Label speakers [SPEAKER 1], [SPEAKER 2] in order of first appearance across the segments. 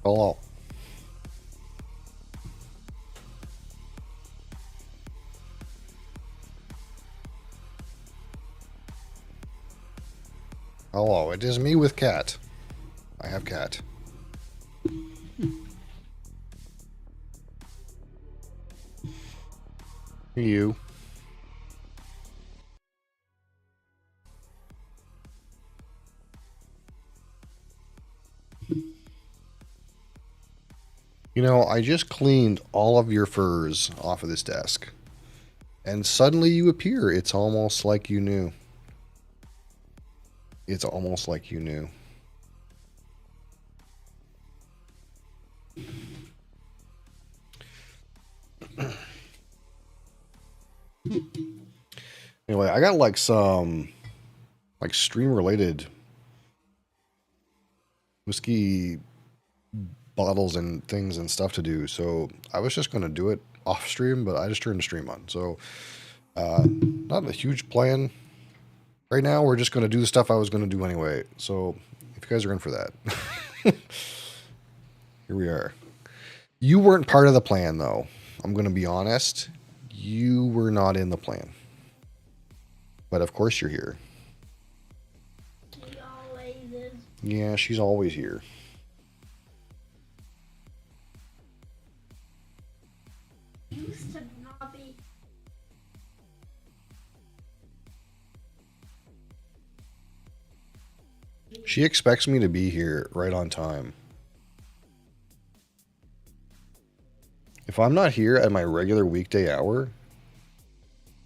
[SPEAKER 1] Hello. Hello, it is me with cat. I have cat. You. You know, I just cleaned all of your furs off of this desk. And suddenly you appear. It's almost like you knew. It's almost like you knew. Anyway, I got like some like stream related whiskey bottles and things and stuff to do. So I was just going to do it off stream, but I just turned the stream on. So not a huge plan. Right now, we're just going to do the stuff I was going to do anyway. So if you guys are in for that, here we are. You weren't part of the plan, though. I'm going to be honest. You were not in the plan. But of course you're here.
[SPEAKER 2] She always is.
[SPEAKER 1] Yeah, she's always here.
[SPEAKER 2] Used to not be.
[SPEAKER 1] She expects me to be here right on time. If I'm not here at my regular weekday hour,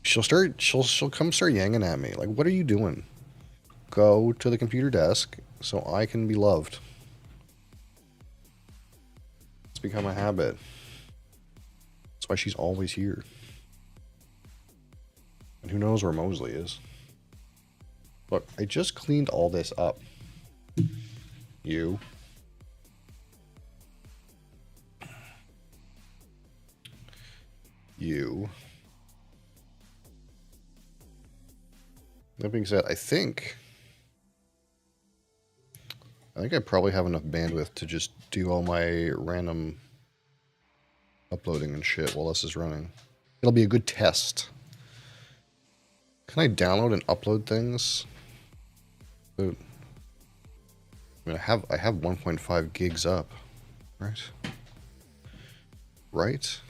[SPEAKER 1] she'll come start yanging at me. Like, what are you doing? Go to the computer desk so I can be loved. It's become a habit. That's why she's always here. And who knows where Mosley is. Look, I just cleaned all this up. You. You. That being said, I think I probably have enough bandwidth to just do all my random uploading and shit while this is running. It'll be a good test. Can I download and upload things? I mean, I have 1.5 gigs up, right? Right?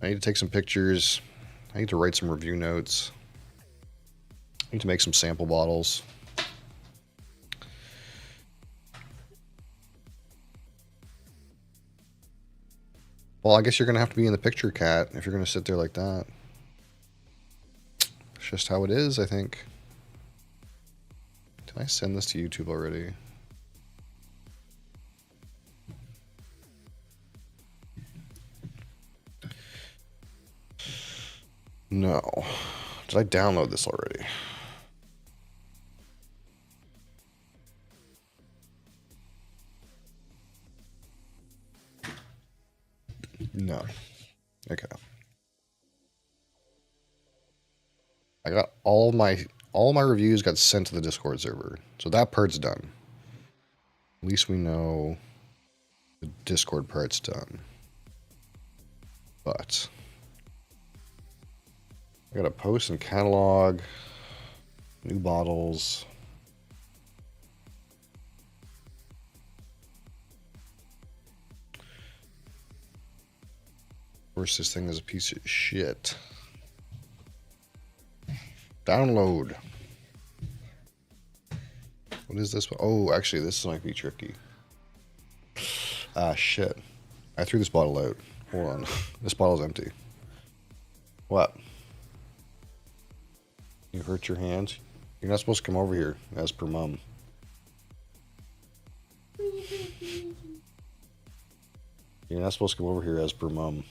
[SPEAKER 1] I need to take some pictures. I need to write some review notes. I need to make some sample bottles. Well, I guess you're going to have to be in the picture, Cat, if you're going to sit there like that. It's just how it is, I think. Did I send this to YouTube already? No. Did I download this already? No. Okay. I got all my reviews got sent to the Discord server. So that part's done. At least we know the Discord part's done. But I gotta post and catalog new bottles. Of course, this thing is a piece of shit. Download. What is this? Oh, actually, this might be tricky. Ah, shit. I threw this bottle out. Hold on. This bottle's empty. What? You hurt your hands? You're not supposed to come over here, as per mum. You're not supposed to come over here, as per mum.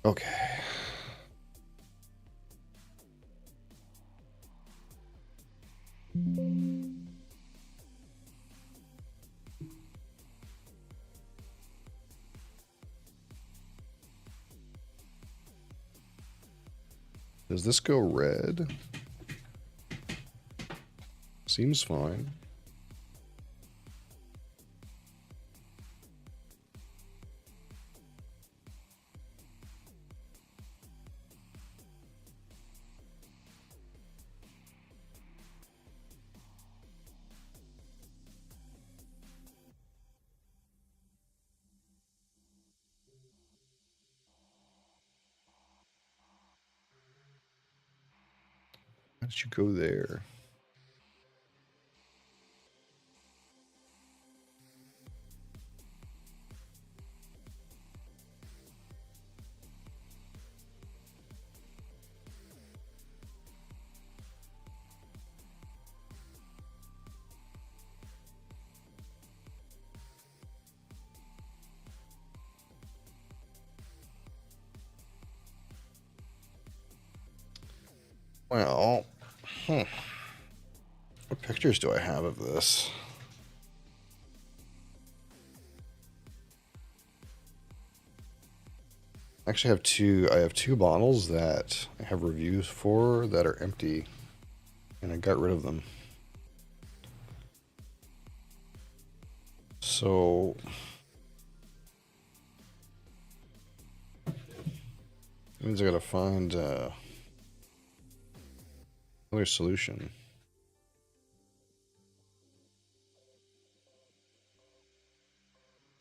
[SPEAKER 1] Okay. Does this go red? Seems fine. Why did you go there? Well, what pictures do I have of this? Actually, I have two bottles that I have reviews for that are empty, and I got rid of them. So that means I gotta find another solution.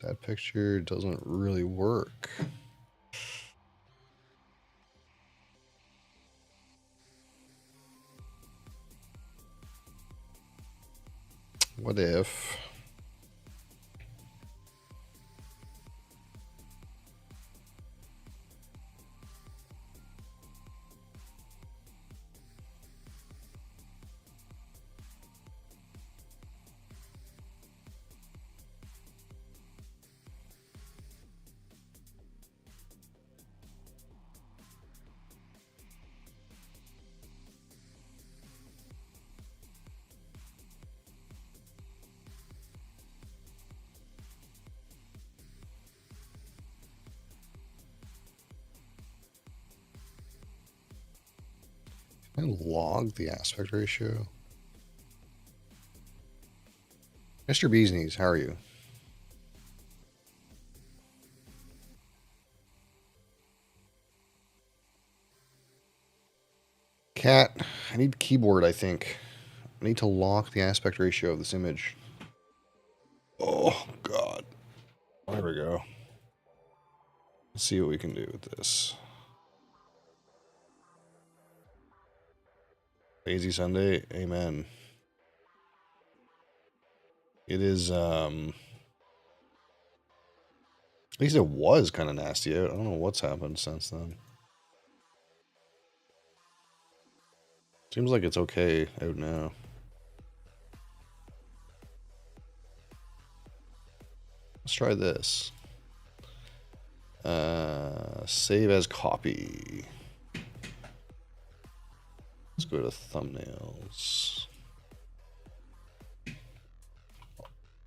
[SPEAKER 1] That picture doesn't really work. What if... Can I log the aspect ratio? Mr. Beesneys, how are you? Cat, I need keyboard, I think. I need to lock the aspect ratio of this image. Oh, God. There we go. Let's see what we can do with this. Lazy Sunday, amen. It is, at least it was kind of nasty out. I don't know what's happened since then. Seems like it's okay out now. Let's try this. Save as copy. Let's go to thumbnails.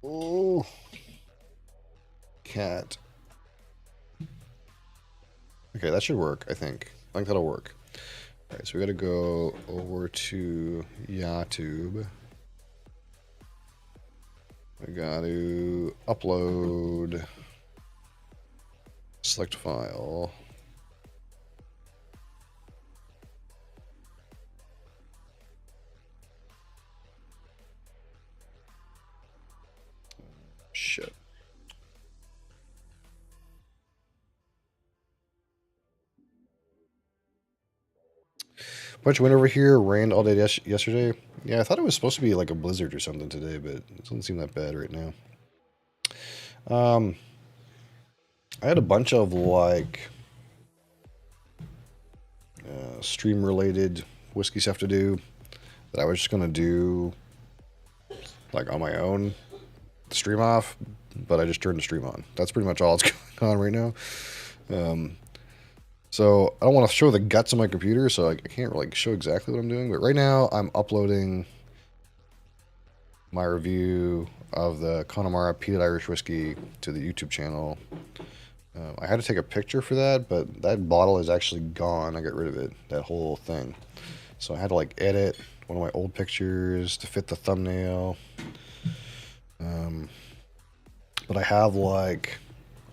[SPEAKER 1] Oh, cat. Okay, that should work, I think. I think that'll work. All right, so we gotta go over to YouTube. We gotta upload, select file. Shit. Bunch of wind over here, rained all day yesterday. Yeah, I thought it was supposed to be like a blizzard or something today, but it doesn't seem that bad right now. I had a bunch of like stream related whiskey stuff to do that I was just gonna do like on my own, stream off, but I just turned the stream on. That's pretty much all that's going on right now. So I don't want to show the guts of my computer, so I can't really show exactly what I'm doing. But right now I'm uploading my review of the Connemara Peated Irish Whiskey to the YouTube channel. I had to take a picture for that, but that bottle is actually gone. I got rid of it, that whole thing. So I had to like edit one of my old pictures to fit the thumbnail. But I have like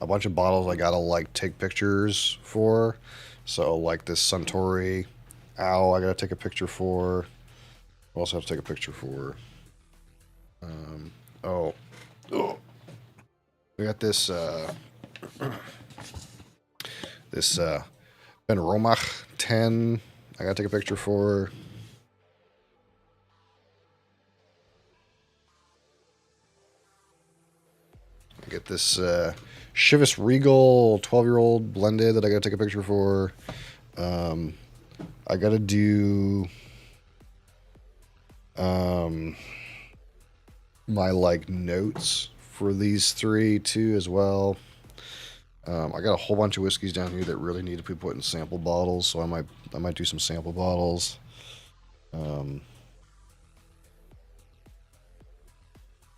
[SPEAKER 1] a bunch of bottles I gotta like take pictures for. So like this Suntory Owl I gotta take a picture for. I also have to take a picture for. Oh, we got this this Ben Romach 10 I gotta take a picture for. I get this Chivas Regal 12-year-old blended that I gotta take a picture for. I gotta do my like notes for these three too as well. I got a whole bunch of whiskeys down here that really need to be put in sample bottles, so I might do some sample bottles. And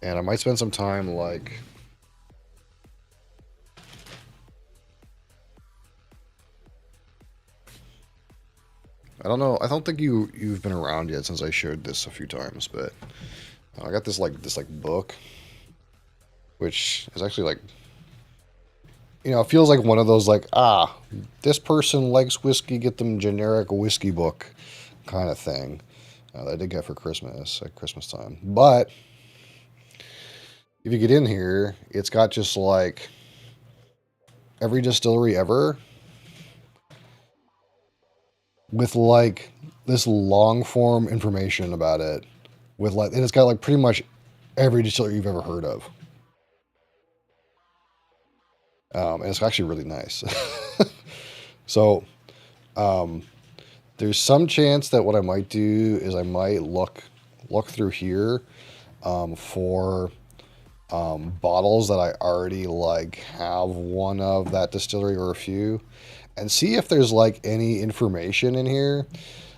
[SPEAKER 1] I might spend some time like I don't know. I don't think you've been around yet since I showed this a few times, but I got this book, which is actually like, it feels like one of those like, this person likes whiskey, get them generic whiskey book kind of thing that I did get for Christmas at Christmas time. But if you get in here, it's got just like every distillery ever with like this long form information about it, with like, and it's got like pretty much every distillery you've ever heard of. And it's actually really nice. So there's some chance that what I might do is I might look through here for bottles that I already like have one of that distillery or a few, and see if there's like any information in here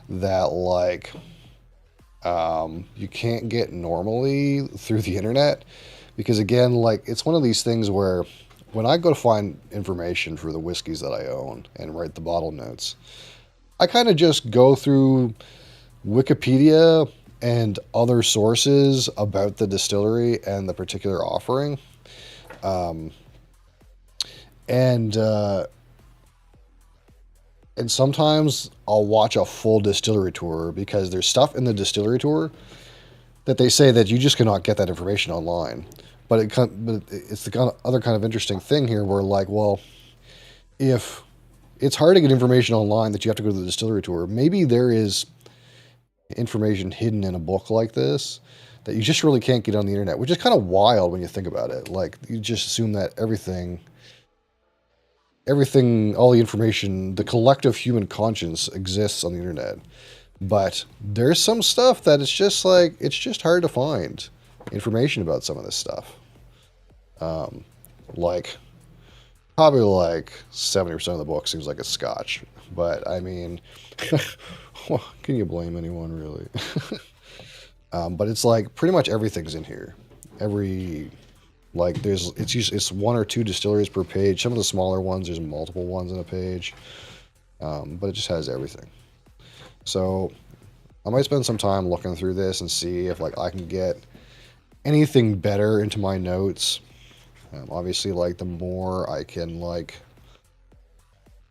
[SPEAKER 1] that like you can't get normally through the internet. Because again, like, it's one of these things where when I go to find information for the whiskeys that I own and write the bottle notes, I kind of just go through Wikipedia and other sources about the distillery and the particular offering. And sometimes I'll watch a full distillery tour, because there's stuff in the distillery tour that they say that you just cannot get that information online. But it's the other kind of interesting thing here where, like, well, if it's hard to get information online that you have to go to the distillery tour, maybe there is information hidden in a book like this that you just really can't get on the internet, which is kind of wild when you think about it. Like, you just assume that everything, all the information, the collective human conscience exists on the internet. But there's some stuff that it's just like, it's just hard to find information about some of this stuff. Like, probably like 70% of the book seems like it's Scotch. But I mean, well, can you blame anyone really? But it's like pretty much everything's in here. It's one or two distilleries per page. Some of the smaller ones, there's multiple ones in a page. But it just has everything. So I might spend some time looking through this and see if like I can get anything better into my notes. Obviously, like, the more I can like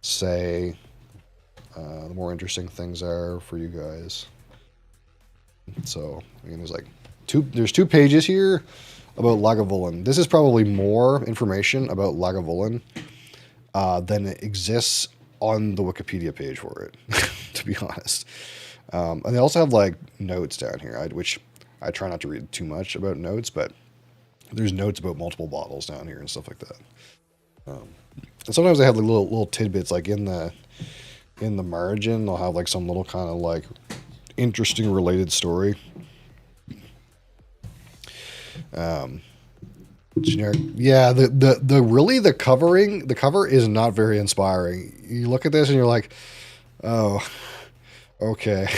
[SPEAKER 1] say, the more interesting things are for you guys. So I mean, there's two pages here about Lagavulin. This is probably more information about Lagavulin than exists on the Wikipedia page for it, to be honest. And they also have like notes down here, which I try not to read too much about notes, but there's notes about multiple bottles down here and stuff like that. And sometimes they have like little tidbits, like in the margin, they'll have like some little kind of like interesting related story. Generic. Yeah, the really the cover is not very inspiring. You look at this and you're like, oh, okay.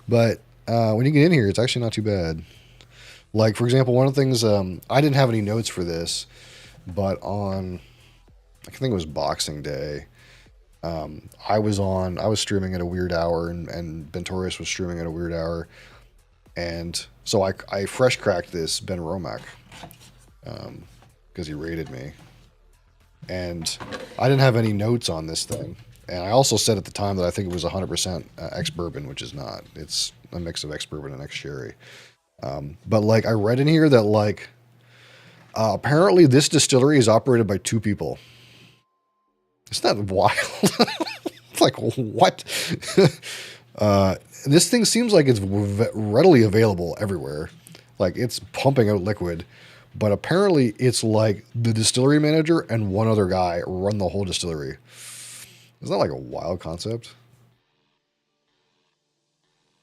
[SPEAKER 1] But when you get in here, it's actually not too bad. Like for example, one of the things I didn't have any notes for this, but on I think it was Boxing Day. I was streaming at a weird hour, and Bentorius was streaming at a weird hour, and so I fresh cracked this Ben Romack because he raided me, and I didn't have any notes on this thing. And I also said at the time that I think it was 100% ex bourbon, which is not. It's a mix of ex bourbon and ex sherry. But like I read in here that like apparently this distillery is operated by two people. Isn't that wild? It's like what? uh, this thing seems like it's readily available everywhere. Like it's pumping out liquid, but apparently it's like the distillery manager and one other guy run the whole distillery. Isn't that like a wild concept?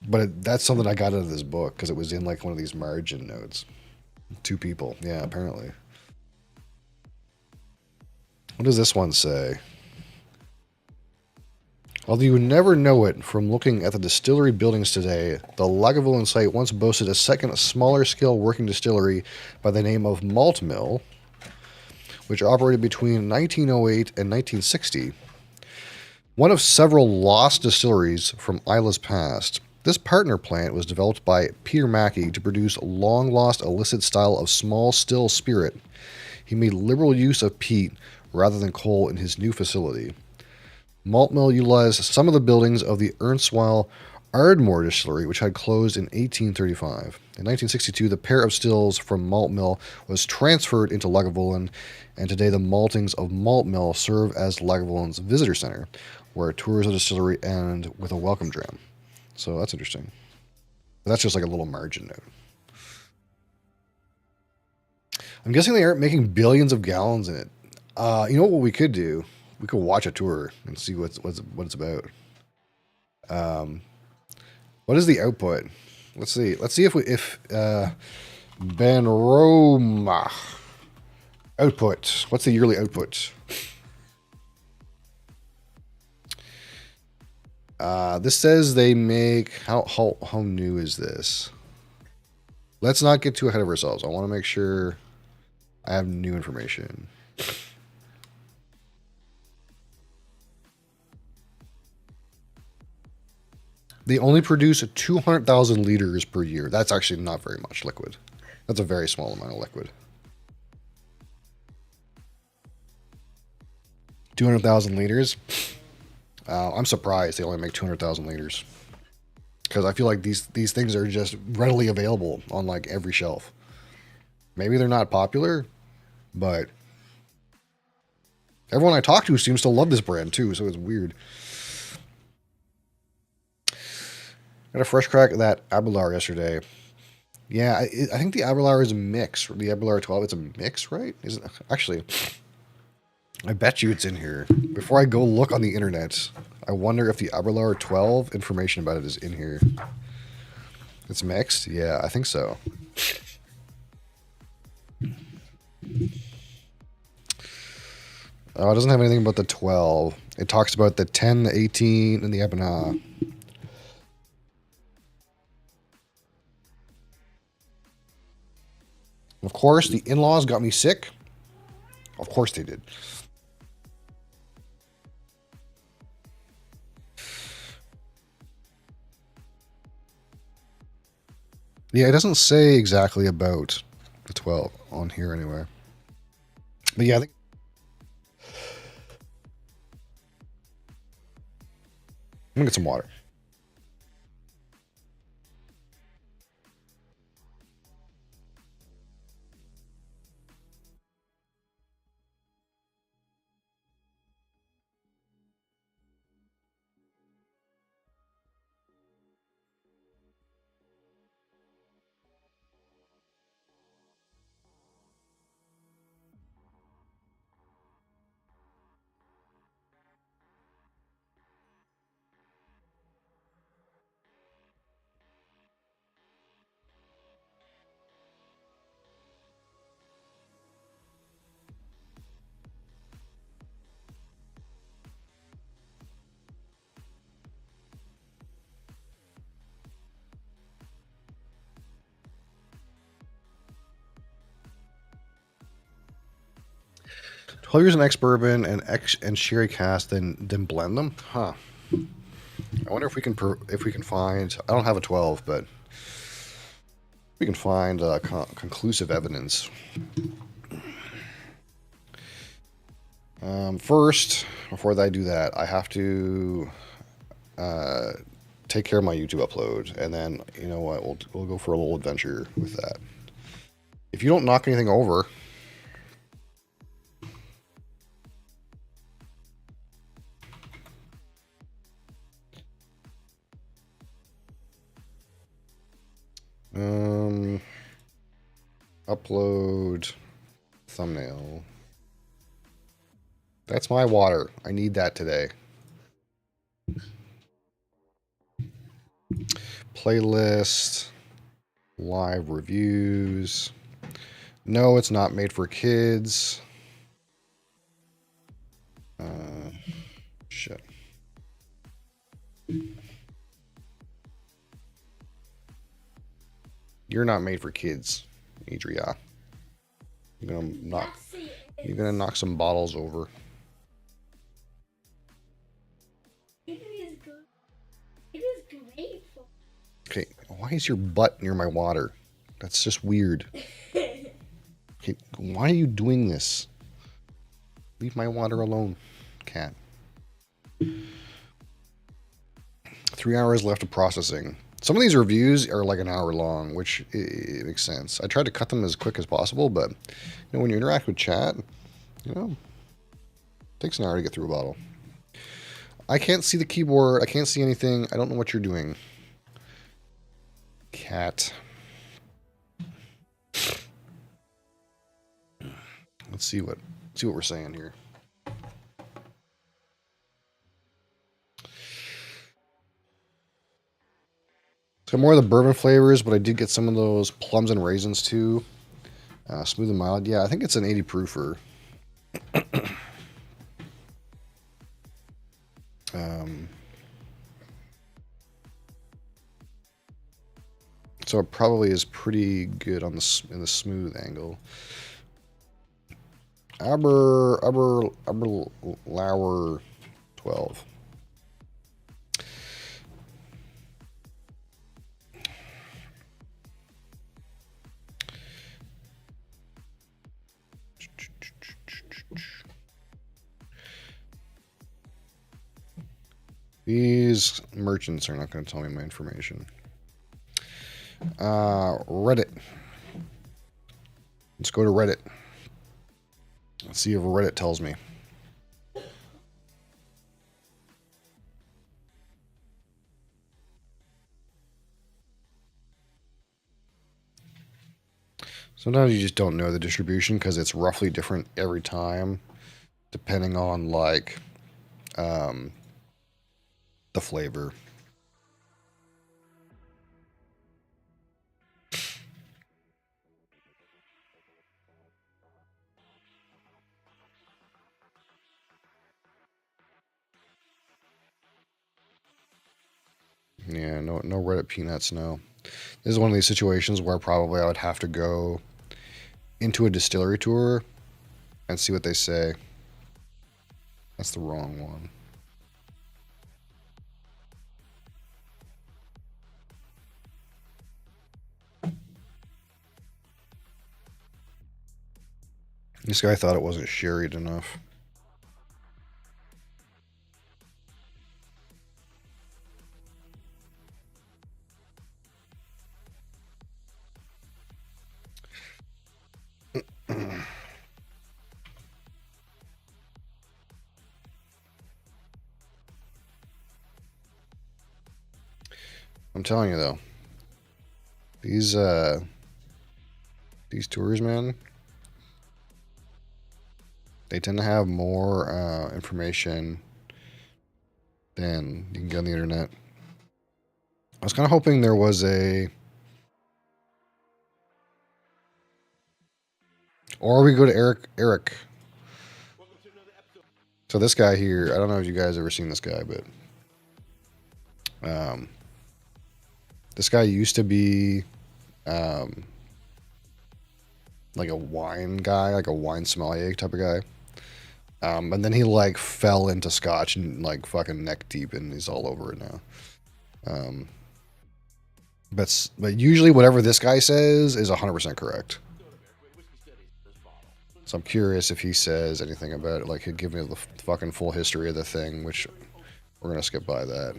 [SPEAKER 1] But that's something I got out of this book because it was in like one of these margin notes. Two people. Yeah, apparently. What does this one say? Although you would never know it from looking at the distillery buildings today, the Lagavulin site once boasted a second, smaller scale working distillery by the name of Malt Mill, which operated between 1908 and 1960. One of several lost distilleries from Isla's past, this partner plant was developed by Peter Mackey to produce long-lost illicit style of small still spirit. He made liberal use of peat rather than coal in his new facility. Malt Mill utilized some of the buildings of the erstwhile Ardmore Distillery, which had closed in 1835. In 1962, the pair of stills from Malt Mill was transferred into Lagavulin, and today the maltings of Malt Mill serve as Lagavulin's visitor center, where tours of the distillery end with a welcome dram. So that's interesting. That's just like a little margin note. I'm guessing they aren't making billions of gallons in it. You know what we could do? We could watch a tour and see what it's about. What is the output? Let's see. Let's see if Ben Roma output. What's the yearly output? This says they make how new is this? Let's not get too ahead of ourselves. I want to make sure I have new information. They only produce 200,000 liters per year. That's actually not very much liquid. That's a very small amount of liquid. 200,000 liters. I'm surprised they only make 200,000 liters. Because I feel like these things are just readily available on like every shelf. Maybe they're not popular, but everyone I talk to seems to love this brand too, so it's weird. Got a fresh crack of that Abelard yesterday. Yeah, I think the Abelard is a mix. The Abelard 12, it's a mix, right? Is it? Actually, I bet you it's in here. Before I go look on the internet, I wonder if the Abelard 12 information about it is in here. It's mixed? Yeah, I think so. Oh, it doesn't have anything about the 12. It talks about the 10, the 18, and the Ebonah. Of course, the in-laws got me sick. Of course they did. Yeah, it doesn't say exactly about the 12 on here anywhere. But yeah, I think I'm gonna get some water. I'll use an ex-bourbon and sherry cask, then blend them. Huh. I wonder if we can find. I don't have a 12, but we can find conclusive evidence. First, before I do that, I have to take care of my YouTube upload, and then you know what? We'll go for a little adventure with that. If you don't knock anything over. Upload thumbnail. That's my water. I need that today. Playlist. Live reviews. No, it's not made for kids. Shit. You're not made for kids, Adria. You're gonna knock some bottles over.
[SPEAKER 2] It is good. It is great for.
[SPEAKER 1] Okay, why is your butt near my water? That's just weird. Okay, why are you doing this? Leave my water alone, cat. 3 hours left of processing. Some of these reviews are like an hour long, which it makes sense. I tried to cut them as quick as possible, but you know, when you interact with chat, you know, it takes an hour to get through a bottle. I can't see the keyboard. I can't see anything. I don't know what you're doing. Cat. Let's see what we're saying here. So more of the bourbon flavors, but I did get some of those plums and raisins too. Smooth and mild. Yeah, I think it's an 80 proofer. So it probably is pretty good on in the smooth angle. Lauer 12. These merchants are not going to tell me my information. Reddit. Let's go to Reddit. Let's see if Reddit tells me. Sometimes you just don't know the distribution because it's roughly different every time, depending on like the flavor. Yeah, no Reddit peanuts, no. This is one of these situations where probably I would have to go into a distillery tour and see what they say. That's the wrong one. This guy thought it wasn't sherried enough. I'm telling you though, these tours, man, they tend to have more information than you can get on the internet. I was kind of hoping there was or we go to Eric. So this guy here, I don't know if you guys ever seen this guy, but this guy used to be like a wine guy, like a wine sommelier type of guy. And then he like fell into scotch and like fucking neck deep, and he's all over it now. But usually whatever this guy says is 100% correct. So I'm curious if he says anything about it. Like he'll give me the fucking full history of the thing, which we're gonna skip by that.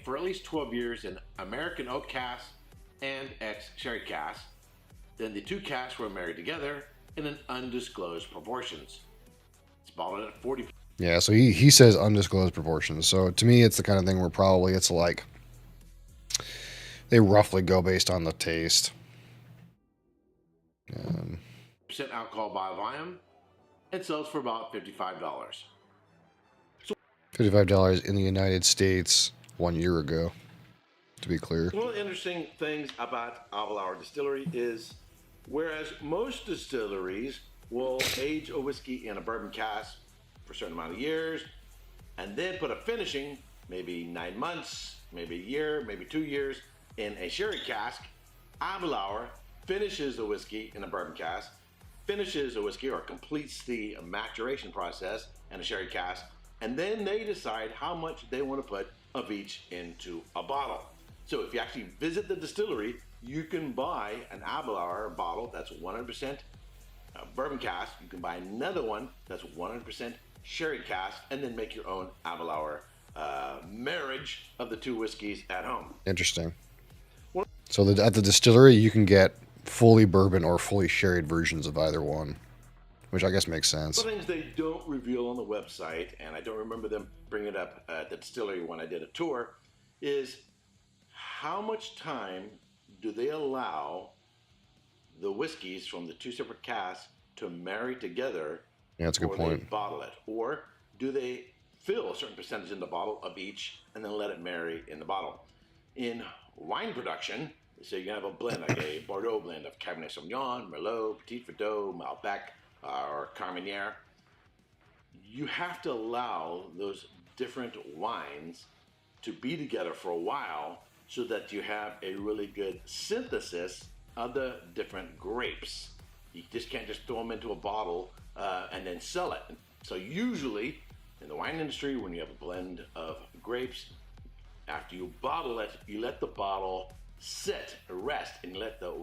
[SPEAKER 3] For at least 12 years in American oak cask and ex-sherry cask. Then the two casks were married together in an undisclosed proportions. It's bottled at 40.
[SPEAKER 1] Yeah, so he says undisclosed proportions. So to me, it's the kind of thing where probably it's like they roughly go based on the taste.
[SPEAKER 3] Percent alcohol by volume. It sells for about $55.
[SPEAKER 1] $55 in the United States 1 year ago, to be clear.
[SPEAKER 3] One of the interesting things about Abelauer Distillery is, whereas most distilleries will age a whiskey in a bourbon cask for a certain amount of years, and then put a finishing, maybe 9 months, maybe a year, maybe 2 years, in a sherry cask, Abelauer finishes the whiskey in a bourbon cask, finishes the whiskey or completes the maturation process in a sherry cask, and then they decide how much they want to put of each into a bottle. So if you actually visit the distillery, you can buy an Abelauer bottle that's 100% bourbon cask. You can buy another one that's 100% sherry cask, and then make your own Abelauer marriage of the two whiskeys at home.
[SPEAKER 1] Interesting. So at the distillery, you can get fully bourbon or fully sherried versions of either one, which I guess makes sense.
[SPEAKER 3] One of the things they don't reveal on the website, and I don't remember them bringing it up at the distillery when I did a tour, is how much time do they allow the whiskeys from the two separate casks to marry together?
[SPEAKER 1] Yeah, that's a good
[SPEAKER 3] before
[SPEAKER 1] point.
[SPEAKER 3] They bottle it, or do they fill a certain percentage in the bottle of each and then let it marry in the bottle? In wine production, so you have a blend like a Bordeaux blend of Cabernet Sauvignon, Merlot, Petit Verdot, Malbec, or Carmenere. You have to allow those different wines to be together for a while so that you have a really good synthesis of the different grapes. You just can't just throw them into a bottle and then sell it. So usually in the wine industry, when you have a blend of grapes, after you bottle it, you let the bottle sit, rest, and let the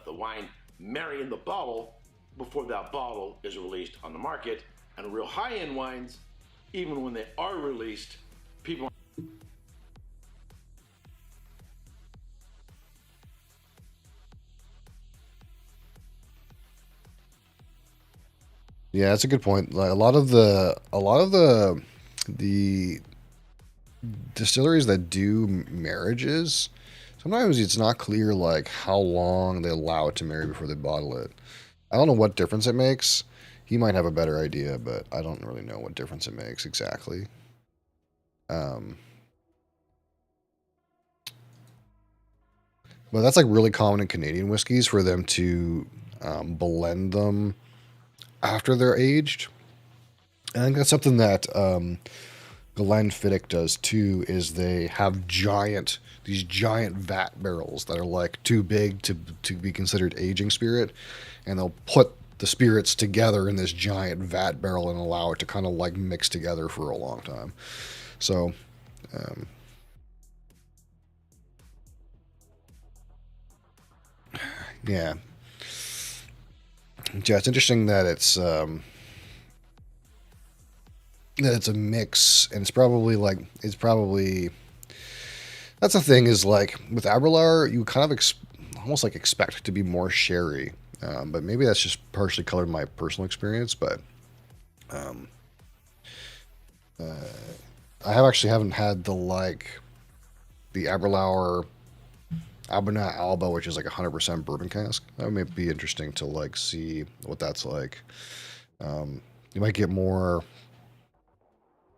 [SPEAKER 3] wine marry in the bottle before that bottle is released on the market. And real high-end wines, even when they are released, people...
[SPEAKER 1] Yeah, that's a good point. Like, a lot of the distilleries that do marriages, sometimes it's not clear like how long they allow it to marry before they bottle it. I don't know what difference it makes. He might have a better idea, but I don't really know what difference it makes exactly. But that's like really common in Canadian whiskeys for them to blend them after they're aged. And I think that's something that Glenfiddich does too, is they have these giant vat barrels that are like too big to be considered aging spirit, and they'll put the spirits together in this giant vat barrel and allow it to kind of like mix together for a long time. So yeah, it's interesting that it's a mix, and it's probably that's the thing, is like with Aberlour, you kind of almost like expect it to be more sherry, but maybe that's just partially colored my personal experience. But I haven't had the Aberlour Abernat Alba, which is like 100% bourbon cask. That may be interesting to like see what that's like. You might get more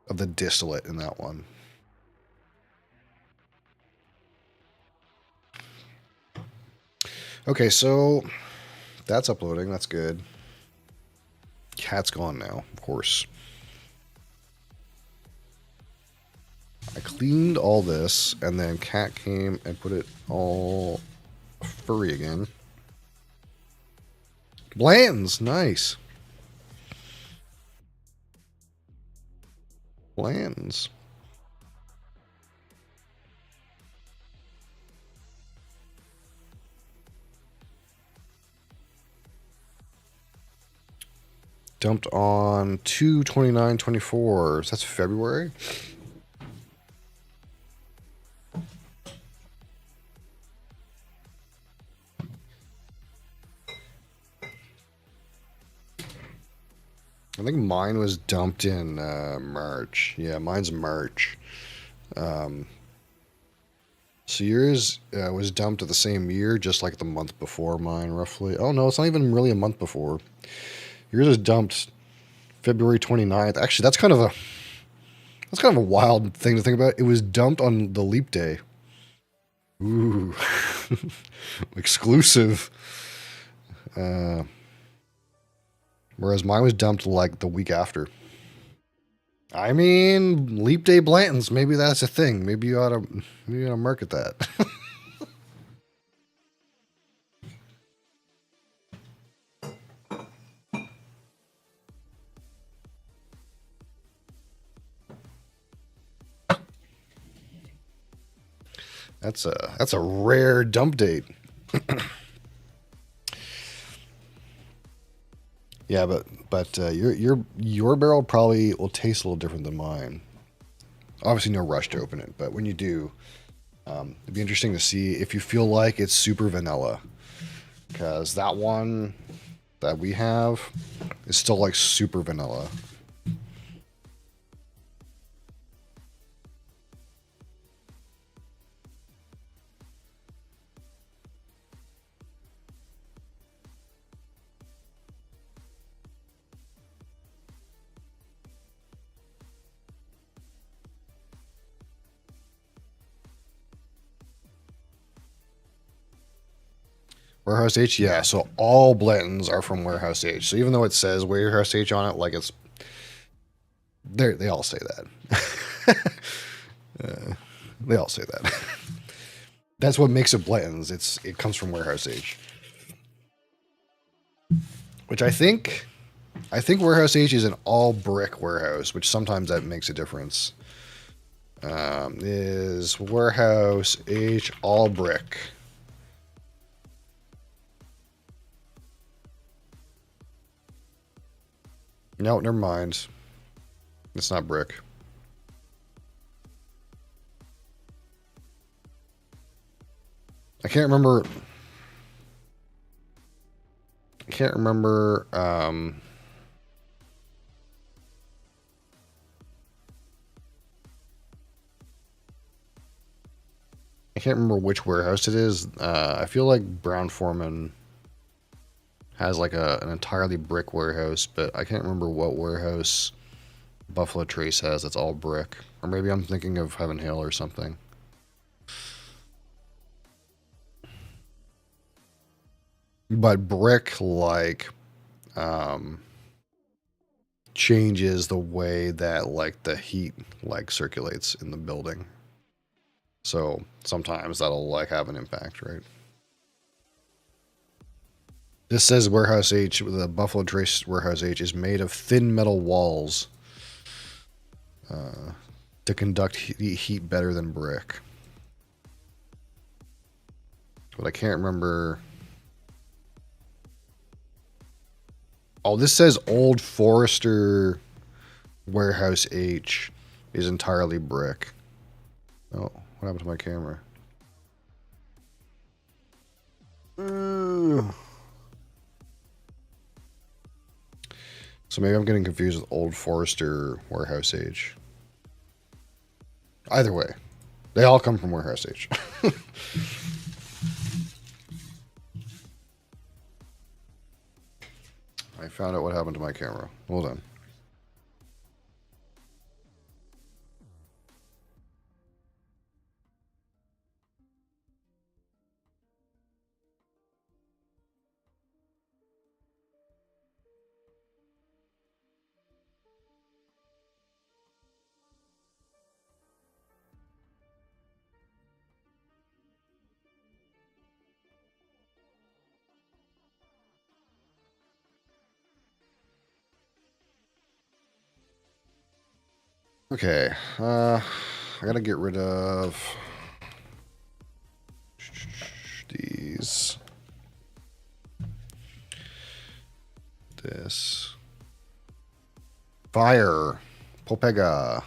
[SPEAKER 1] of the distillate in that one. Okay, so that's uploading. That's good. Cat's gone now, of course. I cleaned all this, and then Cat came and put it all furry again. Blanton's, nice. Blanton's. Dumped on 2/29/24. So that's February. I think mine was dumped in March. Yeah, mine's March. So yours was dumped at the same year, just like the month before mine, roughly. Oh, no, it's not even really a month before. Yours is dumped February 29th. Actually, that's kind of a wild thing to think about. It was dumped on the leap day. Ooh. Exclusive. Whereas mine was dumped like the week after. I mean, leap day Blantons. Maybe that's a thing. Maybe you ought to market that. That's a rare dump date. Yeah, but your barrel probably will taste a little different than mine. Obviously, no rush to open it, but when you do, it'd be interesting to see if you feel like it's super vanilla, because that one that we have is still like super vanilla. Warehouse H, yeah. So all Blantons are from Warehouse H. So even though it says Warehouse H on it, like it's they all say that. They all say that. That's what makes it Blantons. It comes from Warehouse H, which I think Warehouse H is an all brick warehouse, which sometimes that makes a difference. Is Warehouse H all brick? No, never mind. It's not brick. I can't remember. I can't remember. I can't remember which warehouse it is. I feel like Brown Foreman has like an entirely brick warehouse, but I can't remember what warehouse Buffalo Trace has that's all brick. Or maybe I'm thinking of Heaven Hill or something. But brick like changes the way that like the heat like circulates in the building. So sometimes that'll like have an impact, right? This says Warehouse H, the Buffalo Trace Warehouse H is made of thin metal walls to conduct heat better than brick. But I can't remember. Oh, this says Old Forester Warehouse H is entirely brick. Oh, what happened to my camera? So maybe I'm getting confused with Old Forester Warehouse H. Either way, they all come from Warehouse H. I found out what happened to my camera. Hold on. Okay, I gotta get rid of these. This. Fire. Popega.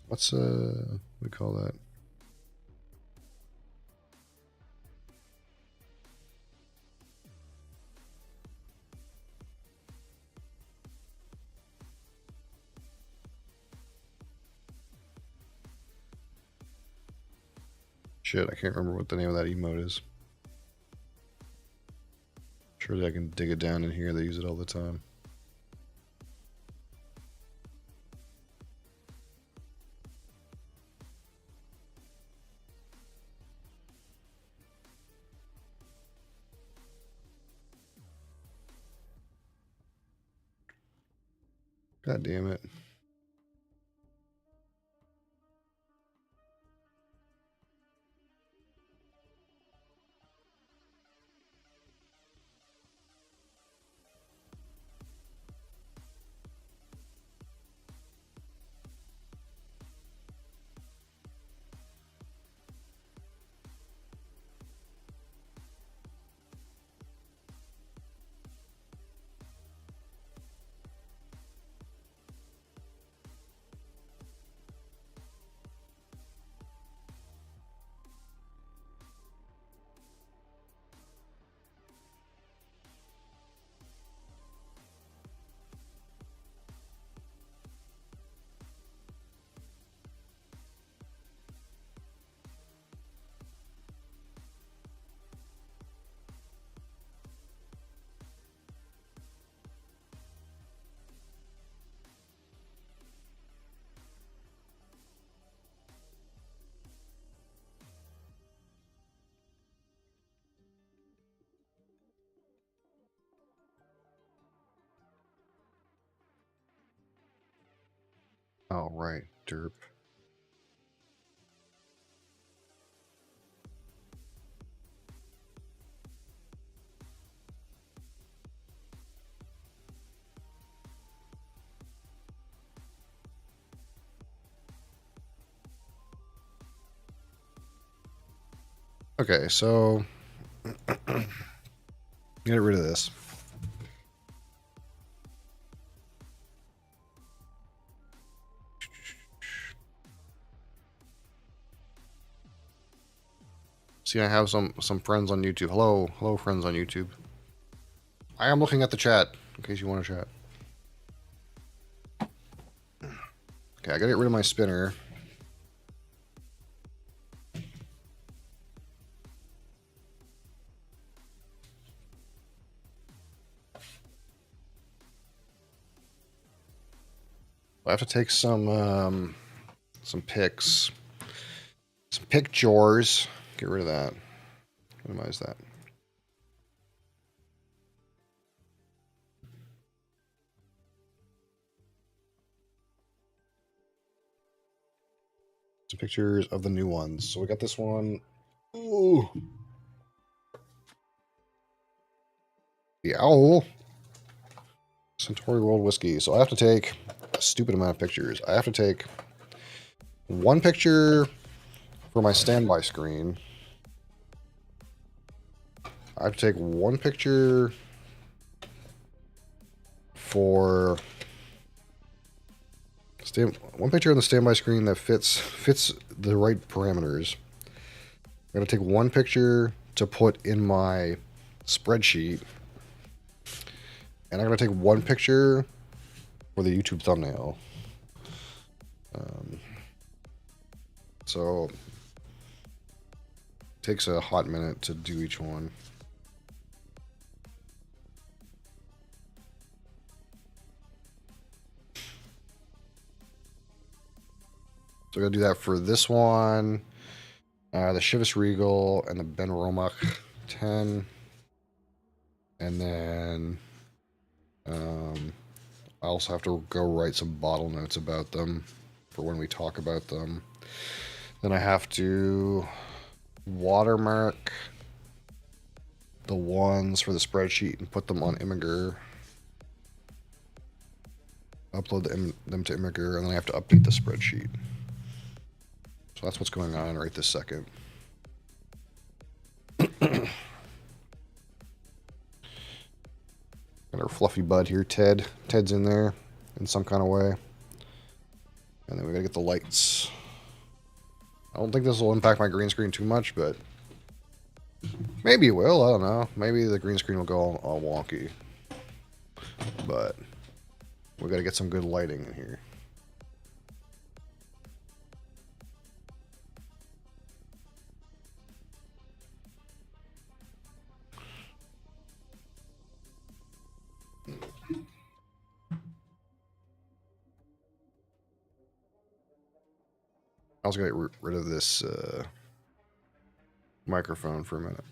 [SPEAKER 1] What's, what do we call that? Shit, I can't remember what the name of that emote is. Surely I can dig it down in here. They use it all the time. God damn it. Oh, right. Derp. Okay, so get rid of this. See, I have some friends on YouTube. Hello, friends on YouTube. I am looking at the chat in case you want to chat. Okay, I gotta get rid of my spinner. I have to take some pics, some pictures. Get rid of that. Minimize that. Some pictures of the new ones. So we got this one. Ooh. The owl. Centauri World Whiskey. So I have to take a stupid amount of pictures. I have to take one picture for my standby screen. I have to take one picture for one picture on the standby screen that fits the right parameters. I'm gonna take one picture to put in my spreadsheet, and I'm gonna take one picture for the YouTube thumbnail. So it takes a hot minute to do each one. So I'm gonna do that for this one, the Chivas Regal, and the Ben Romach 10, and then I also have to go write some bottle notes about them for when we talk about them. Then I have to watermark the ones for the spreadsheet and put them on Imgur. Upload them to Imgur, and then I have to update the spreadsheet. So that's what's going on right this second. Got our fluffy bud here, Ted. Ted's in there in some kind of way. And then we gotta get the lights. I don't think this will impact my green screen too much, but maybe it will. I don't know. Maybe the green screen will go all wonky. But we gotta get some good lighting in here. I was gonna get rid of this microphone for a minute.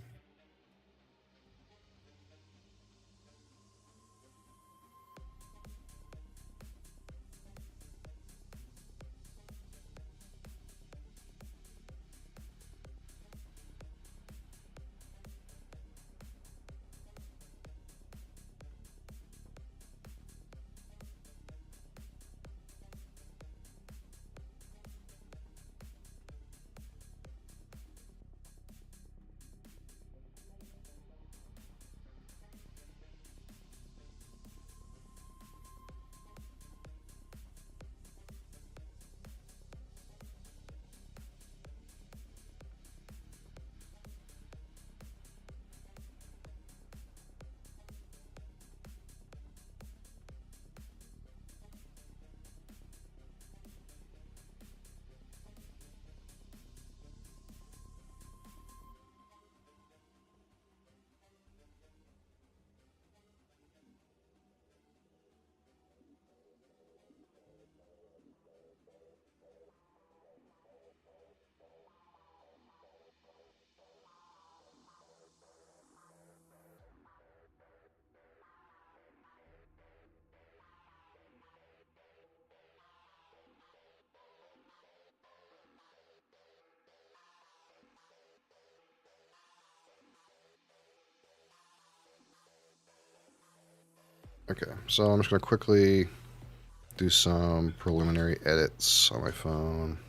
[SPEAKER 1] Okay, so I'm just gonna quickly do some preliminary edits on my phone.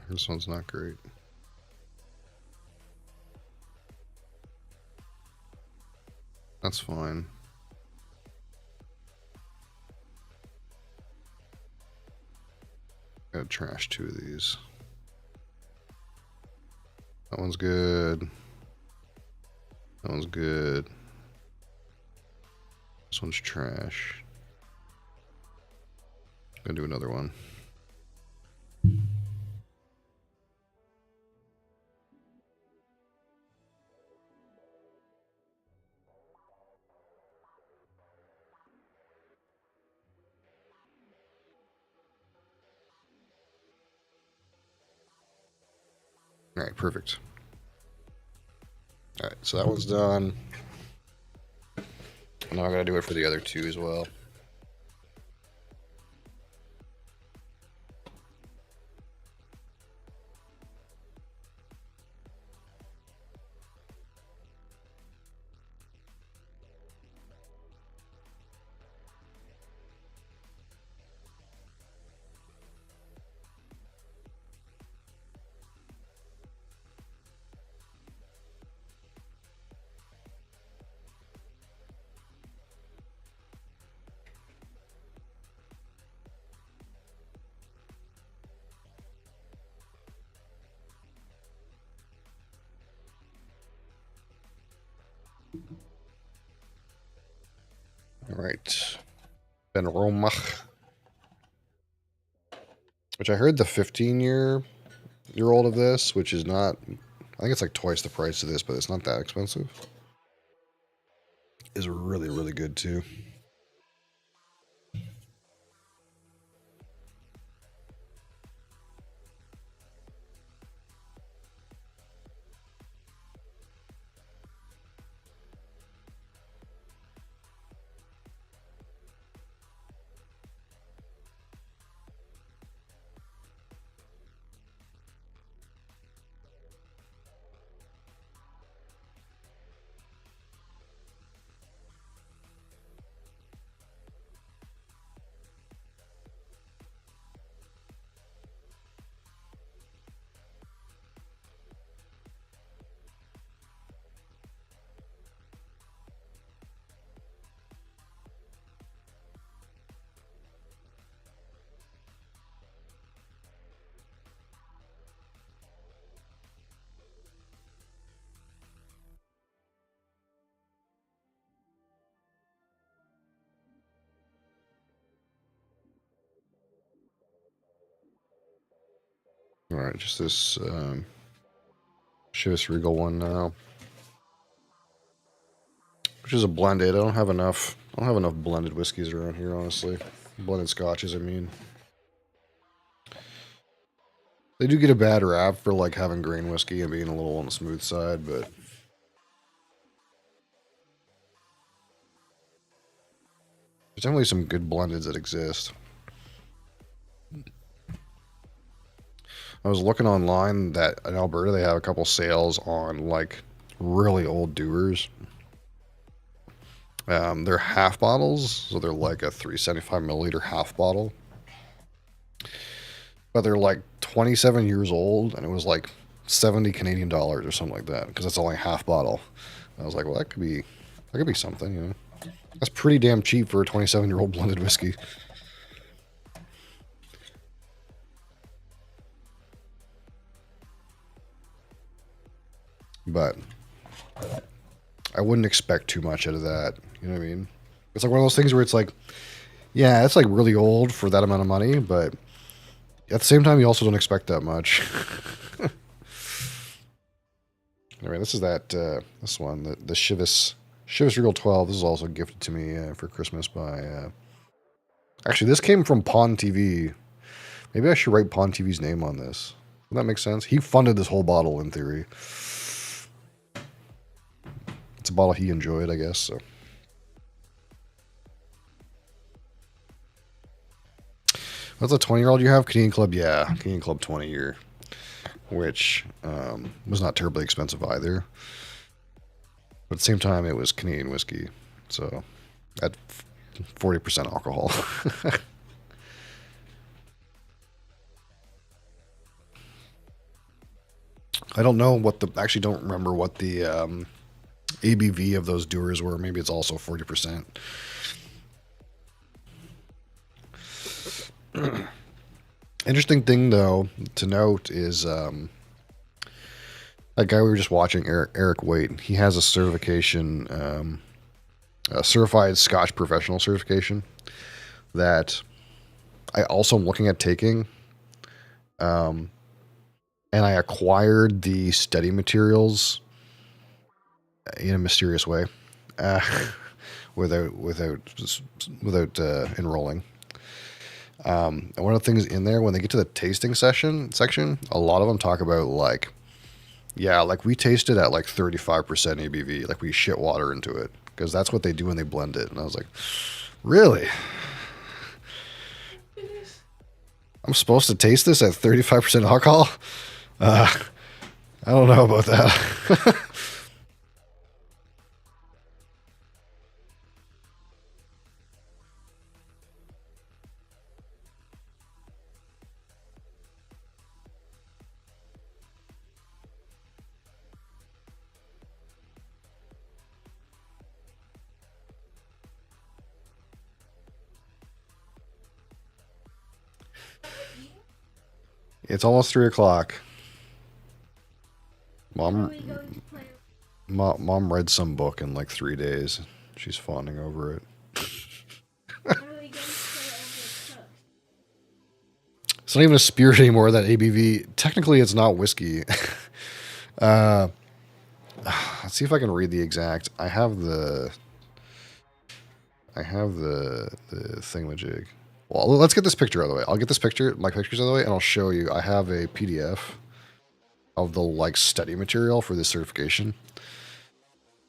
[SPEAKER 1] This one's not great. That's fine. Gotta trash 2 of these. That one's good. That one's good. This one's trash. Gonna do another one. All right, perfect. All right, so that one's done. Now I gotta do it for the other 2 as well. All right, Ben Romach, which I heard the 15-year-old of this, which is not, I think it's like twice the price of this, but it's not that expensive, is really, really good too. Alright, just this Chivas Regal one now. Which is a blended. I don't have enough blended whiskeys around here, honestly. Blended scotches, I mean. They do get a bad rap for like having grain whiskey and being a little on the smooth side, but there's definitely some good blendeds that exist. I was looking online that in Alberta they have a couple sales on like really old dewars. They're half bottles, so they're like a 375 milliliter half bottle. But they're like 27 years old, and it was like 70 Canadian dollars or something like that, because it's only a half bottle. I was like, well, that could be something, you know. That's pretty damn cheap for a 27-year-old blended whiskey. But I wouldn't expect too much out of that. You know what I mean? It's like one of those things where it's like, yeah, it's like really old for that amount of money, but at the same time, you also don't expect that much. Anyway, this is that this one, the Chivas Regal 12. This is also gifted to me for Christmas by. Actually, this came from Pawn TV. Maybe I should write Pawn TV's name on this. Does that make sense? He funded this whole bottle in theory. It's a bottle he enjoyed, I guess. So. What's a 20-year-old you have? Canadian Club, yeah. Canadian Club 20 year. Which was not terribly expensive either. But at the same time, it was Canadian whiskey. So, at 40% alcohol. I don't know what actually don't remember what the ABV of those dewars were. Maybe it's also 40%. Interesting thing, though, to note is that guy we were just watching, Eric Waite. He has a certification, a certified Scotch professional certification that I also am looking at taking. And I acquired the study materials in a mysterious way, without enrolling. And one of the things in there, when they get to the tasting section, a lot of them talk about like, yeah, like we tasted at like 35% ABV, like we shit water into it, because that's what they do when they blend it. And I was like, really? I'm supposed to taste this at 35% alcohol? I don't know about that. It's almost 3 o'clock. Mom read some book in like 3 days. She's fawning over it. It's not even a spirit anymore, that ABV. Technically, it's not whiskey. Let's see if I can read the exact. I have the thingamajig. Well, let's get this picture out of the way. I'll get my pictures out of the way, and I'll show you. I have a PDF of the like study material for this certification,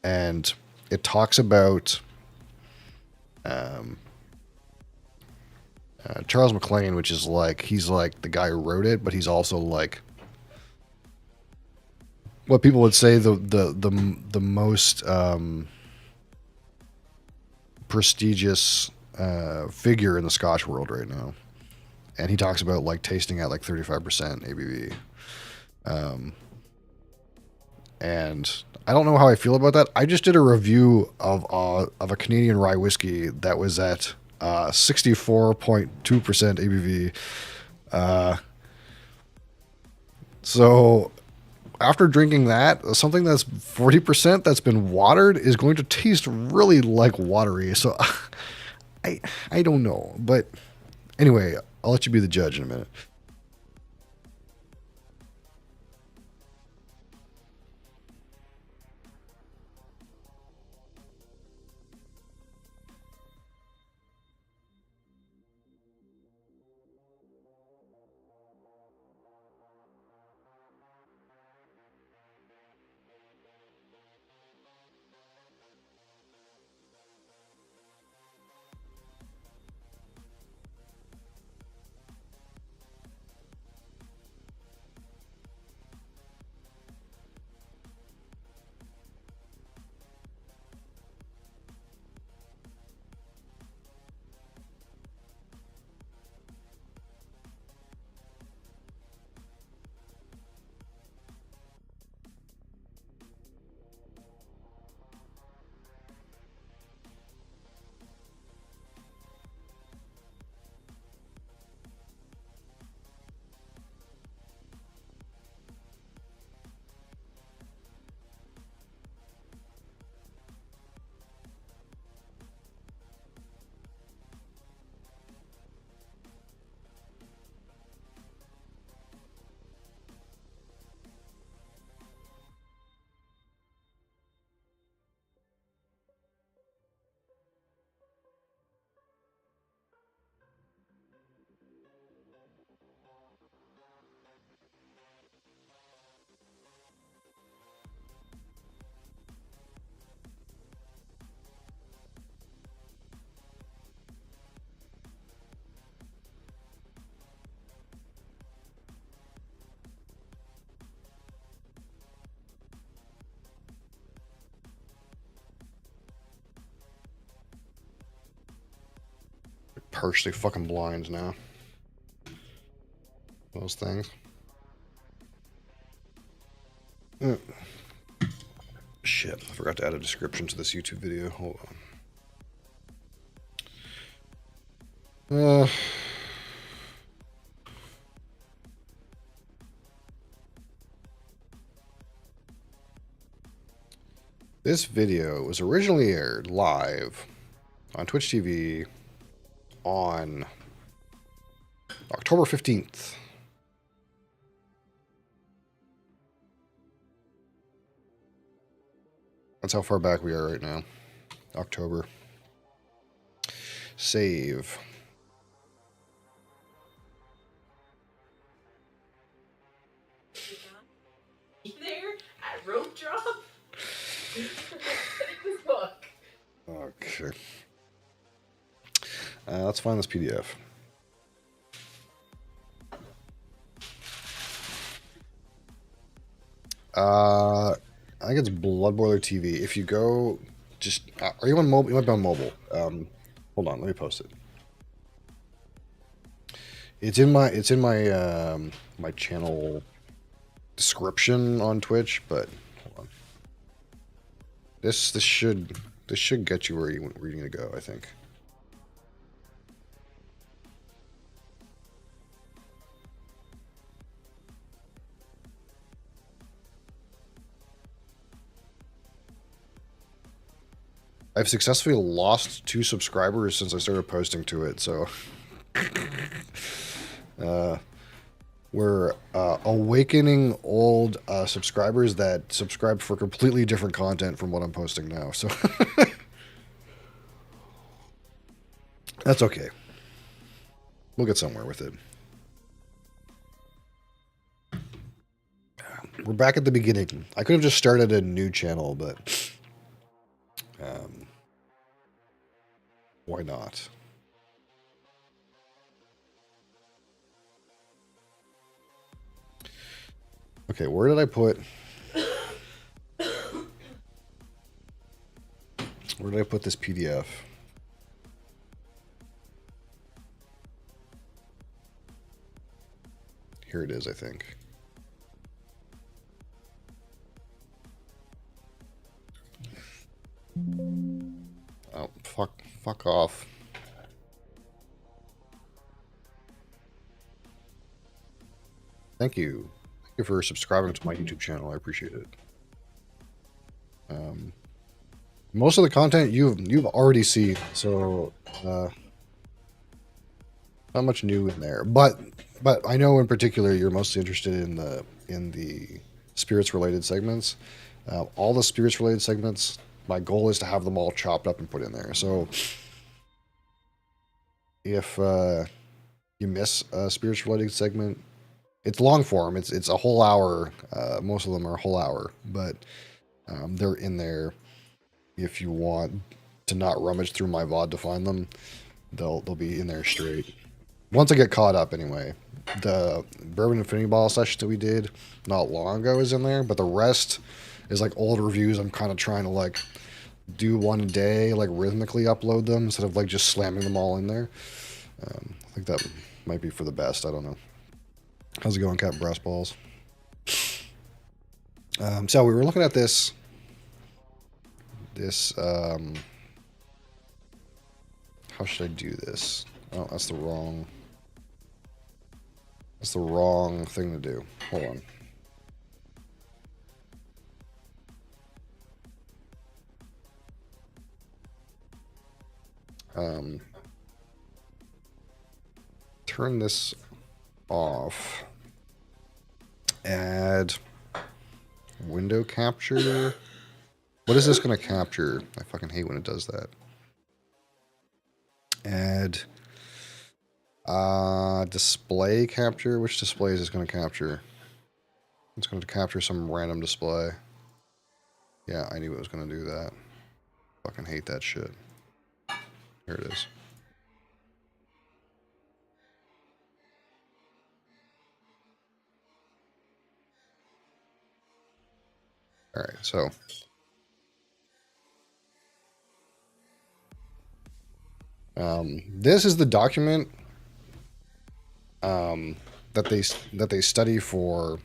[SPEAKER 1] and it talks about Charles MacLean, which is like, he's like the guy who wrote it, but he's also like what people would say the most prestigious figure in the Scotch world right now. And he talks about like tasting at like 35% ABV. And I don't know how I feel about that. I just did a review of a Canadian rye whiskey that was at 64.2% ABV. So after drinking that, something that's 40% that's been watered is going to taste really like watery. So I don't know. But anyway, I'll let you be the judge in a minute. partially fucking blind now. Those things. Shit, I forgot to add a description to this YouTube video. Hold on. This video was originally aired live on Twitch TV on October 15th. That's how far back we are right now. October. Save.
[SPEAKER 4] There at rope drop. This book.
[SPEAKER 1] Okay. Let's find this PDF. I think it's Blood Boiler TV. If you go, just are you on mobile? You might be on mobile. Hold on, let me post it. It's in my my channel description on Twitch, but hold on. This should get you where you need to go, I think. I've successfully lost 2 subscribers since I started posting to it, so we're awakening old subscribers that subscribe for completely different content from what I'm posting now, so that's okay. We'll get somewhere with it. We're back at the beginning. I could have just started a new channel, but why not? Okay, where did I put... Where did I put this PDF? Here it is, I think. Oh, fuck off. Thank you. Thank you for subscribing to my YouTube channel. I appreciate it. Most of the content you've already seen, so not much new in there. But I know in particular you're mostly interested in the spirits related segments. All the spirits related segments, my goal is to have them all chopped up and put in there. So if you miss a spirits related segment, it's long form. It's a whole hour. Most of them are a whole hour, but they're in there. If you want to not rummage through my VOD to find them, they'll be in there straight. Once I get caught up, anyway. The Bourbon Infinity Bottle session that we did not long ago is in there, but the rest is like old reviews. I'm kind of trying to like do one a day, like rhythmically upload them instead of like just slamming them all in there. I think that might be for the best. I don't know. How's it going, Captain Brass Balls? So we were looking at this how should I do this? Oh, that's the wrong thing to do. Hold on. Turn this off. Add window capture. What is this going to capture? I fucking hate when it does that. Add display capture. Which display is this going to capture? It's going to capture some random display. Yeah, I knew it was going to do that. Fucking hate that shit. Here it is. Alright, so This is the document that they study for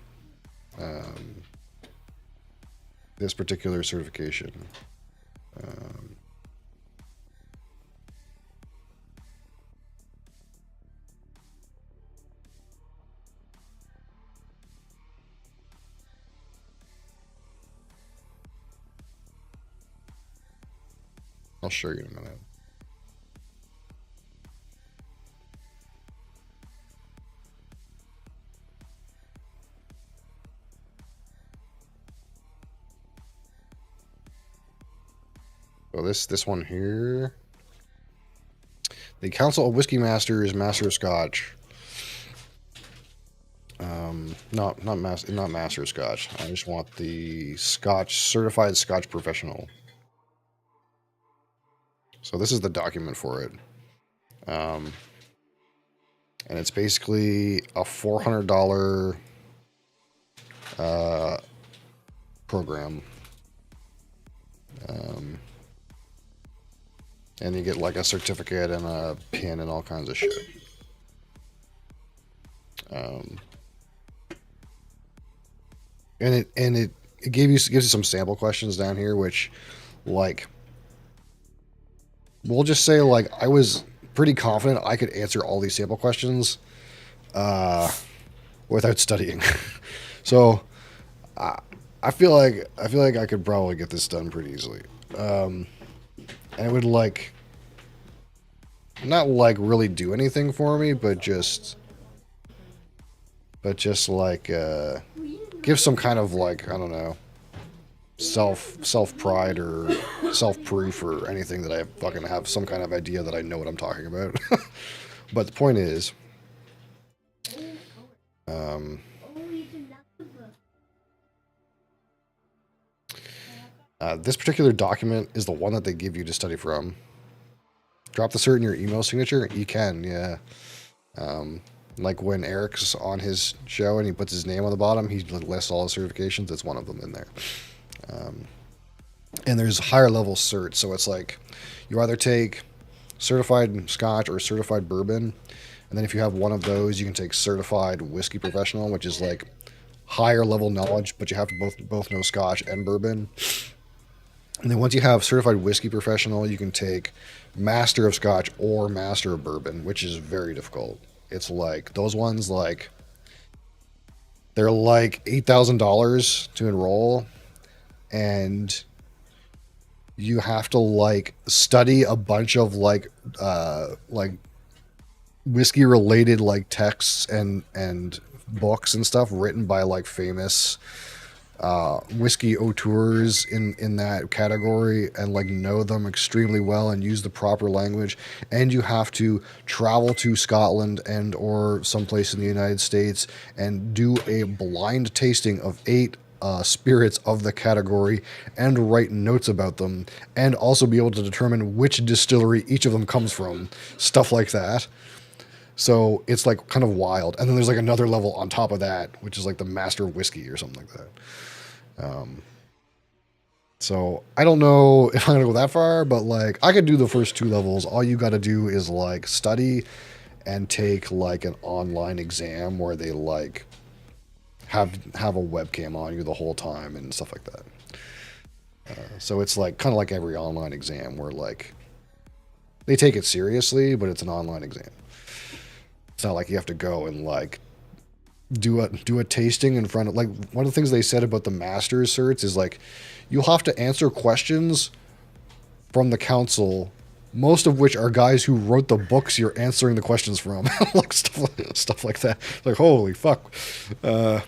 [SPEAKER 1] this particular certification. I'll show you in a minute. So this one here, the Council of Whiskey Masters, Master of Scotch. Not Master of Scotch. I just want the Scotch Certified Scotch Professional. So this is the document for it, and it's basically a $400 program. And you get like a certificate and a pin and all kinds of shit. And it gives you some sample questions down here, which, like, we'll just say, like, I was pretty confident I could answer all these sample questions without studying. So I feel like I could probably get this done pretty easily. And it would, like, not like really do anything for me, but just like give some kind of, like, I don't know, self pride or self proof or anything that I fucking have some kind of idea that I know what I'm talking about. But the point is, this particular document is the one that they give you to study from. Drop the cert in your email signature. You can, yeah. Like when Eric's on his show and he puts his name on the bottom, he lists all the certifications. It's one of them in there. And there's higher level certs. So it's like you either take certified Scotch or certified bourbon. And then if you have one of those, you can take certified whiskey professional, which is like higher level knowledge, but you have to both know Scotch and bourbon. And then once you have certified whiskey professional, you can take master of Scotch or master of bourbon, which is very difficult. It's like those ones, like they're like $8,000 to enroll, and you have to like study a bunch of like whiskey related like texts and books and stuff written by like famous whiskey auteurs in that category, and like know them extremely well and use the proper language. And you have to travel to Scotland and or someplace in the United States and do a blind tasting of 8 spirits of the category and write notes about them, and also be able to determine which distillery each of them comes from, stuff like that. So it's like kind of wild. And then there's like another level on top of that, which is like the master of whiskey or something like that. So I don't know if I'm gonna go that far, but like I could do the first 2 levels. All you got to do is like study and take like an online exam where they like have a webcam on you the whole time and stuff like that. So it's like kind of like every online exam where like they take it seriously, but it's an online exam. It's not like you have to go and like do a tasting in front of, like, one of the things they said about the master's certs is like you'll have to answer questions from the council, most of which are guys who wrote the books you're answering the questions from. Like stuff like that. Like, holy fuck. You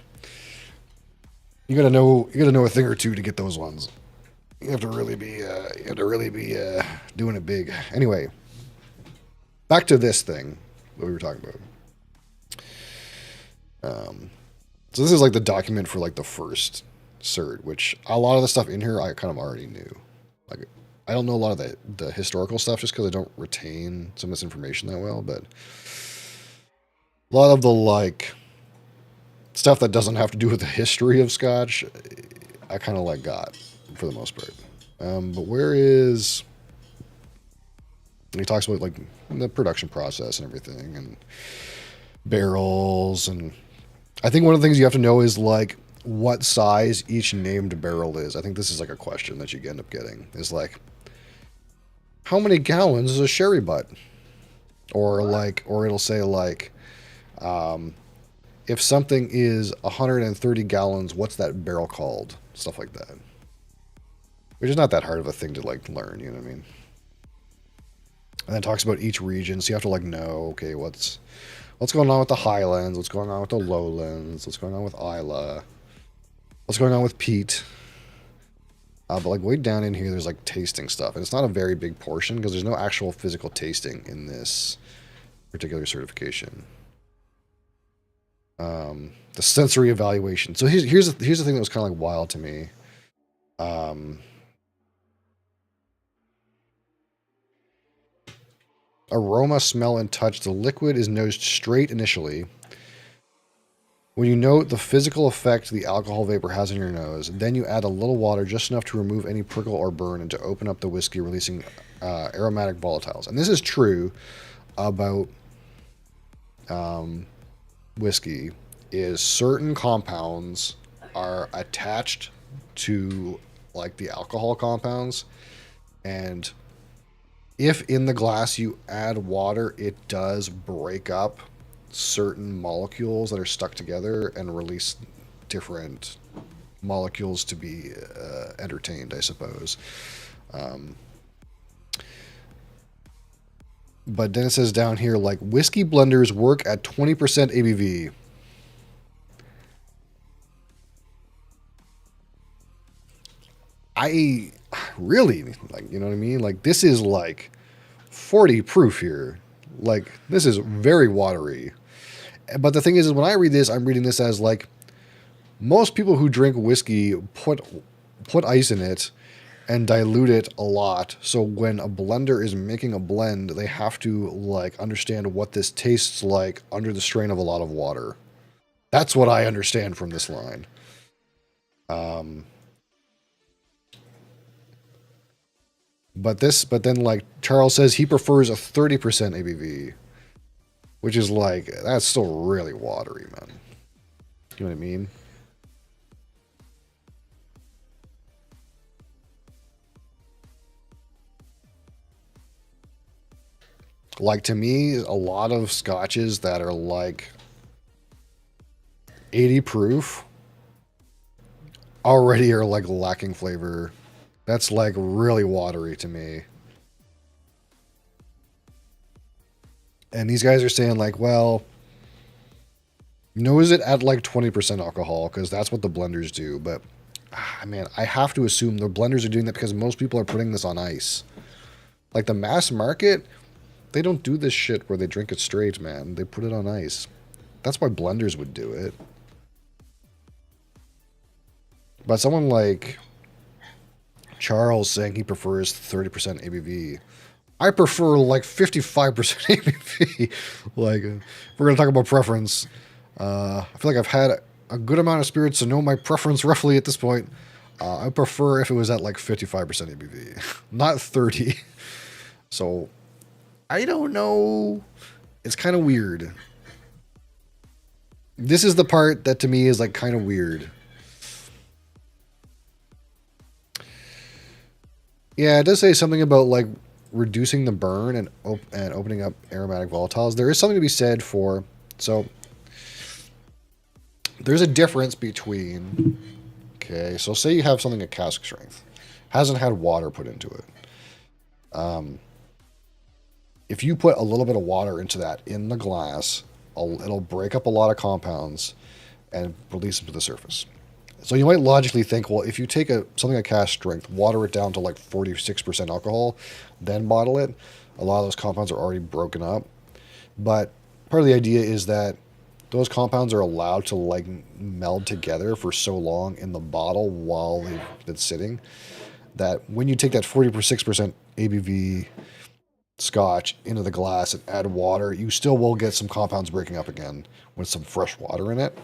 [SPEAKER 1] gotta know a thing or two to get those ones. You have to really be doing it big. Anyway, back to this thing that we were talking about. So this is like the document for like the first cert, which a lot of the stuff in here I kind of already knew. Like, I don't know a lot of the historical stuff just because I don't retain some of this information that well, but a lot of the like stuff that doesn't have to do with the history of Scotch, I kind of like got for the most part. But where is And he talks about like the production process and everything, and barrels. And I think one of the things you have to know is like what size each named barrel is. I think this is like a question that you end up getting, is like, how many gallons is a sherry butt? Or like, or it'll say like, if something is 130 gallons, what's that barrel called? Stuff like that. Which is not that hard of a thing to like learn, you know what I mean? And then it talks about each region, so you have to like know, okay, what's going on with the Highlands, what's going on with the Lowlands, what's going on with Isla, what's going on with Pete. But like way down in here, there's like tasting stuff, and it's not a very big portion because there's no actual physical tasting in this particular certification. The sensory evaluation. So here's the thing that was kind of like wild to me. Aroma, smell, and touch. The liquid is nosed straight initially. When you note the physical effect the alcohol vapor has in your nose, then you add a little water, just enough to remove any prickle or burn and to open up the whiskey, releasing aromatic volatiles. And this is true about whiskey, is certain compounds are attached to like the alcohol compounds, and if in the glass you add water, it does break up certain molecules that are stuck together and release different molecules to be entertained, I suppose. But then it says down here, like, whiskey blenders work at 20% ABV. I really, like, you know what I mean? Like, this is like 40 proof here. Like, this is very watery. But the thing is when I read this, I'm reading this as like, most people who drink whiskey put ice in it and dilute it a lot. So when a blender is making a blend, they have to like understand what this tastes like under the strain of a lot of water. That's what I understand from this line. But then like Charles says he prefers a 30% ABV, which is like, that's still really watery, man. You know what I mean? Like, to me, a lot of scotches that are like 80 proof already are like lacking flavor. That's like really watery to me. And these guys are saying like, well, nose it at like 20% alcohol because that's what the blenders do. But man, I have to assume the blenders are doing that because most people are putting this on ice. Like the mass market, they don't do this shit where they drink it straight, man. They put it on ice. That's why blenders would do it. But someone like Charles saying he prefers 30% ABV. I prefer like 55% ABV. Like, if we're going to talk about preference, I feel like I've had a good amount of spirits to know my preference roughly at this point. I prefer if it was at like 55% ABV, not 30. So, I don't know. It's kind of weird. This is the part that to me is like kind of weird. Yeah, it does say something about like reducing the burn and opening up aromatic volatiles. There is something to be said for, so there's a difference between, okay, so say you have something at cask strength, hasn't had water put into it. If you put a little bit of water into that in the glass, it'll break up a lot of compounds and release them to the surface. So you might logically think, well, if you take something at cask strength, water it down to like 46% alcohol, then bottle it, a lot of those compounds are already broken up. But part of the idea is that those compounds are allowed to like meld together for so long in the bottle while they've been sitting, that when you take that 46% ABV scotch into the glass and add water, you still will get some compounds breaking up again with some fresh water in it.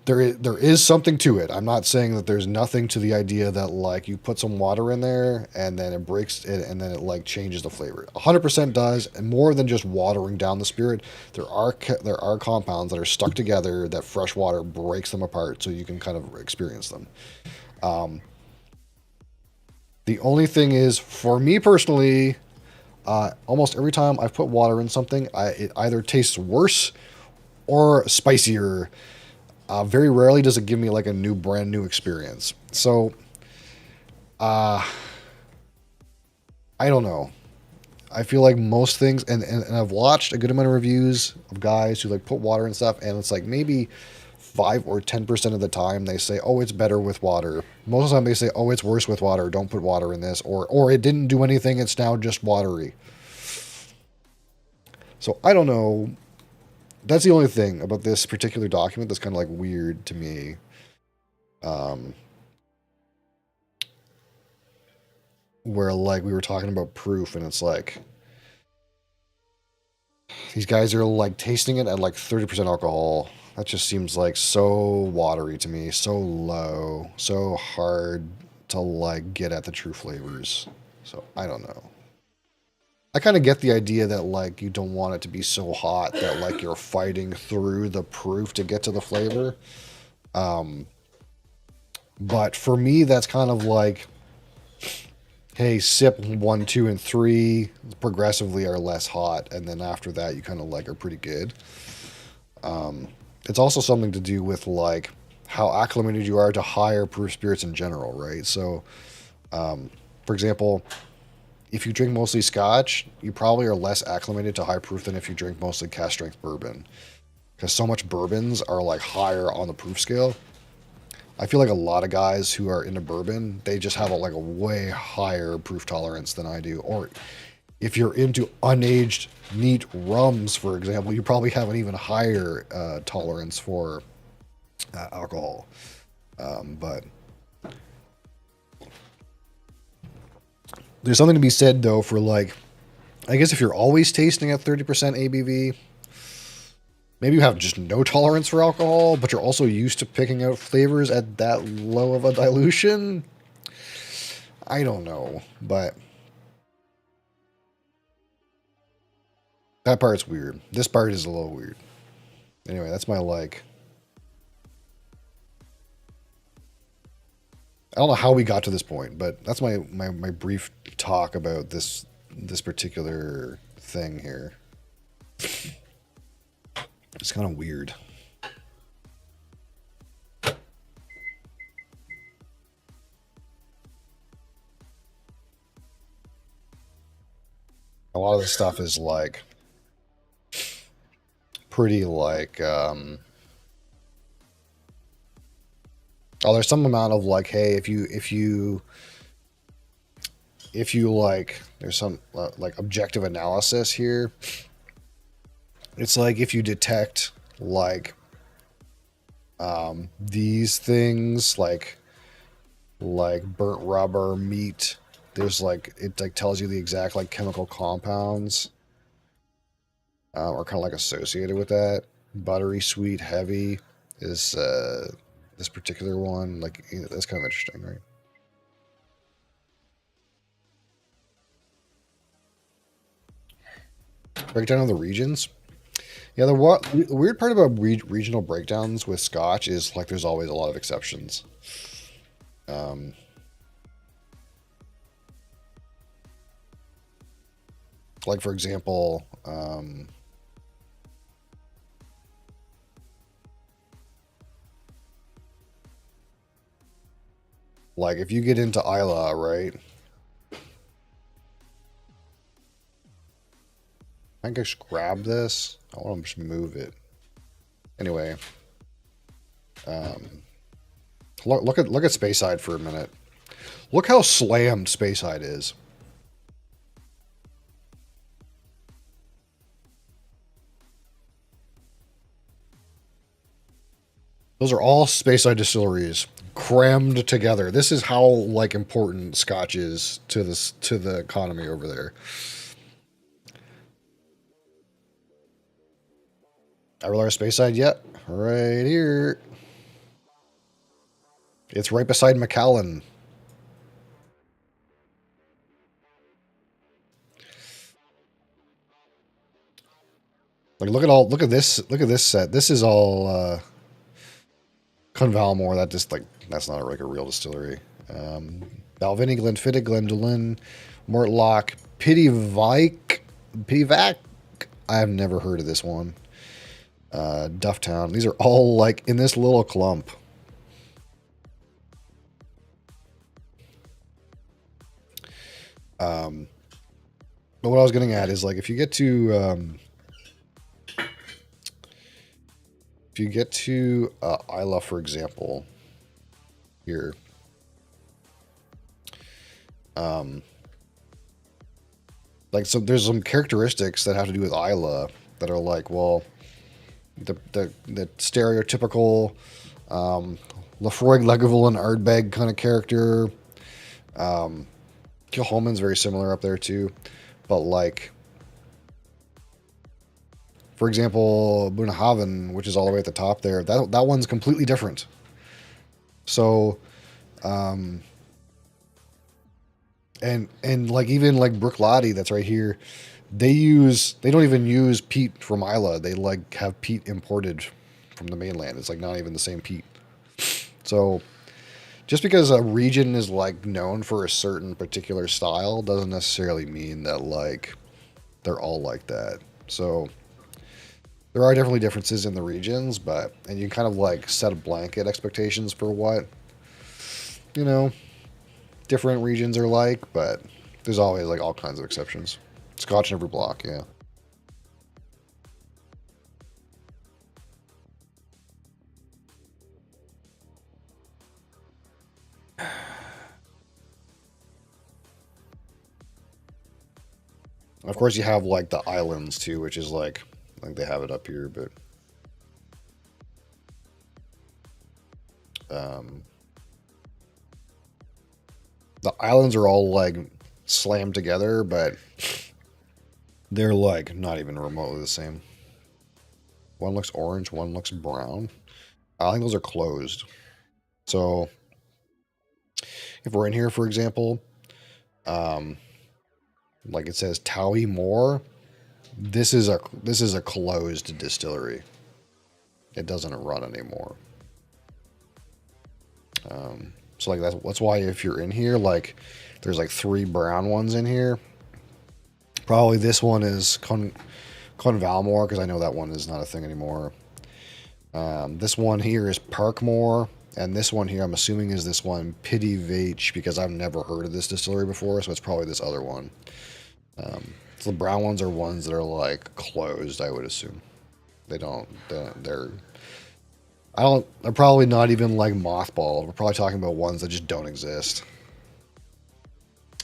[SPEAKER 1] there is something to it. I'm not saying that there's nothing to the idea that like you put some water in there and then it breaks it and then it like changes the flavor. 100% does, and more than just watering down the spirit. There are compounds that are stuck together that fresh water breaks them apart, so you can kind of experience them. The only thing is, for me personally, almost every time I've put water in something, it either tastes worse or spicier. Very rarely does it give me like a brand new experience. So, I don't know. I feel like most things, and I've watched a good amount of reviews of guys who like put water and stuff, and it's like maybe 5 or 10% of the time they say, oh, it's better with water. Most of the time they say, oh, it's worse with water. Don't put water in this, or it didn't do anything. It's now just watery. So I don't know. That's the only thing about this particular document that's kind of like weird to me. Where like we were talking about proof, and it's like these guys are like tasting it at like 30% alcohol. That just seems like so watery to me, so low, so hard to like get at the true flavors. So I don't know. I kind of get the idea that like you don't want it to be so hot that like you're fighting through the proof to get to the flavor. But for me, that's kind of like, hey, sip 1, 2, and 3 progressively are less hot, and then after that you kind of like are pretty good. It's also something to do with like how acclimated you are to higher proof spirits in general, right? So, for example, if you drink mostly scotch, you probably are less acclimated to high proof than if you drink mostly cask strength bourbon. Because so much bourbons are like higher on the proof scale. I feel like a lot of guys who are into bourbon, they just have a way higher proof tolerance than I do. Or if you're into unaged neat rums, for example, you probably have an even higher tolerance for alcohol. But there's something to be said, though, for like, I guess if you're always tasting at 30% ABV, maybe you have just no tolerance for alcohol, but you're also used to picking out flavors at that low of a dilution. I don't know, but that part's weird. This part is a little weird. Anyway, that's my like. I don't know how we got to this point, but that's my brief talk about this particular thing here. It's kind of weird. A lot of this stuff is like pretty like there's some amount of like, hey, if you like, there's some like objective analysis here. It's like if you detect like these things like burnt rubber, meat, there's like, it like tells you the exact like chemical compounds are kind of like associated with that. Buttery, sweet, heavy is this particular one. Like, that's kind of interesting, right? Breakdown of the regions. Yeah, the weird part about regional breakdowns with Scotch is like there's always a lot of exceptions. Like for example, like if you get into Isla, right? I can just grab this. I want to just move it. Anyway, look at Speyside for a minute. Look how slammed Speyside is. Those are all Speyside distilleries crammed together. This is how like important Scotch is to the economy over there. Everlar Speyside yet? Right here. It's right beside McAllen. Like look at this set. This is all Clonvalmore. That just like that's not like a real distillery. Balvenie, Glenfiddich, Glendolin, Mortlock, Pityvac. I have never heard of this one. Dufftown. These are all like in this little clump. But what I was getting at is like if you get to Isla, for example, here, like so there's some characteristics that have to do with Isla that are like, well, the stereotypical Lafroig, Lagavulin, Ardbeg kind of character. Kilholman's very similar up there too, but like, for example, Bunnahabhain, which is all the way at the top there, that one's completely different. So, and like even like Bruichladdich, that's right here, they don't even use peat from Isla. They like have peat imported from the mainland. It's like not even the same peat. So just because a region is like known for a certain particular style doesn't necessarily mean that like they're all like that. So there are definitely differences in the regions, and you kind of like set a blanket expectations for what, you know, different regions are like, but there's always like all kinds of exceptions. Scotch in every block, yeah. Of course, you have like the islands too, which is like they have it up here, but the islands are all like slammed together, but they're like not even remotely the same. One looks orange, one looks brown. I think those are closed. So if we're in here, for example, like it says Towie Moor, this is a closed distillery. It doesn't run anymore. So like that's why if you're in here, like there's like 3 brown ones in here. Probably this one is Clonvalmore, because I know that one is not a thing anymore. This one here is Parkmore, and this one here I'm assuming is this one Pityvac, because I've never heard of this distillery before, so it's probably this other one. So the brown ones are ones that are like closed, I would assume. They're probably not even like mothballed. We're probably talking about ones that just don't exist.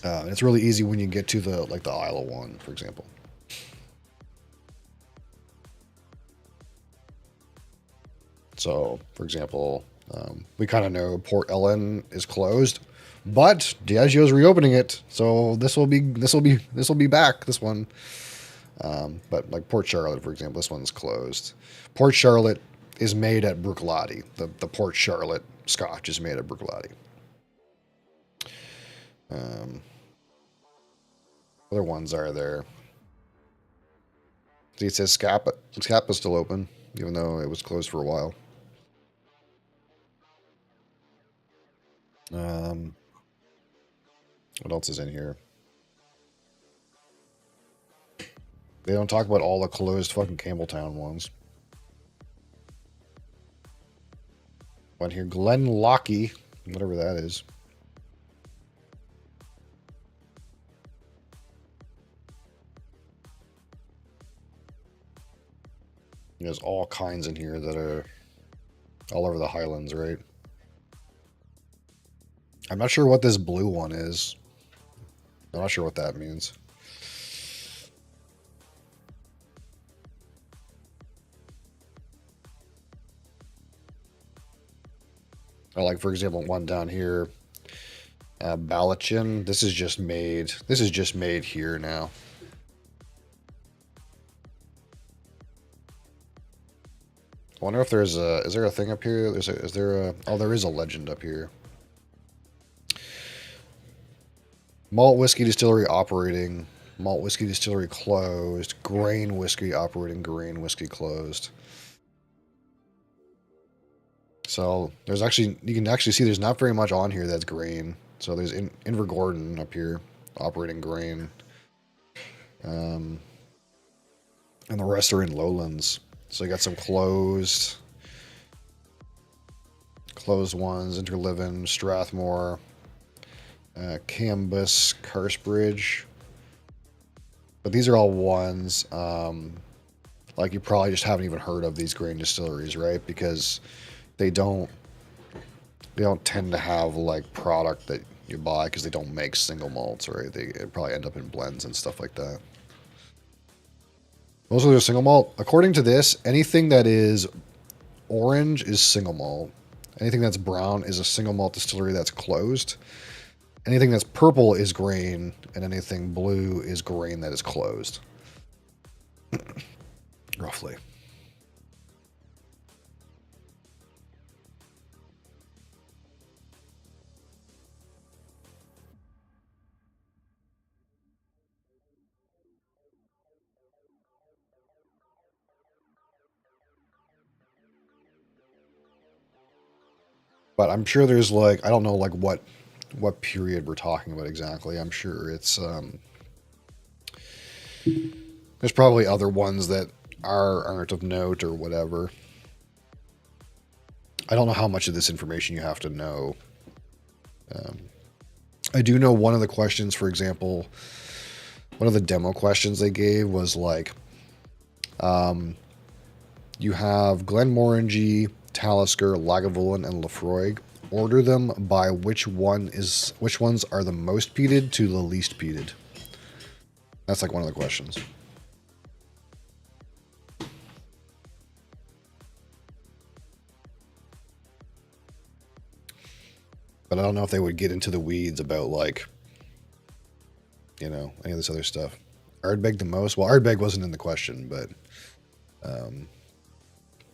[SPEAKER 1] It's really easy when you get to the Isla one, for example. So, for example, we kind of know Port Ellen is closed, but Diageo's reopening it, so this will be back. This one, but like Port Charlotte, for example, this one's closed. Port Charlotte is made at Bruichladdich. The Port Charlotte Scotch is made at Bruichladdich. Other ones are there. See, it says Scapa. Scapa's still open, even though it was closed for a while. What else is in here? They don't talk about all the closed fucking Campbelltown ones. One here, Glenlochy, whatever that is. There's all kinds in here that are all over the Highlands, right? I'm not sure what this blue one is. I'm not sure what that means. Or like, for example, one down here, Balachin. This is just made here now. wonder if there's a... Is there a thing up here? Is there a... Oh, there is a legend up here. Malt whiskey distillery operating. Malt whiskey distillery closed. Grain whiskey operating. Grain whiskey closed. So there's actually... You can actually see there's not very much on here that's grain. So there's Invergordon up here operating grain. And the rest are in lowlands. So you got some closed ones, Interliven, Strathmore, Cambus, Carsbridge. But these are all ones, like you probably just haven't even heard of these grain distilleries, right? Because they don't tend to have like product that you buy because they don't make single malts, right? They probably end up in blends and stuff like that. Most of them are single malt. According to this, anything that is orange is single malt. Anything that's brown is a single malt distillery that's closed. Anything that's purple is grain, and anything blue is grain that is closed. Roughly. But I'm sure there's like, I don't know like what period we're talking about exactly. I'm sure it's there's probably other ones that aren't of note or whatever. I don't know how much of this information you have to know. I do know one of the questions, for example, one of the demo questions they gave was like, you have Glenmorangie, Talisker, Lagavulin, and Laphroaig. Order them by which ones are the most peated to the least peated. That's like one of the questions. But I don't know if they would get into the weeds about like, you know, any of this other stuff. Ardbeg the most? Well, Ardbeg wasn't in the question, but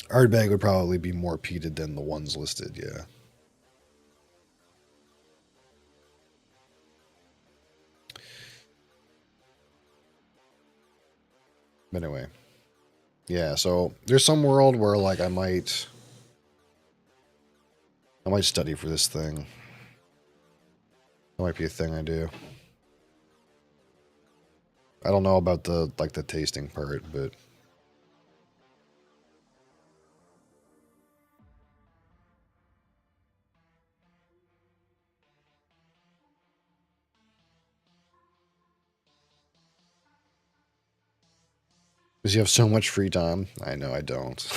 [SPEAKER 1] Ardbeg would probably be more peated than the ones listed, yeah. But anyway. Yeah, so there's some world where like I might study for this thing. That might be a thing I do. I don't know about the tasting part, but because you have so much free time. I know I don't.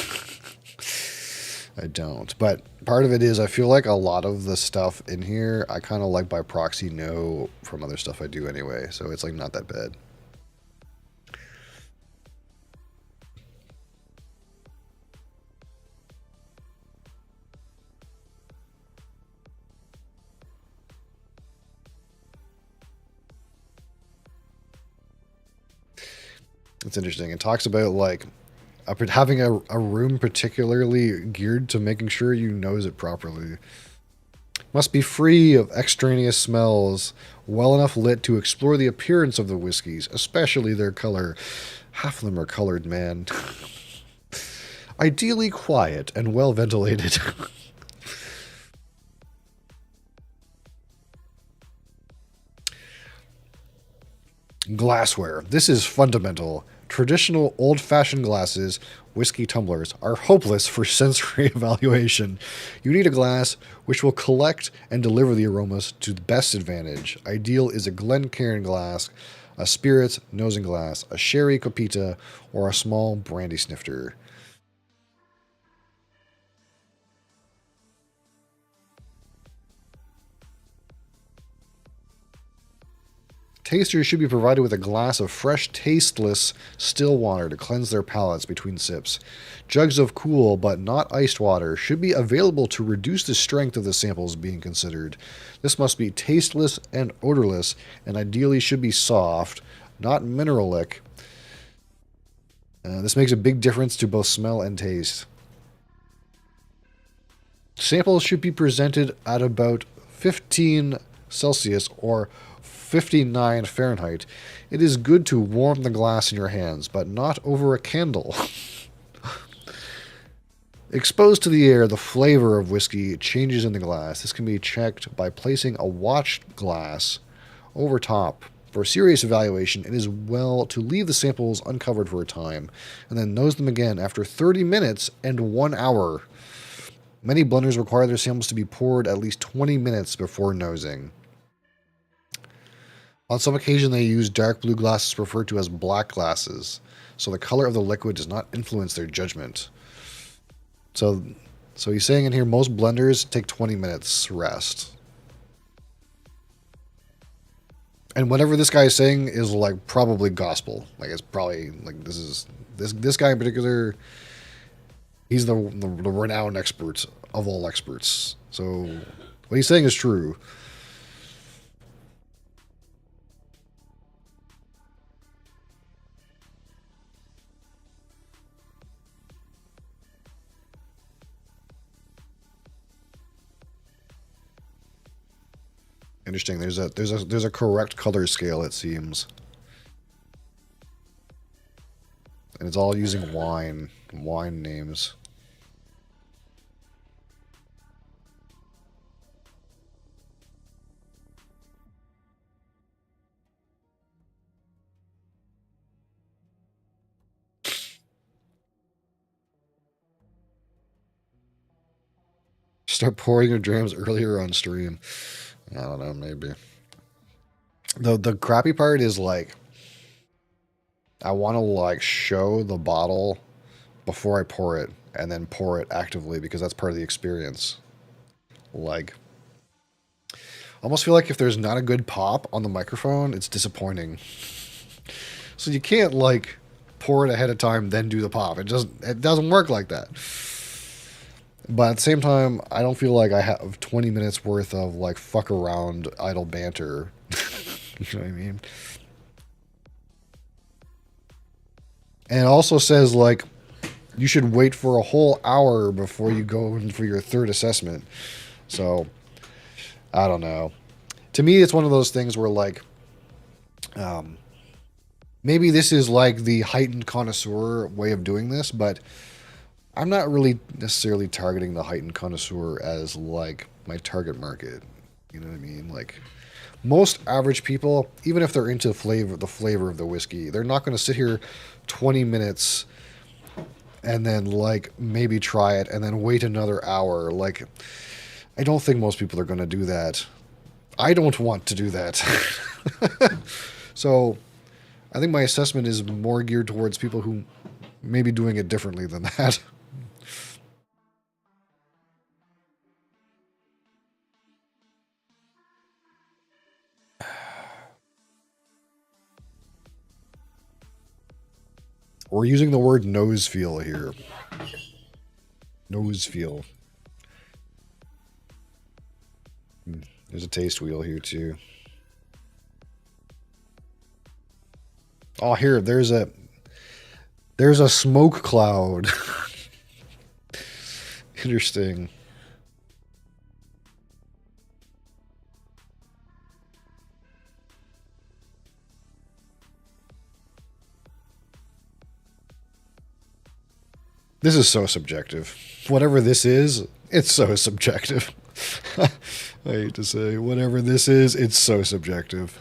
[SPEAKER 1] I don't. But part of it is I feel like a lot of the stuff in here, I kind of like by proxy know from other stuff I do anyway. So it's like not that bad. It's interesting. It talks about like having a room particularly geared to making sure you nose it properly. Must be free of extraneous smells, well enough lit to explore the appearance of the whiskeys, especially their color. Half of them are colored, man. Ideally quiet and well ventilated. Glassware. This is fundamental. Traditional old-fashioned glasses, whiskey tumblers, are hopeless for sensory evaluation. You need a glass which will collect and deliver the aromas to the best advantage. Ideal is a Glencairn glass, a spirits nosing glass, a sherry copita, or a small brandy snifter. Tasters should be provided with a glass of fresh, tasteless still water to cleanse their palates between sips. Jugs of cool but not iced water should be available to reduce the strength of the samples being considered. This must be tasteless and odorless, and ideally should be soft, not mineralic. This makes a big difference to both smell and taste. Samples should be presented at about 15 Celsius or 59 Fahrenheit. It is good to warm the glass in your hands, but not over a candle. Exposed to the air, the flavor of whiskey changes in the glass. This can be checked by placing a watched glass over top. For serious evaluation, it is well to leave the samples uncovered for a time, and then nose them again after 30 minutes and 1 hour. Many blenders require their samples to be poured at least 20 minutes before nosing. On some occasion, they use dark blue glasses referred to as black glasses, so the color of the liquid does not influence their judgment. So he's saying in here, most blenders take 20 minutes rest. And whatever this guy is saying is like probably gospel. Like it's probably like this guy in particular. He's the renowned expert of all experts. So what he's saying is true. Interesting. There's a correct color scale, it seems, and it's all using wine names. Start pouring your drams earlier on stream. I don't know, maybe. The crappy part is like I want to like show the bottle before I pour it and then pour it actively because that's part of the experience. Like I almost feel like if there's not a good pop on the microphone, it's disappointing. So you can't like pour it ahead of time then do the pop. It doesn't work like that. But at the same time, I don't feel like I have 20 minutes worth of like fuck around idle banter. You know what I mean? And it also says like you should wait for a whole hour before you go in for your third assessment. So I don't know. To me, it's one of those things where like maybe this is like the heightened connoisseur way of doing this, but I'm not really necessarily targeting the heightened connoisseur as like my target market. You know what I mean? Like most average people, even if they're into the flavor of the whiskey, they're not going to sit here 20 minutes and then like maybe try it and then wait another hour. Like I don't think most people are going to do that. I don't want to do that. So I think my assessment is more geared towards people who may be doing it differently than that. We're using the word nose feel here. Nose feel. There's a taste wheel here too. Oh, here, there's a smoke cloud. Interesting. This is so subjective. Whatever this is, it's so subjective. I hate to say, whatever this is, it's so subjective.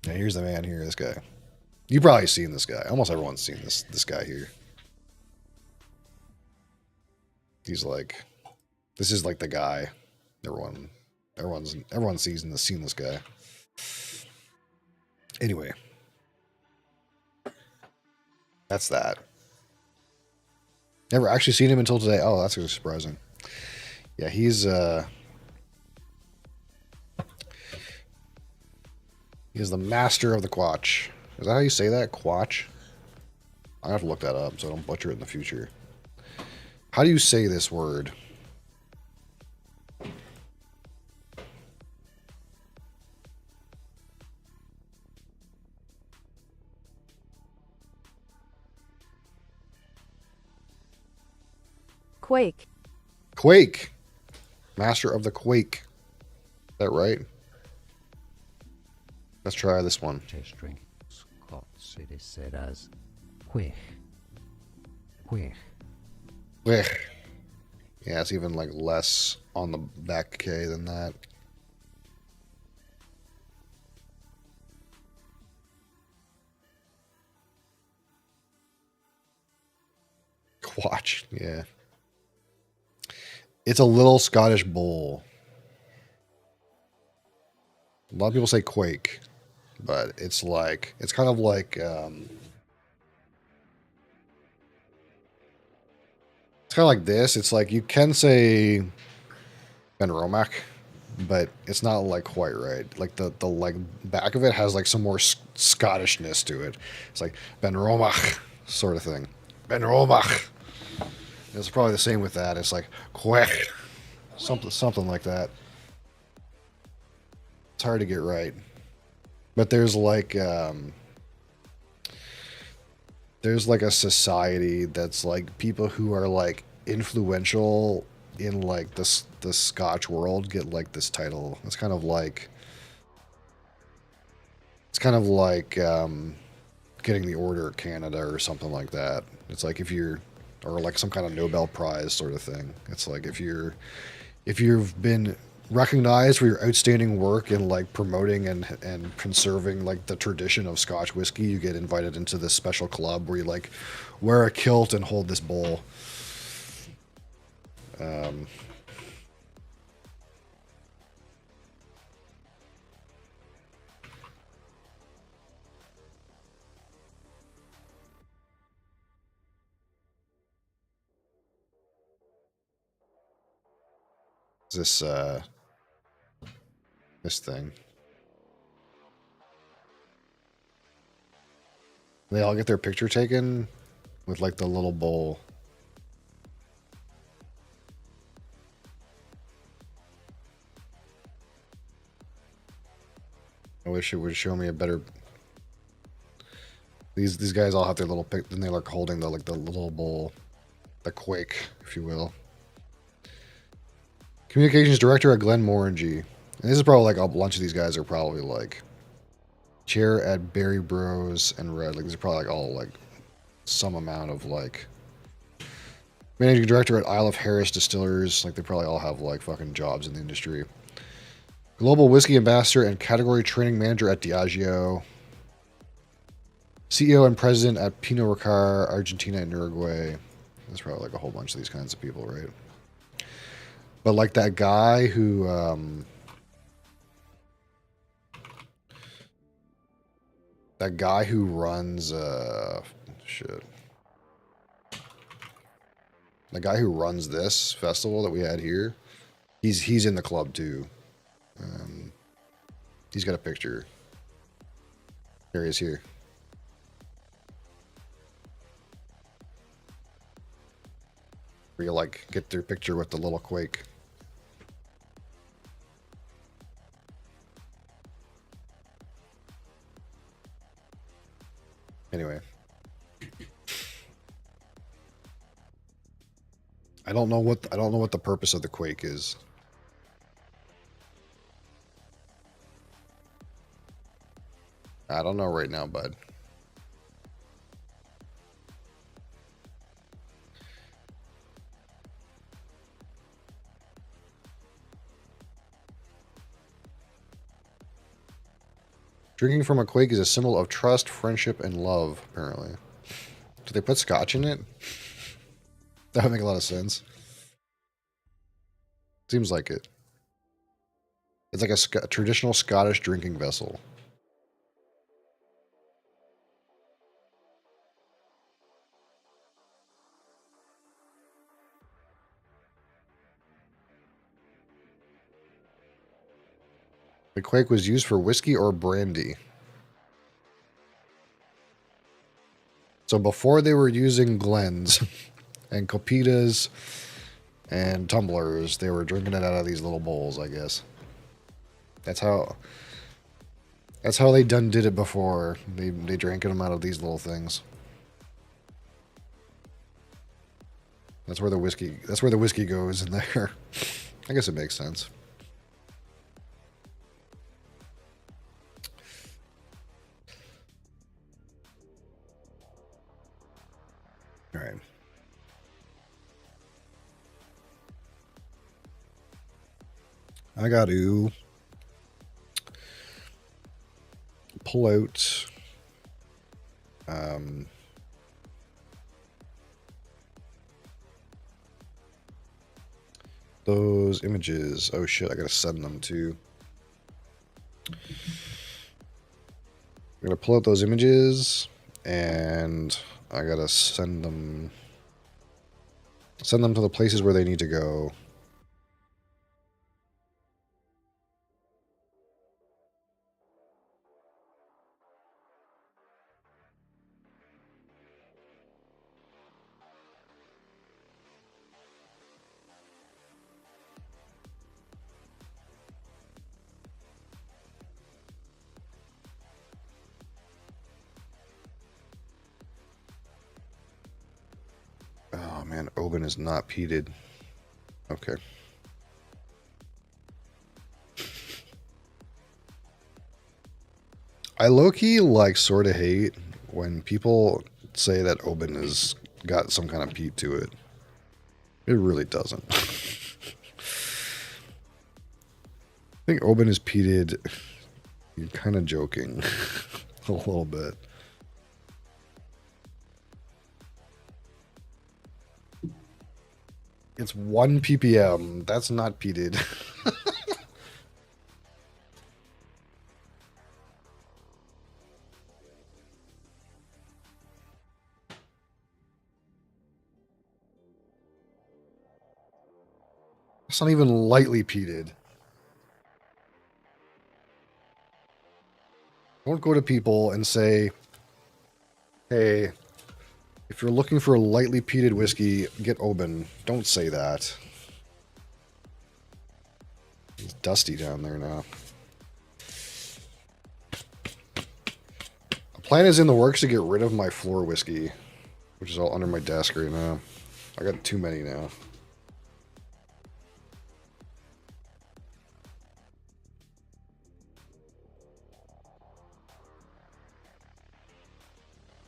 [SPEAKER 1] Now here's the man here, this guy. You've probably seen this guy. Almost everyone's seen this guy here. He's like, this is like the guy. Everyone's seen this guy. Anyway. That's that. Never actually seen him until today. Oh, that's surprising. Yeah, he's the master of the quatch. Is that how you say that? Quatch? I have to look that up so I don't butcher it in the future. How do you say this word?
[SPEAKER 5] Quake.
[SPEAKER 1] Quake. Master of the Quake. Is that right? Let's try this one.
[SPEAKER 6] Test drink. Scots, it is said as Quich. Quich.
[SPEAKER 1] Blech. Yeah, it's even like less on the back K than that. Quatch, yeah. It's a little Scottish bowl. A lot of people say Quake, but it's like, it's kind of like, it's kind of like this. It's like, you can say Ben Romac, but it's not like quite right. Like the like back of it has like some more Scottishness to it. It's like Ben Romac sort of thing. Ben Romac. It's probably the same with that. It's like Quech. Something like that. It's hard to get right. But there's like a society that's like people who are like influential in like the Scotch world get like this title. It's kind of like getting the Order of Canada or something like that. It's like if you're, or like some kind of Nobel Prize sort of thing. It's like if you've been recognized for your outstanding work in like promoting and conserving like the tradition of Scotch whiskey, you get invited into this special club where you like wear a kilt and hold this bowl. This thing. They all get their picture taken with like the little bowl. I wish it would show me a better. These guys all have their little pic, then they like holding the little bowl, the Quake, if you will. Communications director at Glenmorangie. And this is probably like a bunch of these guys are probably like chair at Berry Bros and Red. Like these are probably like all like some amount of like managing director at Isle of Harris Distillers. Like they probably all have like fucking jobs in the industry. Global whiskey ambassador and category training manager at Diageo. CEO and president at Pinot Ricard, Argentina and Uruguay. There's probably like a whole bunch of these kinds of people, right? But like that guy who runs shit. The guy who runs this festival that we had here, he's in the club too. He's got a picture. Here he is here. Where you like get their picture with the little Quake. Anyway. I don't know what the purpose of the Quake is. I don't know right now, bud. Drinking from a Quake is a symbol of trust, friendship, and love, apparently. Did they put scotch in it? That would make a lot of sense. Seems like it. It's like a traditional Scottish drinking vessel. The Quake was used for whiskey or brandy. So before they were using Glens and Copitas and tumblers, they were drinking it out of these little bowls, I guess. That's how they did it before. They drank them out of these little things. That's where the whiskey goes in there. I guess it makes sense. All right. I got to pull out those images. Oh shit, I gotta send them to. I'm gonna pull out those images and I gotta send them to the places where they need to go. Oh man, Oban is not peated. Okay. I low-key like sort of hate when people say that Oban has got some kind of peat to it. It really doesn't. I think Oban is peated. You're kind of joking a little bit. It's 1 ppm. That's not peated. It's not even lightly peated. Don't go to people and say, hey, if you're looking for a lightly peated whiskey, get Oban. Don't say that. It's dusty down there now. A plan is in the works to get rid of my floor whiskey, which is all under my desk right now. I got too many now.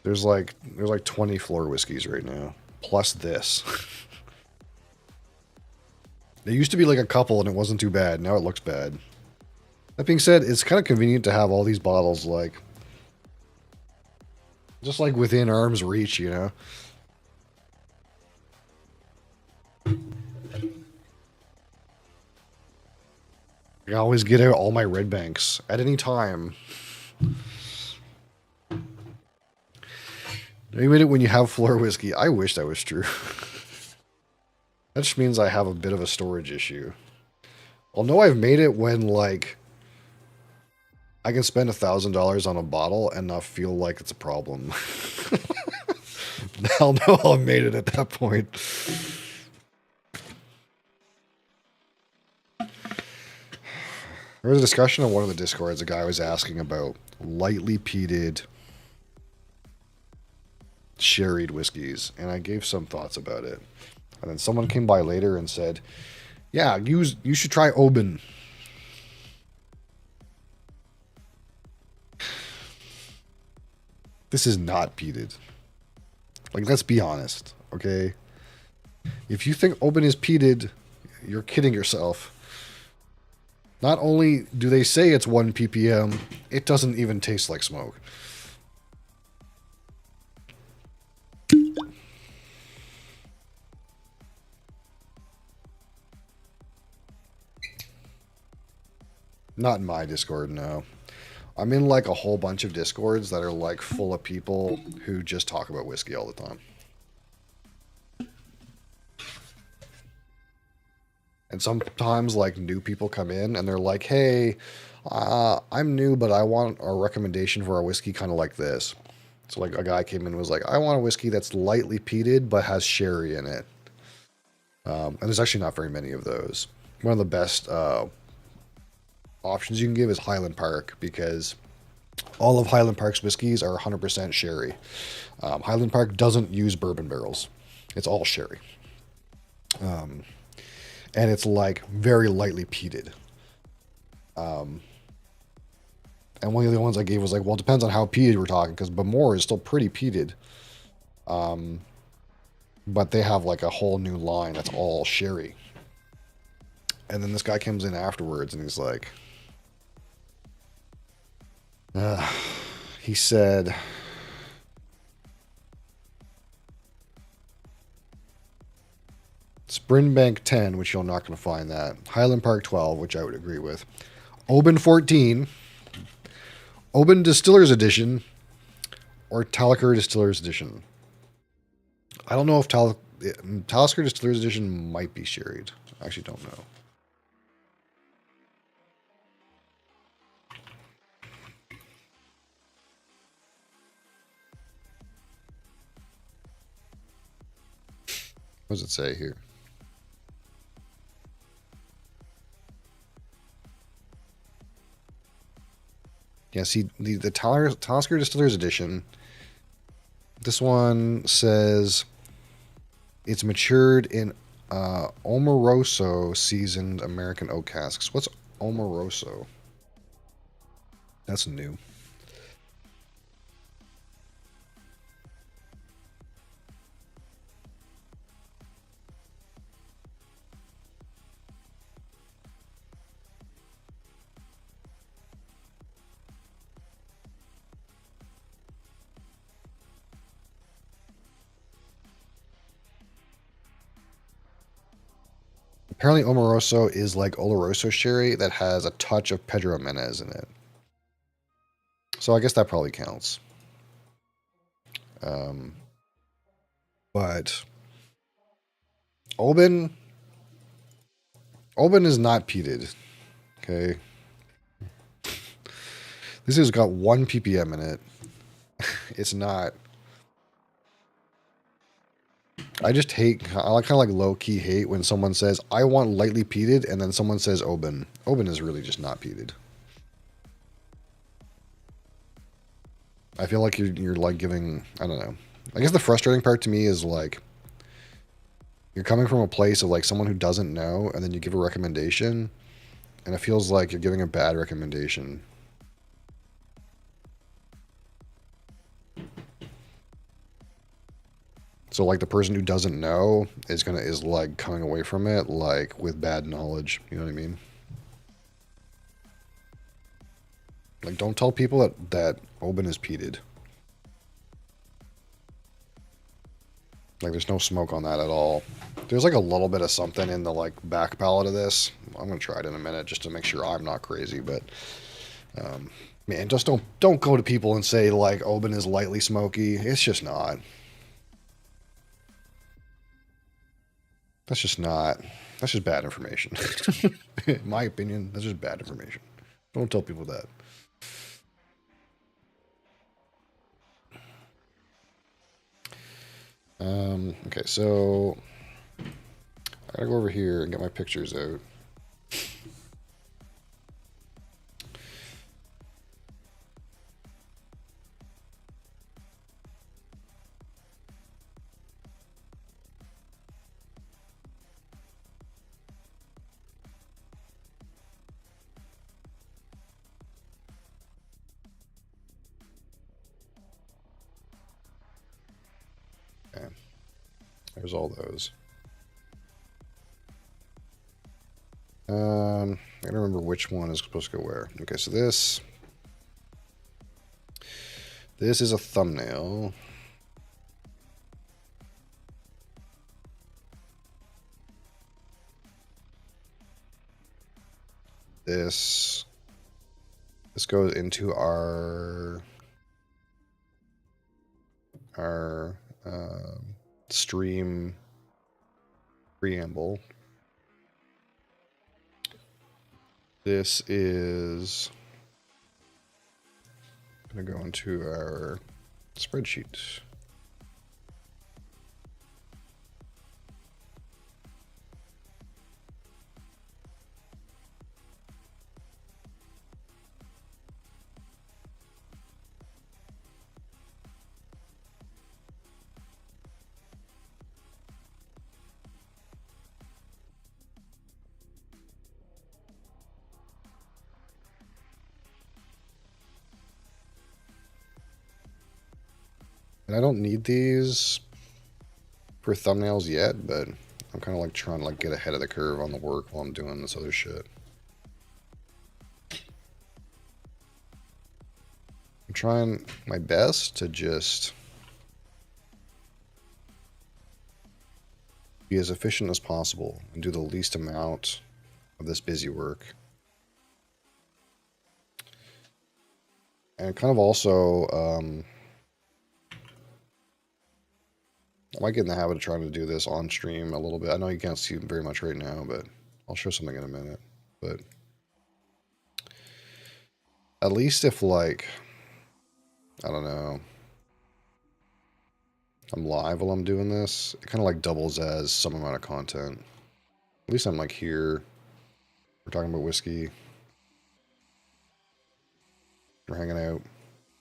[SPEAKER 1] There's like 20 floor whiskeys right now, plus this. There used to be like a couple and it wasn't too bad. Now it looks bad. That being said, it's kind of convenient to have all these bottles like just like within arm's reach, you know? I always get out all my red banks at any time. You made it when you have floor whiskey. I wish that was true. That just means I have a bit of a storage issue. I'll know I've made it when, like, I can spend $1,000 on a bottle and not feel like it's a problem. I'll know I've made it at that point. There was a discussion on one of the Discords. A guy was asking about lightly peated sherried whiskeys, and I gave some thoughts about it. And then someone came by later and said, yeah, you should try Oban. This is not peated. Like, let's be honest, okay? If you think Oban is peated, you're kidding yourself. Not only do they say it's 1 ppm, it doesn't even taste like smoke. Not in my Discord, no. I'm in like a whole bunch of Discords that are like full of people who just talk about whiskey all the time. And sometimes like new people come in and they're like, hey, I'm new, but I want a recommendation for a whiskey kind of like this. So like a guy came in and was like, I want a whiskey that's lightly peated but has sherry in it. And there's actually not very many of those. One of the best options you can give is Highland Park, because all of Highland Park's whiskeys are 100% sherry. Highland Park doesn't use bourbon barrels. It's all sherry. And it's like very lightly peated. And one of the ones I gave was like, well, it depends on how peated we're talking, because Bamor is still pretty peated. But they have like a whole new line that's all sherry. And then this guy comes in afterwards and he's like, he said, Springbank 10, which you're not going to find that. Highland Park 12, which I would agree with. Oban 14. Oban Distillers Edition. Or Talisker Distillers Edition. I don't know if Talisker Distillers Edition might be sherried. I actually don't know. What does it say here? Yeah, see, the Talisker Distillers Edition, this one says it's matured in Oloroso seasoned American oak casks. What's Oloroso? That's new. Apparently, Oloroso is like Oloroso sherry that has a touch of Pedro Menez in it. So I guess that probably counts. But Oban is not peated. Okay. This has got 1 ppm in it. It's not. I just hate, I kind of like low-key hate when someone says, I want lightly peated, and then someone says Oban. Oban is really just not peated. I feel like you're like giving, I don't know. I guess the frustrating part to me is like, you're coming from a place of like someone who doesn't know, and then you give a recommendation, and it feels like you're giving a bad recommendation. So like the person who doesn't know is like coming away from it like with bad knowledge. You know what I mean? Like don't tell people that Oban is peated. Like there's no smoke on that at all. There's like a little bit of something in the like back palate of this. I'm gonna try it in a minute just to make sure I'm not crazy. But man, just don't go to people and say like Oban is lightly smoky. It's just not. That's just bad information. In my opinion, that's just bad information. Don't tell people that. Okay, so I gotta go over here and get my pictures out. Okay. There's all those. I don't remember which one is supposed to go where. Okay, so this is a thumbnail. This goes into our stream preamble. This is going to go into our spreadsheet. And I don't need these for thumbnails yet, but I'm kind of like trying to like get ahead of the curve on the work while I'm doing this other shit. I'm trying my best to just be as efficient as possible and do the least amount of this busy work. And kind of also, I might get in the habit of trying to do this on stream a little bit. I know you can't see very much right now, but I'll show something in a minute. But at least if, like, I don't know, I'm live while I'm doing this, it kind of like doubles as some amount of content. At least I'm like here. We're talking about whiskey. We're hanging out.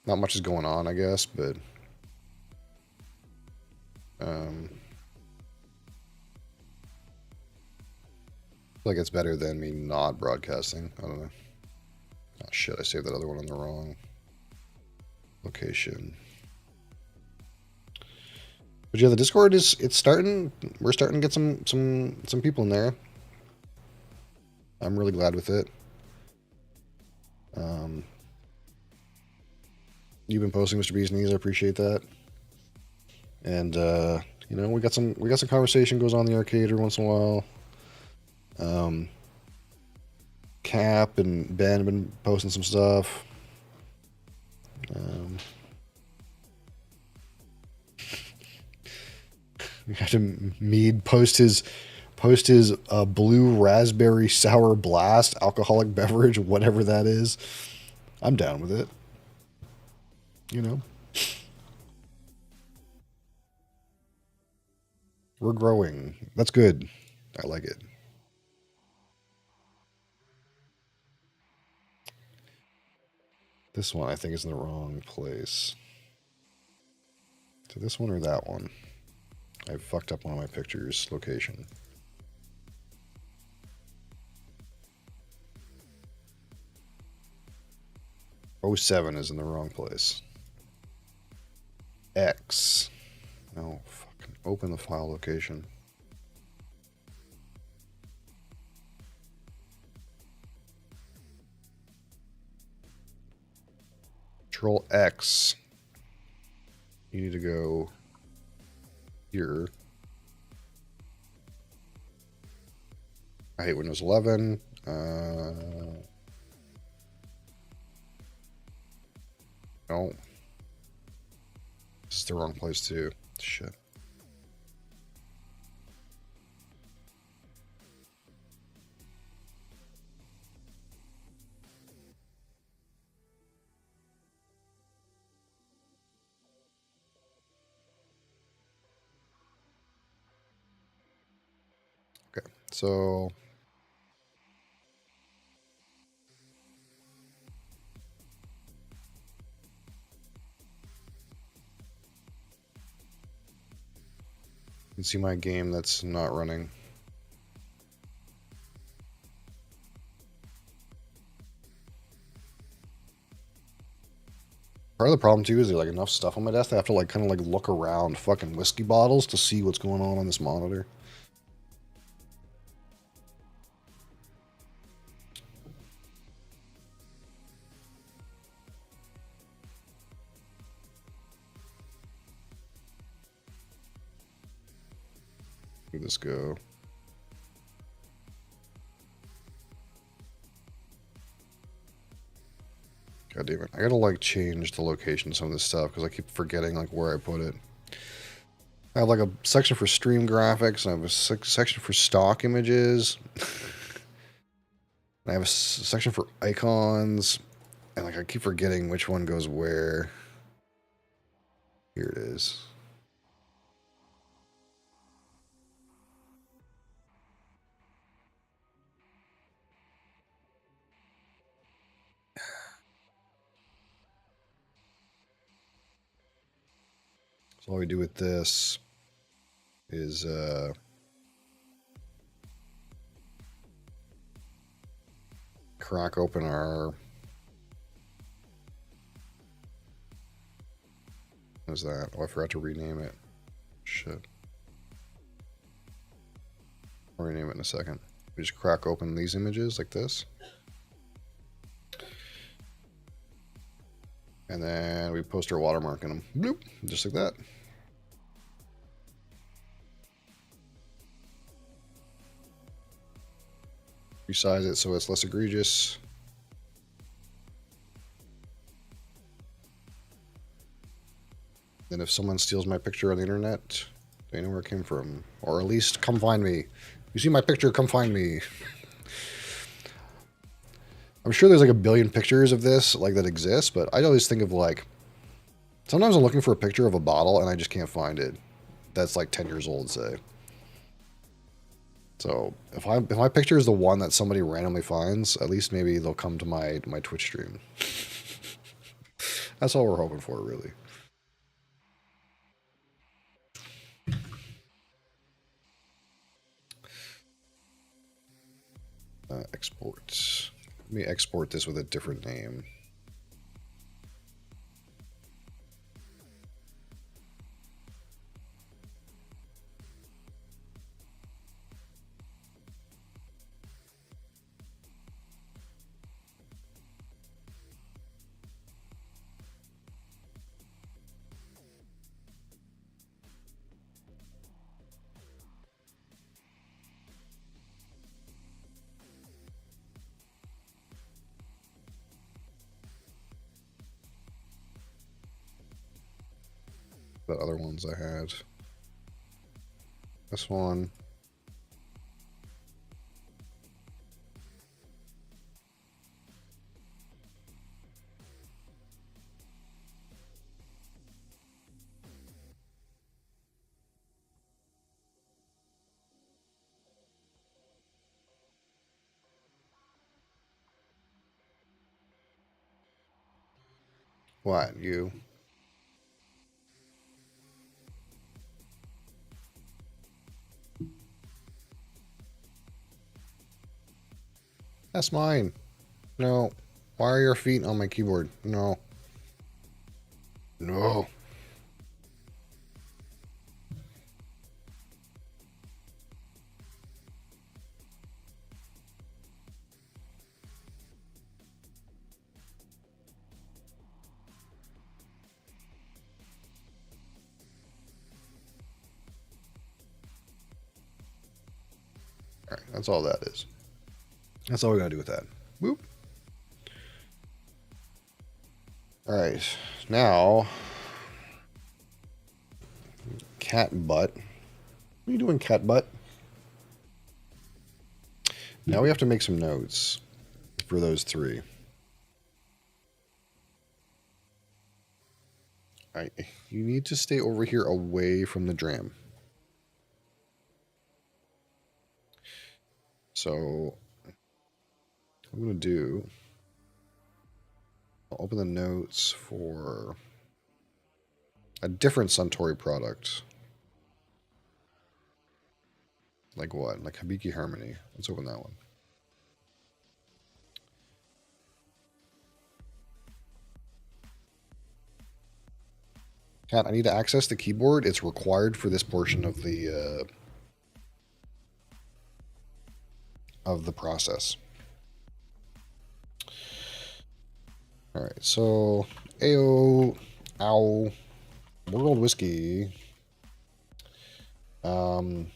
[SPEAKER 1] Not much is going on, I guess, but I feel like it's better than me not broadcasting. I don't know. Oh shit, I saved that other one on the wrong location. But yeah, the Discord it's starting. We're starting to get some people in there. I'm really glad with it. You've been posting, Mr. B's Knees. I appreciate that. And you know, we got some conversation goes on in the arcade every once in a while. Cap and Ben have been posting some stuff. We had to Mead post his blue raspberry sour blast alcoholic beverage, whatever that is. I'm down with it. You know, we're growing. That's good. I like it. This one I think is in the wrong place. So this one or that one? I fucked up one of my pictures location. '07 is in the wrong place. X. No, fucking open the file location. Control X. You need to go here. I hate Windows 11. No. This is the wrong place too. Shit. Okay, so you can see my game that's not running. Part of the problem too is there's like enough stuff on my desk. I have to like kind of like look around fucking whiskey bottles to see what's going on this monitor. Where'd this go? God damn it. I gotta like change the location of some of this stuff because I keep forgetting like where I put it. I have like a section for stream graphics and I have a section for stock images. I have a section for icons. And like I keep forgetting which one goes where. Here it is. So all we do with this is crack open our What is that? Oh, I forgot to rename it. Shit. I'll rename it in a second. We just crack open these images like this. And then we post our watermark in them. Bloop. Just like that. Resize it so it's less egregious. Then if someone steals my picture on the internet, they know where it came from. Or at least come find me. You see my picture, come find me. I'm sure there's like a billion pictures of this like that exist, but I always think of like, sometimes I'm looking for a picture of a bottle and I just can't find it. That's like 10 years old, say. So if my picture is the one that somebody randomly finds, at least maybe they'll come to my Twitch stream. That's all we're hoping for, really. Export. Let me export this with a different name. The other ones I had. This one. What, you? That's mine. No. Why are your feet on my keyboard? No. No. Alright, that's all that is. That's all we gotta do with that. Boop. Alright, now cat butt. What are you doing, cat butt? Now we have to make some notes for those three. Alright, you need to stay over here away from the dram. So I'm gonna do, I'll open the notes for a different Suntory product. Like what? Like Hibiki Harmony. Let's open that one. Cat, I need to access the keyboard. It's required for this portion of the process. All right, so Ayo, ow, World Whiskey. Oh,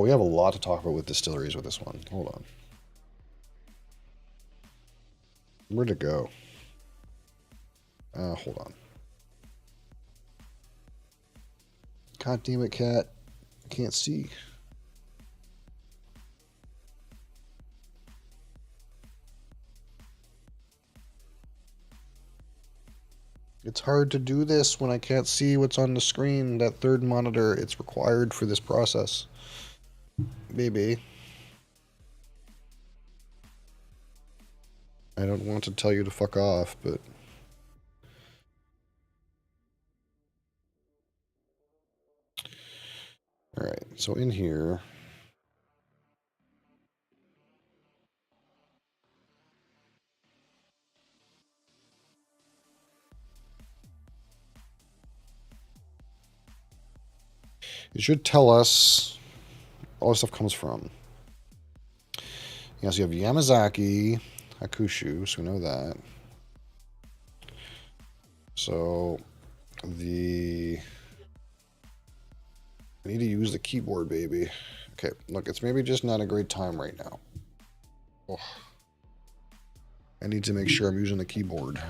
[SPEAKER 1] we have a lot to talk about with distilleries with this one. Hold on. Where'd it go? Hold on. God damn it, cat. Can't see. It's hard to do this when I can't see what's on the screen. That third monitor, it's required for this process. Baby. I don't want to tell you to fuck off, but... Alright, so in here... It should tell us all this stuff comes from. So you have Yamazaki, Hakushu, so we know that. So I need to use the keyboard, baby. Okay, look, it's maybe just not a great time right now. Oh. I need to make sure I'm using the keyboard.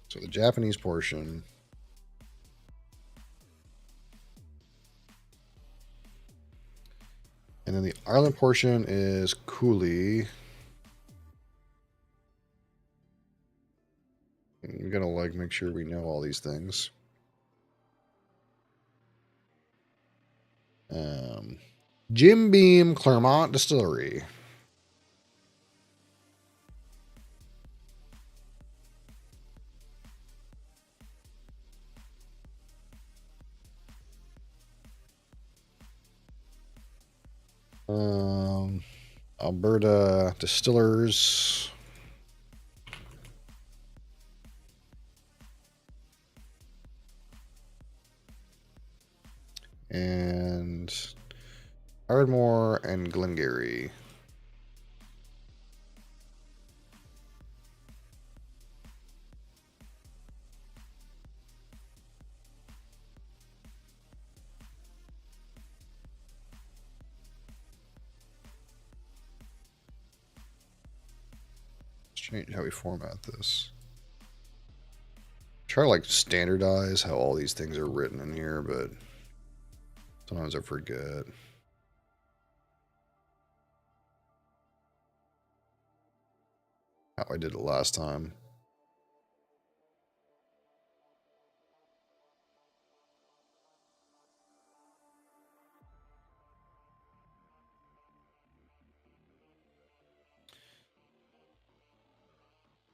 [SPEAKER 1] So the Japanese portion. And then the Ireland portion is Cooley. We gotta like make sure we know all these things. Jim Beam Claremont Distillery. Alberta Distillers. And Ardmore and Glengarry. Let's change how we format this. Try to like standardize how all these things are written in here, but sometimes I forget. How I did it last time.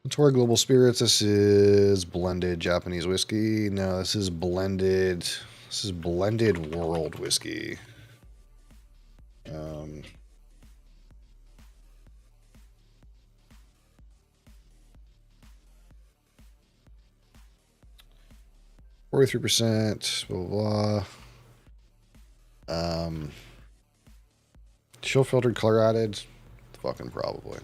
[SPEAKER 1] Tory Global Spirits, this is blended Japanese whiskey. No, this is blended. This is blended world whiskey. 43%, blah, blah, blah. Chill filtered color added? Fucking probably.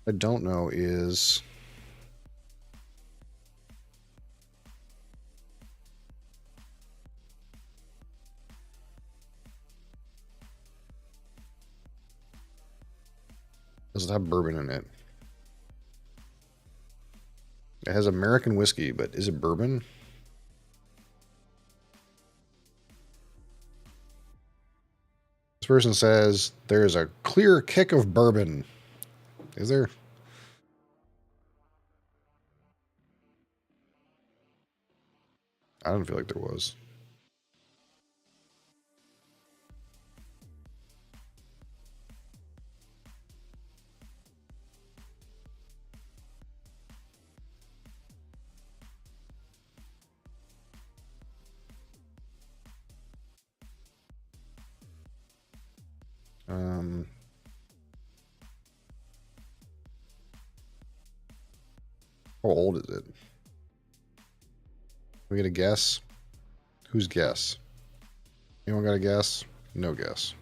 [SPEAKER 1] I don't know is... Does it have bourbon in it? It has American whiskey, but is it bourbon? This person says there's a clear kick of bourbon. Is there? I don't feel like there was. How old is it? Can we get a guess? Whose guess? Anyone got a guess? No guess.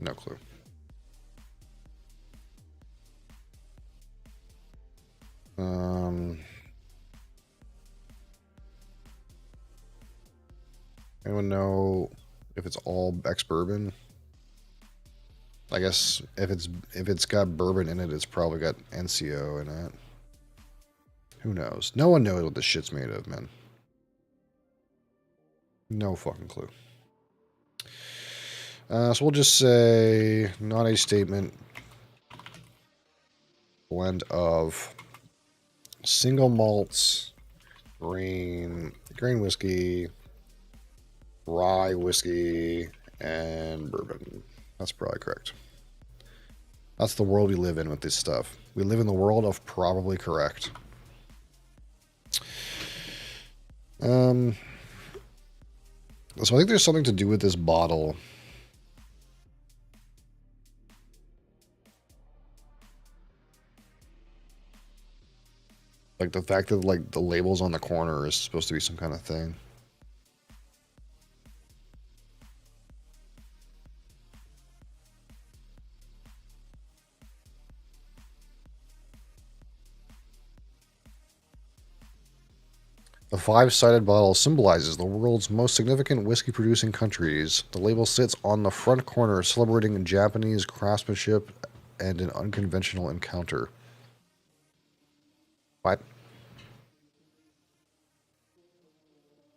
[SPEAKER 1] No clue. Anyone know if it's all ex-bourbon? I guess if it's got bourbon in it, it's probably got NCO in it. Who knows? No one knows what this shit's made of, man. No fucking clue. So we'll just say not a statement. Blend of single malts, grain whiskey, Rye, whiskey, and bourbon. That's probably correct. That's the world we live in with this stuff. We live in the world of probably correct. So I think there's something to do with this bottle. Like the fact that like the labels on the corner is supposed to be some kind of thing. The five-sided bottle symbolizes the world's most significant whiskey-producing countries. The label sits on the front corner, celebrating Japanese craftsmanship and an unconventional encounter. What?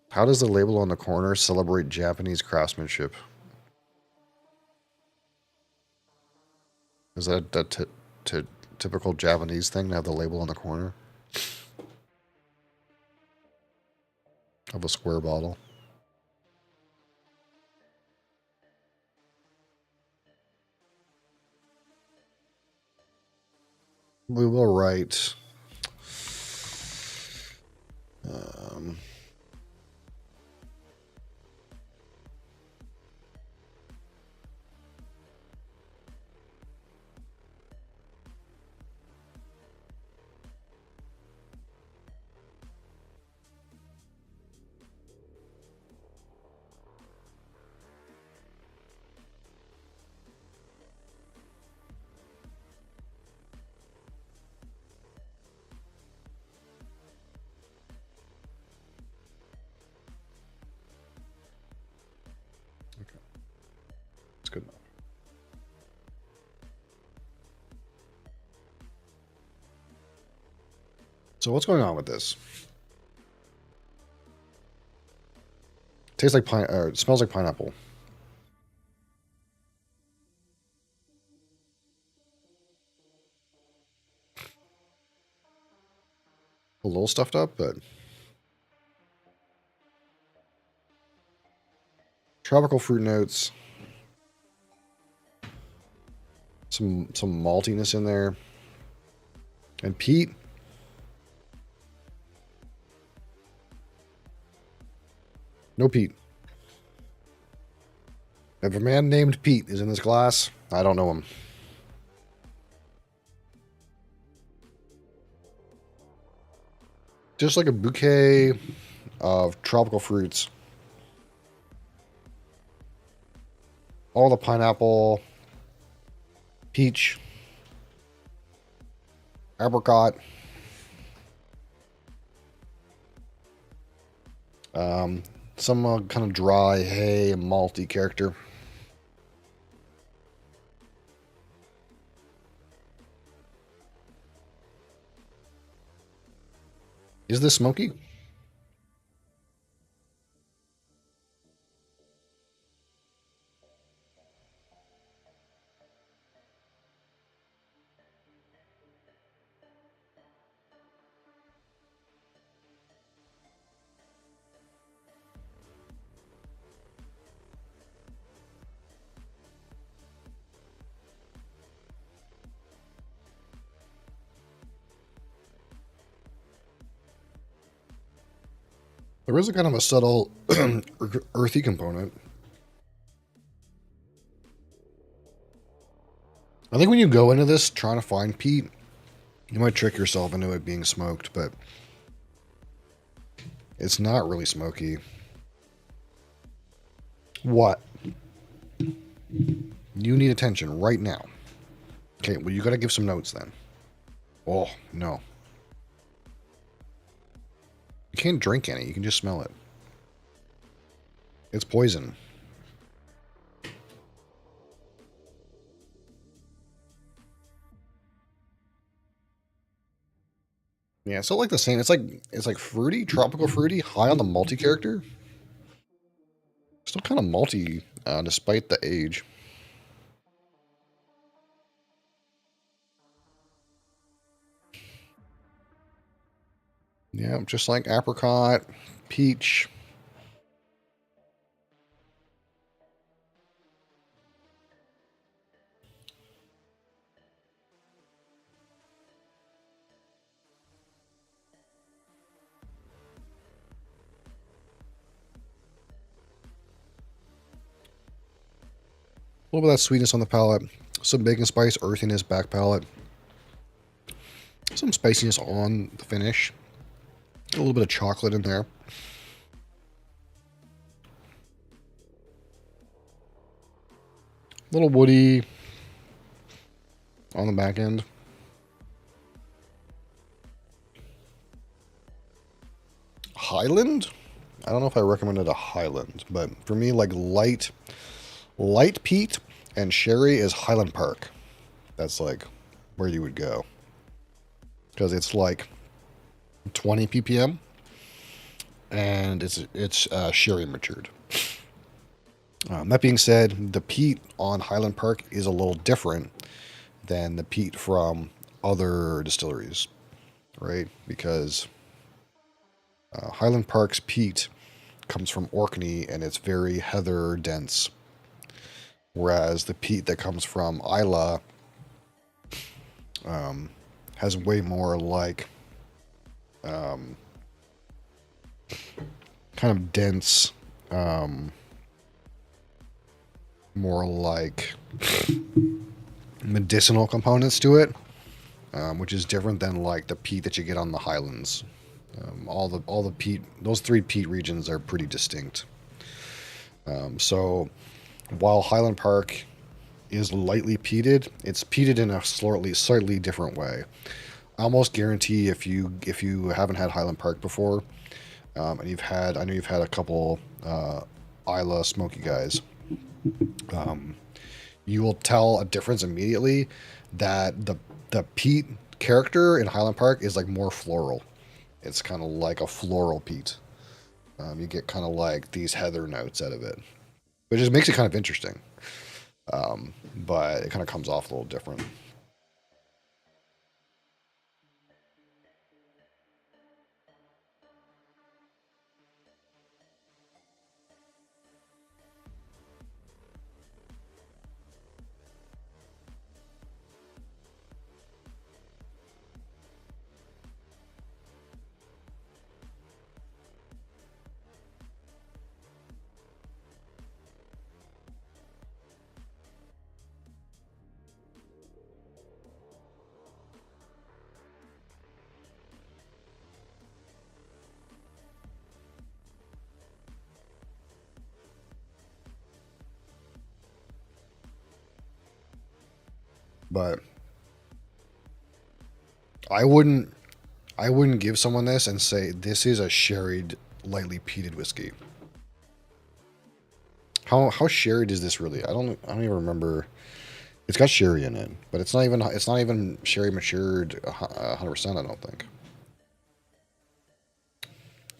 [SPEAKER 1] How does the label on the corner celebrate Japanese craftsmanship? Is that a typical Japanese thing to have the label on the corner of a square bottle? We will write. Um, okay, that's good enough. So what's going on with this? Tastes like pine. It smells like pineapple. A little stuffed up, but tropical fruit notes. Some maltiness in there. And peat. No peat. If a man named Pete is in this glass, I don't know him. Just like a bouquet of tropical fruits. All the pineapple, peach, apricot, some kind of dry hay, malty character. Is this smoky? There is a kind of a subtle earthy component. I think when you go into this trying to find peat, you might trick yourself into it being smoked, but it's not really smoky. What? You need attention right now. Okay, well, you gotta give some notes then. Oh, no. You can't drink any, you can just smell it. It's poison. Yeah, it's still like the same. It's like fruity, tropical fruity, high on the malty character. Still kind of malty, despite the age. Yeah, just like apricot, peach. little bit of that sweetness on the palate. Some bacon spice, earthiness back palate. Some spiciness on the finish. A little bit of chocolate in there. A little woody on the back end. Highland? I don't know if I recommended a Highland, but for me, like light peat and sherry is Highland Park. That's like where you would go. Because it's like 20 ppm and it's sherry matured. That being said, the peat on Highland Park is a little different than the peat from other distilleries, right? Because Highland Park's peat comes from Orkney and it's very heather dense, whereas the peat that comes from Islay has way more like kind of dense, more like medicinal components to it, which is different than like the peat that you get on the Highlands. All the peat, those three peat regions are pretty distinct. So while Highland Park is lightly peated, it's peated in a slightly different way. I almost guarantee if you haven't had Highland Park before, and I know you've had a couple Islay Smoky guys, you will tell a difference immediately that the peat character in Highland Park is like more floral. It's kind of like a floral peat. You get kind of like these heather notes out of it, which just makes it kind of interesting. But it kind of comes off a little different. But I wouldn't give someone this and say this is a sherried, lightly peated whiskey. How sherried is this really? I don't even remember. It's got sherry in it, but it's not even sherry matured 100%. I don't think.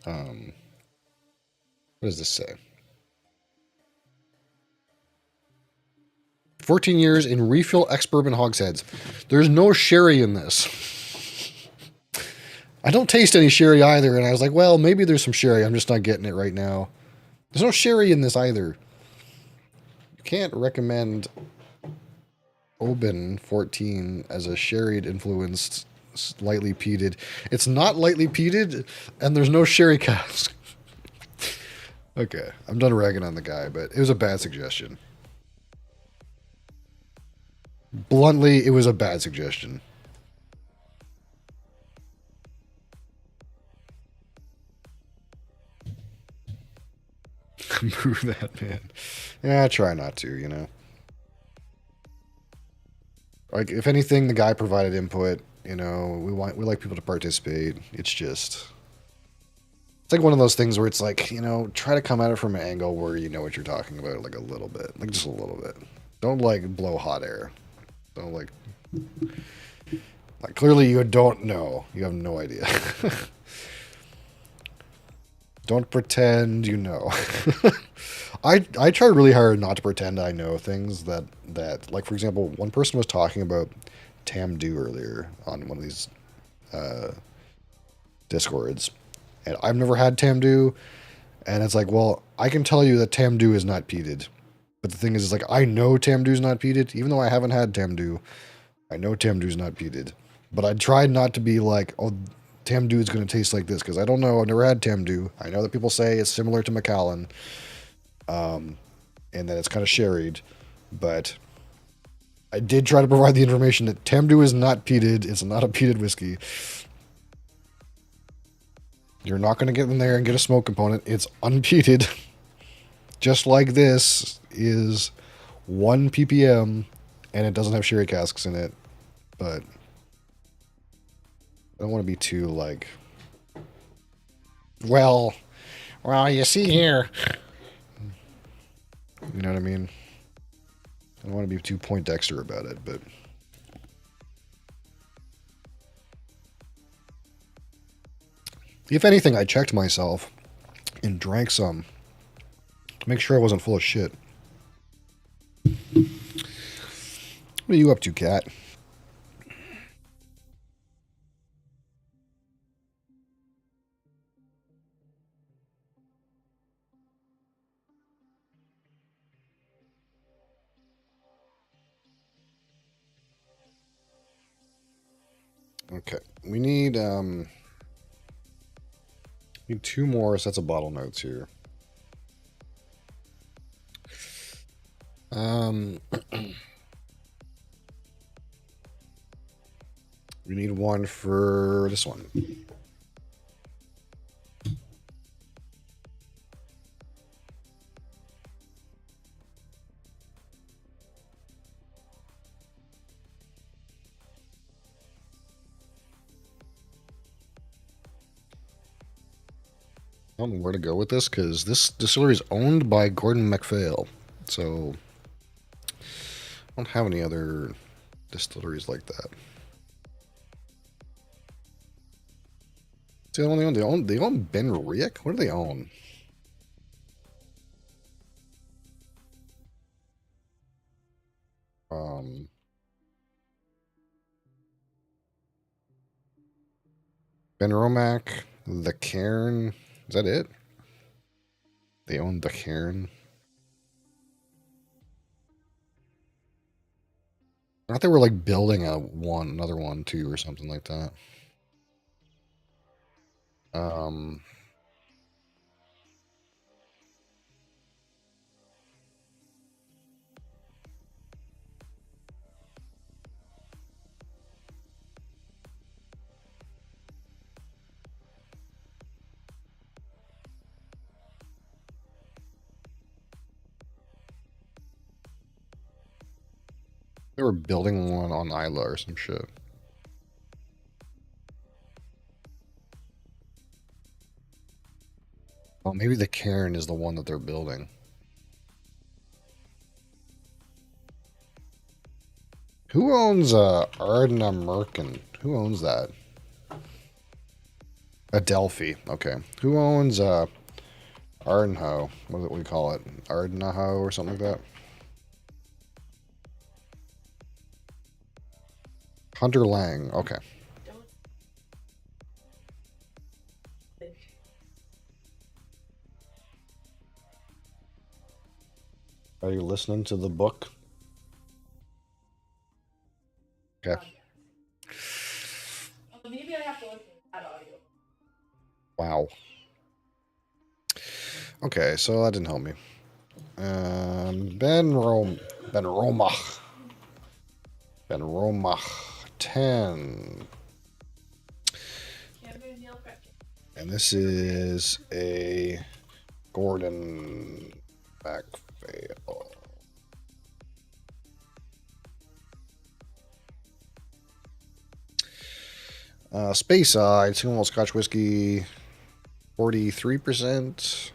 [SPEAKER 1] What does this say? 14 years in refill ex-bourbon hogsheads. There's no sherry in this. I don't taste any sherry either, and I was like, well, maybe there's some sherry. I'm just not getting it right now. There's no sherry in this either. You can't recommend Oban 14 as a sherried influenced, lightly peated. It's not lightly peated, and there's no sherry cask. Okay, I'm done ragging on the guy, but it was a bad suggestion. Bluntly, it was a bad suggestion. Move that, man. Yeah, I try not to, you know. Like, if anything, the guy provided input. You know, we like people to participate. It's just, it's like one of those things where it's like, you know, try to come at it from an angle where you know what you're talking about, like a little bit, like just a little bit. Don't like blow hot air. Don't like clearly you don't know. You have no idea. Don't pretend you know. I try really hard not to pretend I know things that like, for example, one person was talking about Tamdu earlier on one of these Discords, and I've never had Tamdu, and it's like, well, I can tell you that Tamdu is not peated. But the thing is, like, I know Tamdu's not peated. Even though I haven't had Tamdu, I know Tamdu's not peated. But I tried not to be like, oh, Tamdu is going to taste like this, because I don't know. I've never had Tamdu. I know that people say it's similar to Macallan, and that it's kind of sherried. But I did try to provide the information that Tamdu is not peated. It's not a peated whiskey. You're not going to get in there and get a smoke component. It's unpeated. Just like this is 1 ppm, and it doesn't have sherry casks in it. But I don't want to be too, like... Well, you see here. You know what I mean? I don't want to be too Poindexter about it, but... If anything, I checked myself and drank some to make sure I wasn't full of shit. What are you up to, Cat? Okay, we need 2 more sets of bottle notes here. We need one for this one. I don't know where to go with this because this distillery is owned by Gordon MacPhail, so I don't have any other distilleries like that. See, they own Ben Riach? What do they own? Ben Romac, the Cairn. Is that it? They own the Cairn. I thought they were like building another one too, or something like that. They were building one on Isla or some shit. Oh, maybe the Cairn is the one that they're building. Who owns Ardna Merkin? Who owns that? Adelphi. Okay. Who owns Ardnaho? What do we call it? Ardnaho or something like that? Hunter Lang. Okay. Are you listening to the book? Okay.
[SPEAKER 4] Maybe I have to listen to that audio.
[SPEAKER 1] Wow. Okay, so that didn't help me. Ben Romach. 10. And this is a Gordon MacPhail. Speyside, single malt Scotch whiskey, 43%.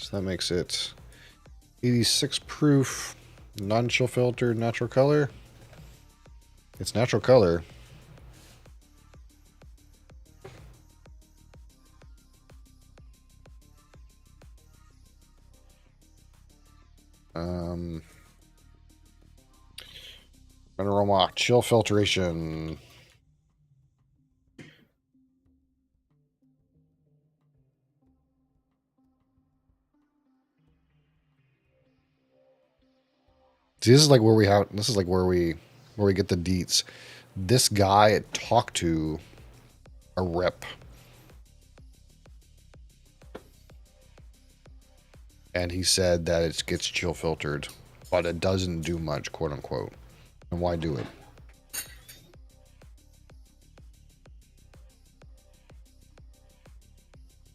[SPEAKER 1] So that makes it 86 proof, non-chill filtered, natural color. It's natural color. Aroma, chill filtration. See, this is like where we get the deets. This guy talked to a rep And he said that it gets chill filtered, but it doesn't do much, quote unquote. And why do it?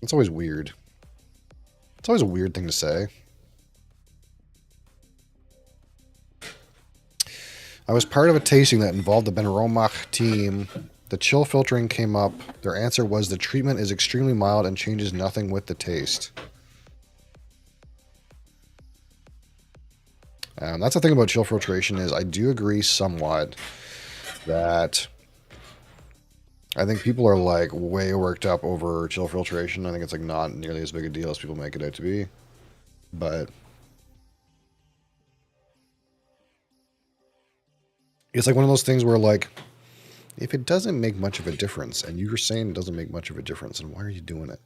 [SPEAKER 1] It's always weird. It's always a weird thing to say. I was part of a tasting that involved the Ben Romach team. The chill filtering came up. Their answer was the treatment is extremely mild and changes nothing with the taste. That's the thing about chill filtration is I do agree somewhat that I think people are like way worked up over chill filtration. I think it's like not nearly as big a deal as people make it out to be. But it's like one of those things where like if it doesn't make much of a difference and you're saying it doesn't make much of a difference, then why are you doing it?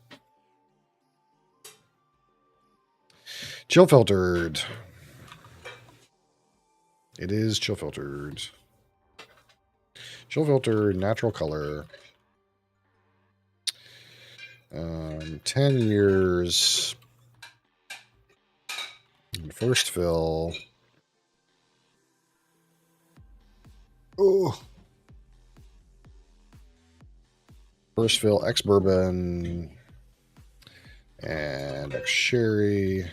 [SPEAKER 1] Chill filtered. It is chill filtered. Chill filtered, natural color. 10 years. First fill. Oh. First fill, ex-bourbon. And ex-sherry.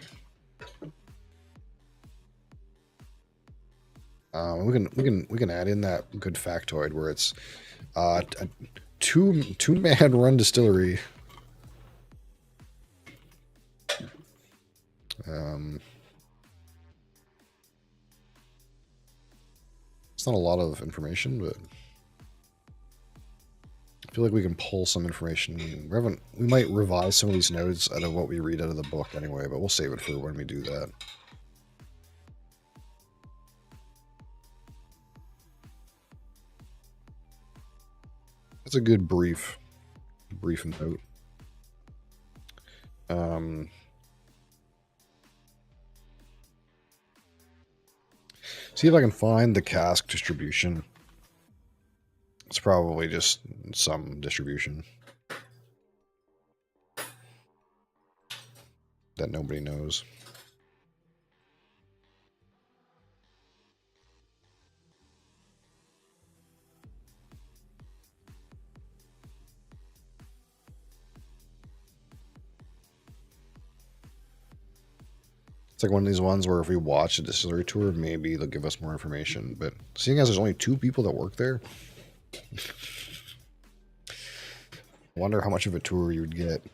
[SPEAKER 1] We can add in that good factoid where it's a two-man run distillery. It's not a lot of information, but I feel like we can pull some information. We might revise some of these notes out of what we read out of the book anyway, but we'll save it for when we do that. That's a good brief note. See if I can find the cask distribution. It's probably just some distribution that nobody knows. It's like one of these ones where if we watch a distillery tour, maybe they'll give us more information. But seeing as there's only 2 people that work there, I wonder how much of a tour you'd get.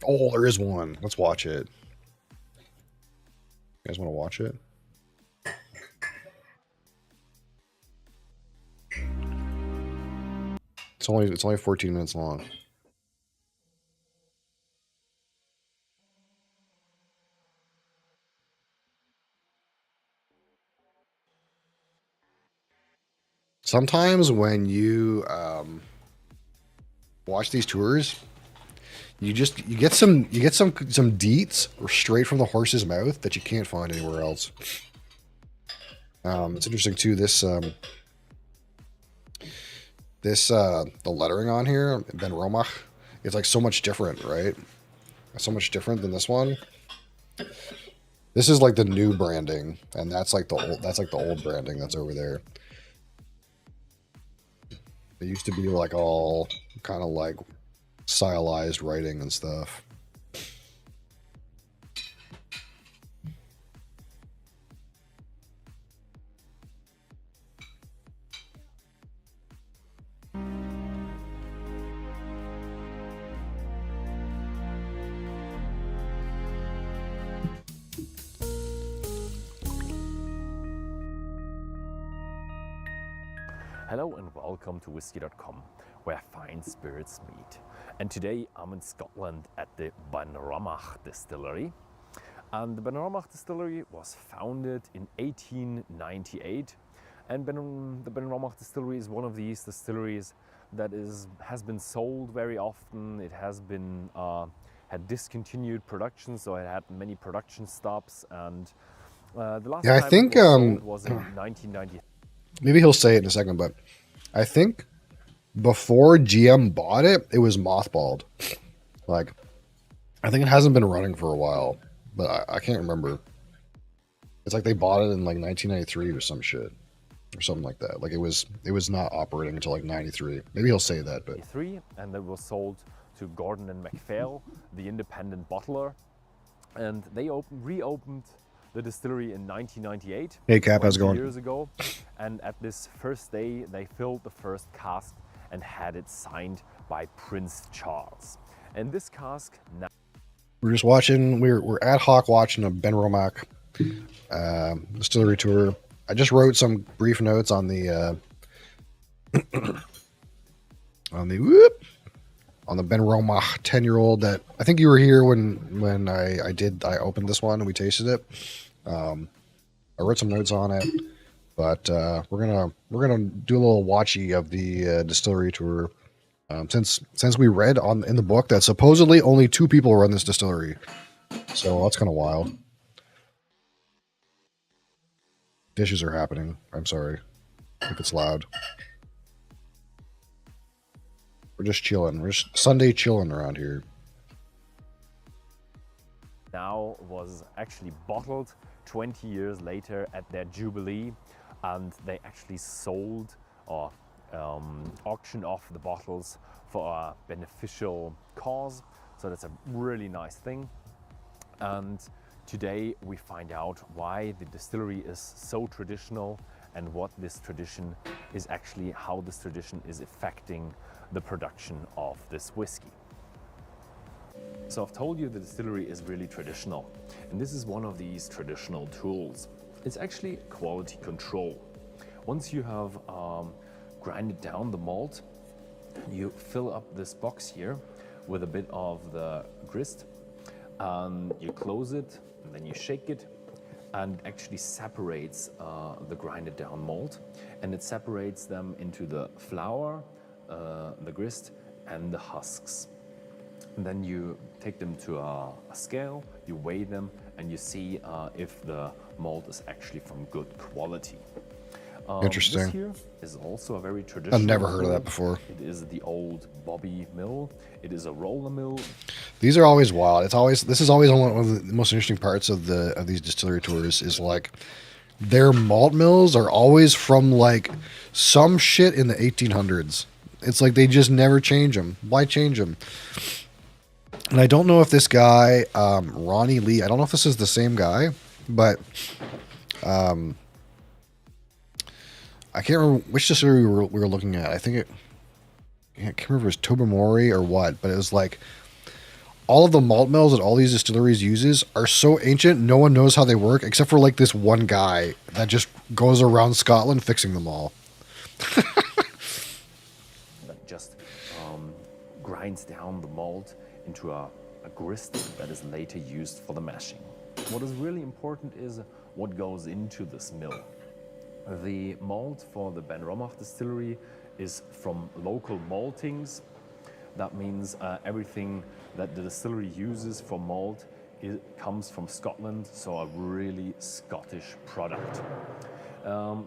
[SPEAKER 1] Oh, there is one. Let's watch it. You guys want to watch it? It's only 14 minutes long. Sometimes when you watch these tours, you get some deets straight from the horse's mouth that you can't find anywhere else. It's interesting too. The lettering on here, Ben Romach, is like so much different, right? So much different than this one. This is like the new branding, and that's like the old branding that's over there. It used to be like all kind of like stylized writing and stuff.
[SPEAKER 5] Hello and welcome to Whisky.com, where fine spirits meet. And today I'm in Scotland at the Ben Romach Distillery. And the Ben Romach Distillery was founded in 1898 And the Benramach distillery is one of these distilleries that has been sold very often. It has been had discontinued production, so it had many production stops. And the last
[SPEAKER 1] Yeah, I
[SPEAKER 5] time
[SPEAKER 1] think
[SPEAKER 5] it was sold was in 1990.
[SPEAKER 1] maybe he'll say it in a second, but I think before GM bought it, it was mothballed. Like, I think it hasn't been running for a while, but I can't remember. It's like they bought it in like 1993 or some shit, or something like that. Like it was not operating until like 93. Maybe he'll say that, but
[SPEAKER 5] And it was sold to Gordon and MacPhail, the independent bottler, and they reopened the distillery in 1998.
[SPEAKER 1] Hey Cap, how's it
[SPEAKER 5] 20
[SPEAKER 1] going?
[SPEAKER 5] years ago, and at this first day, they filled the first cask and had it signed by Prince Charles. And this cask now.
[SPEAKER 1] We're just watching. We're ad hoc watching a Benramach distillery tour. I just wrote some brief notes on the on the Benramach 10-year-old that I think you were here when I opened this one and we tasted it. I wrote some notes on it, but we're gonna do a little watchy of the distillery tour. Since we read in the book that supposedly only 2 people run this distillery, so that's kind of wild. Dishes are happening. I'm sorry if it's loud. We're just chilling. We're just Sunday chilling around here.
[SPEAKER 5] Now was actually bottled 20 years later at their jubilee, and they actually sold or auctioned off the bottles for a beneficial cause. So that's a really nice thing. And today we find out why the distillery is so traditional and what this tradition is actually, how this tradition is affecting the production of this whiskey. So I've told you the distillery is really traditional, and this is one of these traditional tools. It's actually quality control. Once you have grinded down the malt, you fill up this box here with a bit of the grist, and you close it, and then you shake it, and actually separates the grinded down malt, and it separates them into the flour, the grist, and the husks. And then you take them to a scale, you weigh them, and you see if the malt is actually from good quality.
[SPEAKER 1] Interesting.
[SPEAKER 5] This here is also a very traditional.
[SPEAKER 1] I've never heard of
[SPEAKER 5] mill.
[SPEAKER 1] that before.
[SPEAKER 5] It is the old Bobby mill. It is a roller mill.
[SPEAKER 1] These are always wild. This is always one of the most interesting parts of these distillery tours is like their malt mills are always from like some shit in the 1800s. It's like they just never change them. Why change them? And I don't know if this guy, Ronnie Lee, I don't know if this is the same guy, but I can't remember which distillery we were looking at. I can't remember if it was Tobermory or what, but it was like all of the malt mills that all these distilleries uses are so ancient, no one knows how they work, except for like this one guy that just goes around Scotland fixing them all.
[SPEAKER 5] That just grinds down the malt into a grist that is later used for the mashing. What is really important is what goes into this mill. The malt for the Benramach distillery is from local maltings. That means everything that the distillery uses for malt comes from Scotland, so a really Scottish product.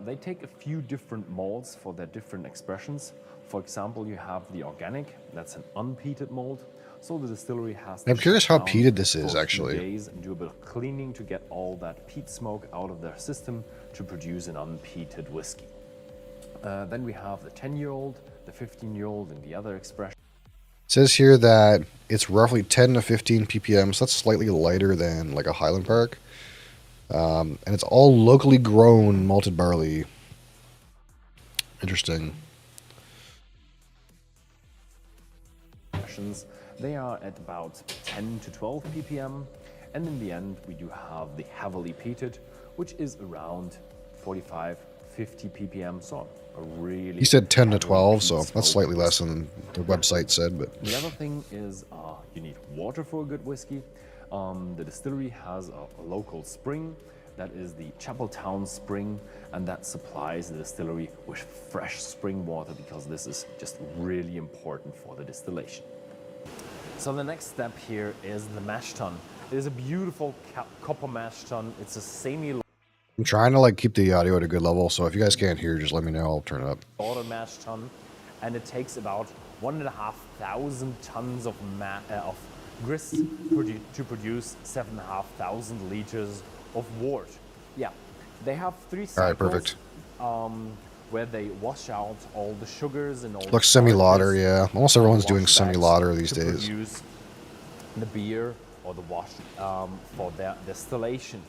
[SPEAKER 5] They take a few different malts for their different expressions. For example, you have the organic, that's an unpeated malt. So the distillery has to
[SPEAKER 1] I'm curious how
[SPEAKER 5] shut down
[SPEAKER 1] peated this is,
[SPEAKER 5] for a few
[SPEAKER 1] actually.
[SPEAKER 5] days and do a bit of cleaning to get all that peat smoke out of their system to produce an unpeated whiskey. Then we have the 10-year-old, the 15-year-old, and the other expression.
[SPEAKER 1] It says here that it's roughly 10 to 15 ppm, so that's slightly lighter than like a Highland Park. And it's all locally grown malted barley. Interesting.
[SPEAKER 5] They are at about 10 to 12 ppm, and in the end we do have the heavily peated, which is around 45, 50 ppm, so a really...
[SPEAKER 1] He said 10 to
[SPEAKER 5] heavily
[SPEAKER 1] 12,
[SPEAKER 5] peat
[SPEAKER 1] so that's
[SPEAKER 5] smoke
[SPEAKER 1] slightly less
[SPEAKER 5] whiskey.
[SPEAKER 1] than the website said, but...
[SPEAKER 5] The other thing is you need water for a good whiskey. The distillery has a local spring, that is the Chapeltown spring, and that supplies the distillery with fresh spring water because this is just really important for the distillation. So the next step here is the mash tun. It is a beautiful copper mash tun. It's a semi
[SPEAKER 1] I'm trying to like keep the audio at a good level, so if you guys can't hear, just let me know. I'll turn it up.
[SPEAKER 5] auto mash tun, and it takes about 1,500 tons of grist to produce 7,500 liters of wort. Yeah, they have 3 cycles.
[SPEAKER 1] All right, perfect.
[SPEAKER 5] Where they wash out all the sugars and all.
[SPEAKER 1] Looks semi-lauter,
[SPEAKER 5] starches,
[SPEAKER 1] yeah. Almost everyone's doing
[SPEAKER 5] wash
[SPEAKER 1] semi-lauter
[SPEAKER 5] bags
[SPEAKER 1] these
[SPEAKER 5] to
[SPEAKER 1] days.
[SPEAKER 5] Produce the beer or the wash for their distillation.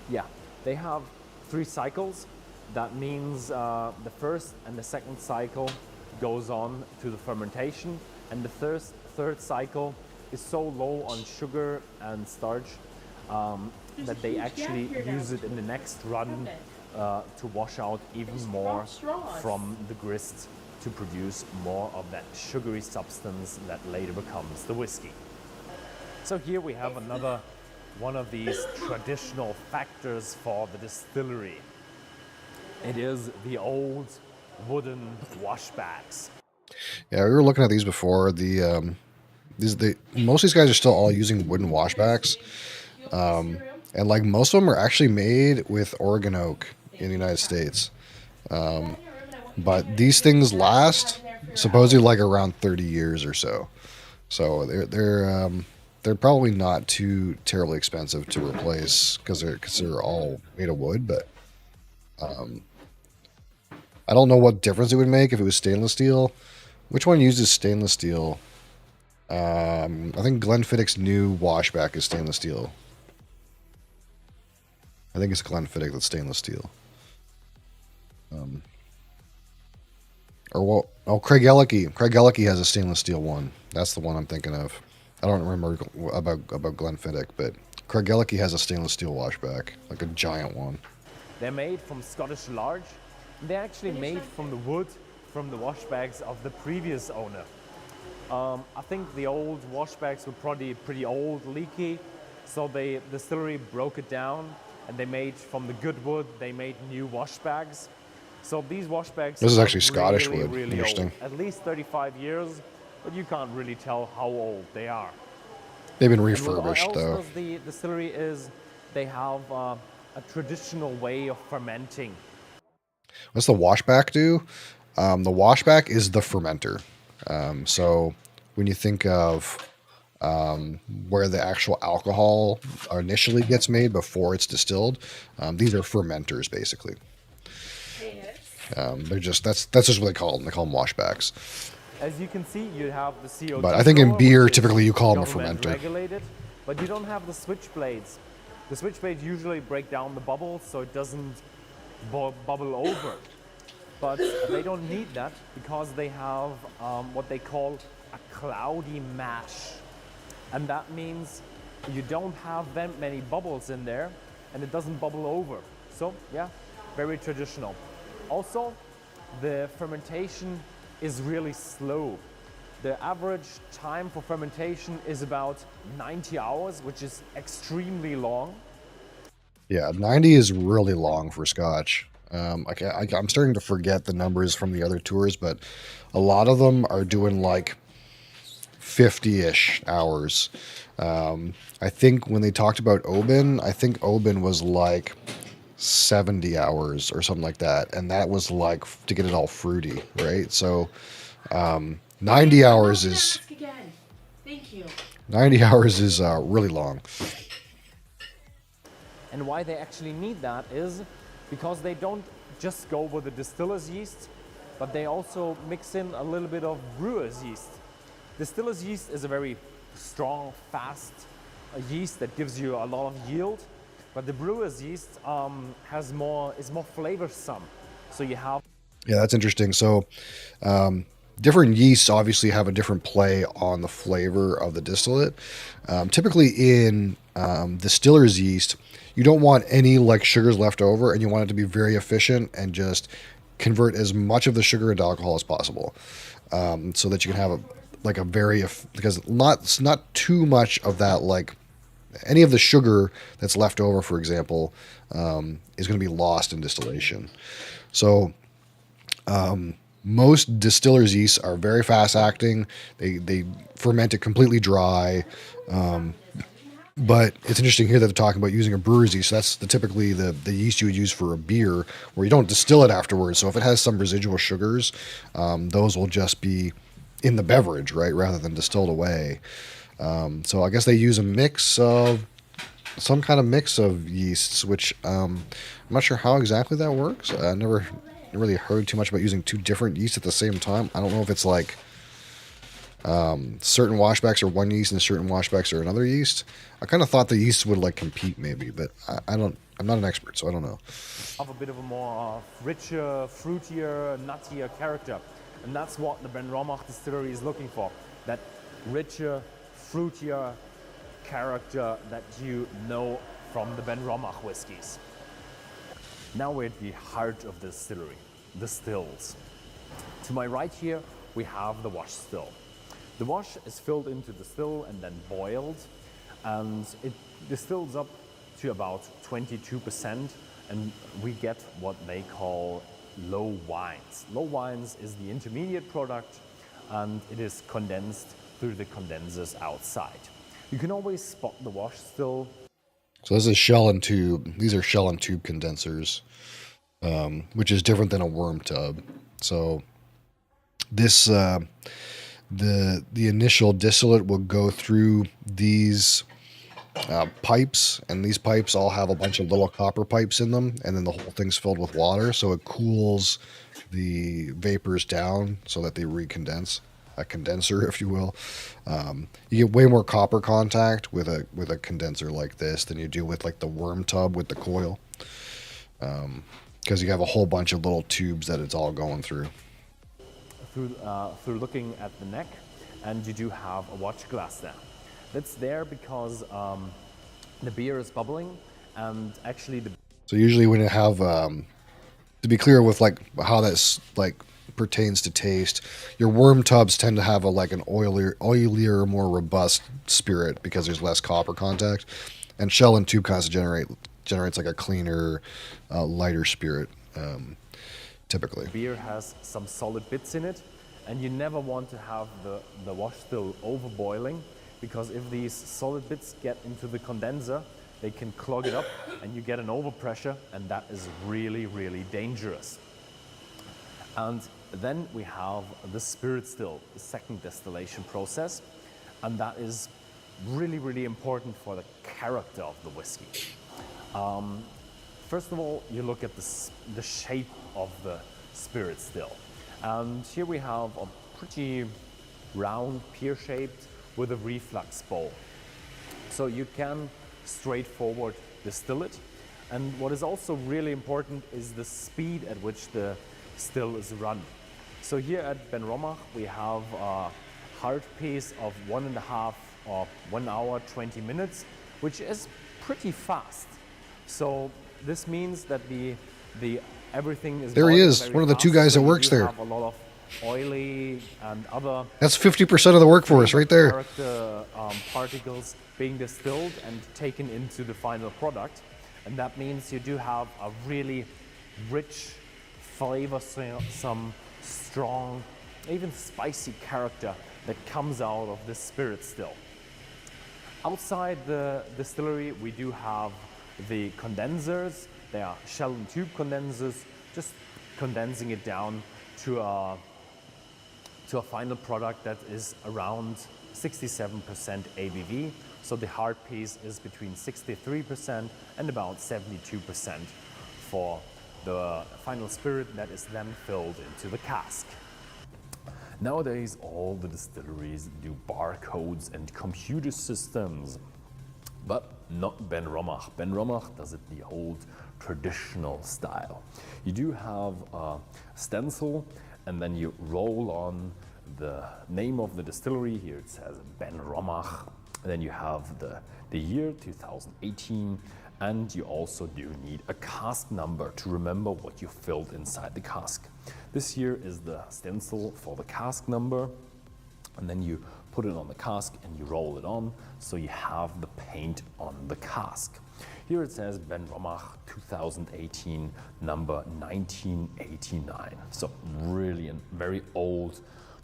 [SPEAKER 5] Yeah, they have 3 cycles. That means the first and the second cycle goes on to the fermentation, and the third cycle is so low on sugar and starch that they actually use it in the next run to wash out even more from the grist to produce more of that sugary substance that later becomes the whiskey. So here we have another one of these traditional factors for the distillery. It is the old wooden wash bags.
[SPEAKER 1] Yeah, we were looking at these before. Most of these guys are still all using wooden washbacks, and like most of them are actually made with Oregon oak in the United States. But these things last supposedly like around 30 years or so. So they're probably not too terribly expensive to replace because they're all made of wood. But I don't know what difference it would make if it was stainless steel. Which one uses stainless steel? I think Glenfiddich's new washback is stainless steel. I think it's Glenfiddich that's stainless steel. Craig Ellicky. Craig Ellicky has a stainless steel one. That's the one I'm thinking of. I don't remember about Glenfiddich, but Craig Ellicky has a stainless steel washback, like a giant one.
[SPEAKER 5] They're made from Scottish larch. They're actually made from the wood from the washbags of the previous owner. I think the old washbags were probably pretty old, leaky, so the distillery broke it down and they made from the good wood, they made new washbags. So these washbags
[SPEAKER 1] This is
[SPEAKER 5] are
[SPEAKER 1] actually Scottish wood.
[SPEAKER 5] really
[SPEAKER 1] Interesting.
[SPEAKER 5] old, at least 35 years, but you can't really tell how old they are.
[SPEAKER 1] They've been
[SPEAKER 5] And
[SPEAKER 1] refurbished
[SPEAKER 5] what
[SPEAKER 1] though.
[SPEAKER 5] else does the distillery is they have a traditional way of fermenting.
[SPEAKER 1] What's the washback do? The washback is the fermenter. So when you think of where the actual alcohol initially gets made before it's distilled, these are fermenters basically. They're just that's just what they call them. They call them washbacks.
[SPEAKER 5] As you can see, you have the CO2.
[SPEAKER 1] But I think in
[SPEAKER 5] drawer,
[SPEAKER 1] beer,
[SPEAKER 5] which is
[SPEAKER 1] typically you call them a
[SPEAKER 5] government
[SPEAKER 1] fermenter.
[SPEAKER 5] regulated, but you don't have the switchblades. The switchblades usually break down the bubbles so it doesn't bubble over. But they don't need that because they have what they call a cloudy mash. And that means you don't have that many bubbles in there and it doesn't bubble over. So yeah, very traditional. Also, the fermentation is really slow. The average time for fermentation is about 90 hours, which is extremely long.
[SPEAKER 1] Yeah, 90 is really long for Scotch. I'm starting to forget the numbers from the other tours, but a lot of them are doing like 50-ish hours. I think when they talked about Oban, I think Oban was like 70 hours or something like that, and that was like to get it all fruity, right? So 90 hours is
[SPEAKER 2] Again. Thank you.
[SPEAKER 1] 90 hours is really long.
[SPEAKER 5] And why they actually need that is because they don't just go with the distiller's yeast, but they also mix in a little bit of brewer's yeast. Distiller's yeast is a very strong, fast yeast that gives you a lot of yield, but the brewer's yeast is more flavorsome. So you have.
[SPEAKER 1] Yeah, that's interesting. So different yeasts obviously have a different play on the flavor of the distillate. Typically in distiller's yeast, you don't want any like sugars left over, and you want it to be very efficient and just convert as much of the sugar into alcohol as possible, so that you can have because not too much of that like any of the sugar that's left over, for example, is going to be lost in distillation. So most distillers' yeasts are very fast acting. They ferment it completely dry. But it's interesting here that they're talking about using a brewer's yeast. So that's typically the yeast you would use for a beer, where you don't distill it afterwards. So if it has some residual sugars, those will just be in the beverage, right, rather than distilled away. So I guess they use some kind of mix of yeasts, which I'm not sure how exactly that works. I never really heard too much about using two different yeasts at the same time. I don't know if it's like certain washbacks are one yeast and certain washbacks are another yeast. I kind of thought the yeasts would like compete maybe, but I'm not an expert, so I don't know.
[SPEAKER 5] Have a bit of a more richer, fruitier, nuttier character. And that's what the Ben Romach distillery is looking for. That richer, fruitier character that you know from the Ben Romach whiskies. Now we're at the heart of the distillery, the stills. To my right here, we have the wash still. The wash is filled into the still and then boiled, and it distills up to about 22%, and we get what they call low wines. Low wines is the intermediate product, and it is condensed through the condensers outside. You can always spot the wash still.
[SPEAKER 1] So this is shell and tube. These are shell and tube condensers, which is different than a worm tub. So this the initial distillate will go through these pipes, and these pipes all have a bunch of little copper pipes in them, and then the whole thing's filled with water, so it cools the vapors down so that they recondense. A condenser, if you will. You get way more copper contact with a condenser like this than you do with like the worm tub with the coil, because you have a whole bunch of little tubes that it's all going through.
[SPEAKER 5] Through looking at the neck, and you do have a watch glass there. That's there because the beer is bubbling, and actually
[SPEAKER 1] So usually when you have, to be clear with like how that's like pertains to taste, your worm tubs tend to have an oilier, more robust spirit because there's less copper contact, and shell and tube kind of generates like a cleaner, lighter spirit. Typically,
[SPEAKER 5] beer has some solid bits in it, and you never want to have the wash still over boiling, because if these solid bits get into the condenser, they can clog it up and you get an overpressure, and that is really, really dangerous. And then we have the spirit still, the second distillation process, and that is really, really important for the character of the whiskey. First of all, you look at the shape of the spirit still. And here we have a pretty round, pear-shaped with a reflux bowl. So you can straightforward distill it. And what is also really important is the speed at which the still is run. So here at Ben Romach, we have a hard pace of 1.5 or 1 hour, 20 minutes, which is pretty fast. So this means that everything is.
[SPEAKER 1] There he is, one of the two guys that works there.
[SPEAKER 5] Have a lot of oily and other.
[SPEAKER 1] That's 50% of the workforce right there.
[SPEAKER 5] Character particles being distilled and taken into the final product, and that means you do have a really rich flavor, some strong, even spicy character that comes out of this spirit still. Outside the distillery, we do have the condensers. They are shell and tube condensers, just condensing it down to a final product that is around 67% ABV. So the hard piece is between 63% and about 72% for the final spirit that is then filled into the cask. Nowadays, all the distilleries do barcodes and computer systems, but not Ben Romach. Ben Romach does it the old traditional style. You do have a stencil, and then you roll on the name of the distillery. Here it says Ben Romach. And then you have the year 2018, and you also do need a cask number to remember what you filled inside the cask. This here is the stencil for the cask number, and then you put it on the cask and you roll it on, so you have the paint on the cask. Here it says Ben Romach 2018, number 1989. So really a very old,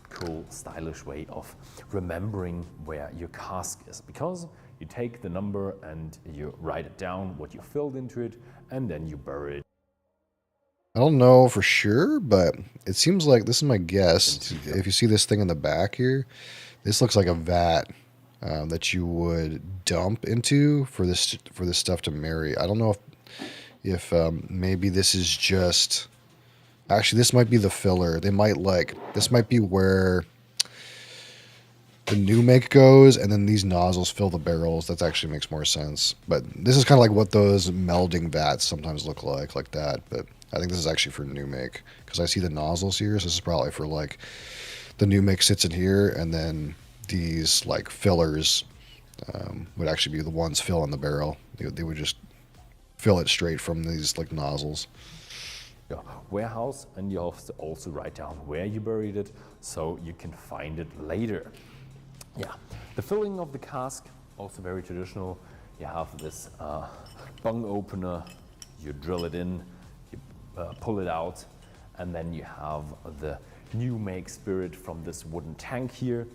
[SPEAKER 5] cool, stylish way of remembering where your cask is, because you take the number and you write it down, what you filled into it, and then you bury it.
[SPEAKER 1] I don't know for sure, but it seems like, this is my guess, if you see this thing in the back here, this looks like a vat that you would dump into for this stuff to marry. I don't know if maybe this is just, actually this might be the filler. They might this might be where the new make goes, and then these nozzles fill the barrels. That actually makes more sense. But this is kind of like what those melding vats sometimes look like that. But I think this is actually for new make, because I see the nozzles here. So this is probably for like the new make sits in here, and then these like fillers would actually be the ones filling the barrel. They would just fill it straight from these like nozzles.
[SPEAKER 5] Warehouse, and you have to also write down where you buried it so you can find it later. Yeah, the filling of the cask, also very traditional. You have this bung opener, you drill it in, you pull it out, and then you have the new make spirit from this wooden tank here,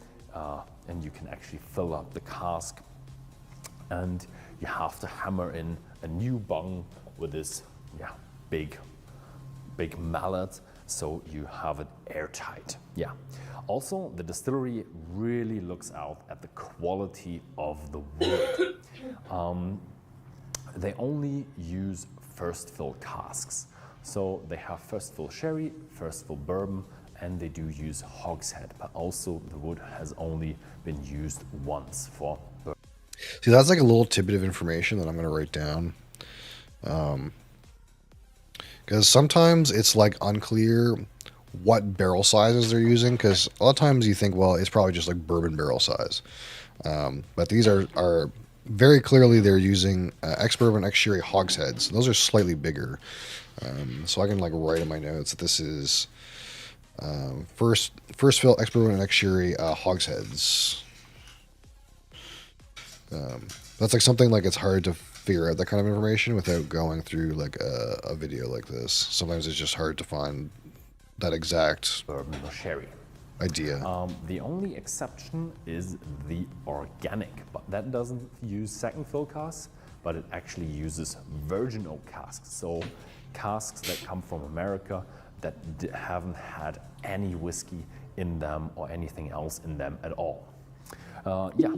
[SPEAKER 5] and you can actually fill up the cask, and you have to hammer in a new bung with this big mallet, so you have it airtight. Yeah. Also, the distillery really looks out at the quality of the wood. They only use first fill casks. So they have first fill sherry, first fill bourbon, and they do use hogshead, but also the wood has only been used once for bourbon.
[SPEAKER 1] See, that's like a little tidbit of information that I'm going to write down. Because sometimes it's like unclear what barrel sizes they're using, because a lot of times you think, well, it's probably just like bourbon barrel size. But these are very clearly they're using ex-bourbon, ex-sherry hogsheads. Those are slightly bigger. So I can like write in my notes that this is first fill ex-bourbon and ex-sherry hogsheads. That's like something like it's hard to figure out that kind of information without going through like a video like this. Sometimes it's just hard to find that exact
[SPEAKER 5] bourbon or sherry
[SPEAKER 1] idea.
[SPEAKER 5] The only exception is the organic, but that doesn't use second fill casks, but it actually uses virgin oak casks. So casks that come from America that haven't had any whiskey in them or anything else in them at all. Yeah,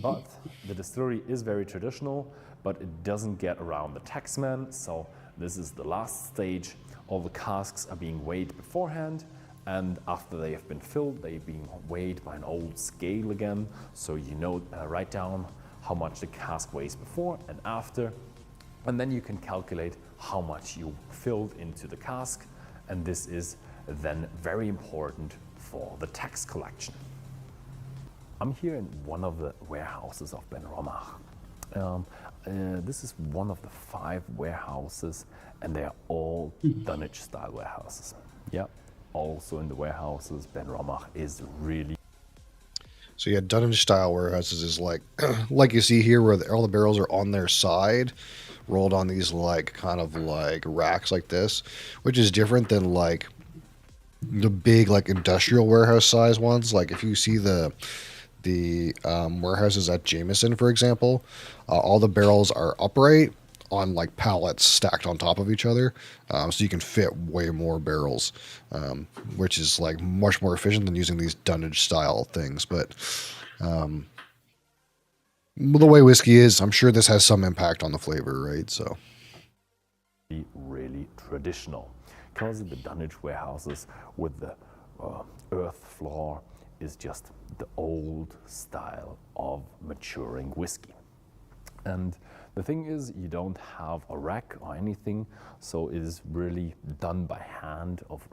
[SPEAKER 5] but the distillery is very traditional, but it doesn't get around the taxman. So this is the last stage. All the casks are being weighed beforehand, and after they have been filled, they're being weighed by an old scale again. So you know, write down how much the cask weighs before and after, and then you can calculate how much you filled into the cask, and this is then very important for the tax collection. I'm here in one of the warehouses of Ben Romach. This is one of the 5 warehouses, and they are all dunnage style warehouses. Yeah, also in the warehouses, Ben Romach is really.
[SPEAKER 1] So yeah, dunnage style warehouses is like like you see here, where all the barrels are on their side, rolled on these like kind of like racks like this, which is different than like the big like industrial warehouse size ones. Like if you see the warehouses at Jameson, for example, all the barrels are upright on like pallets stacked on top of each other, so you can fit way more barrels, which is like much more efficient than using these dunnage style things. But the way whiskey is, I'm sure this has some impact on the flavor, right? So
[SPEAKER 5] really traditional, because the dunnage warehouses with the earth floor is just the old style of maturing whiskey. And the thing is, you don't have a rack or anything, so it is really done by hand of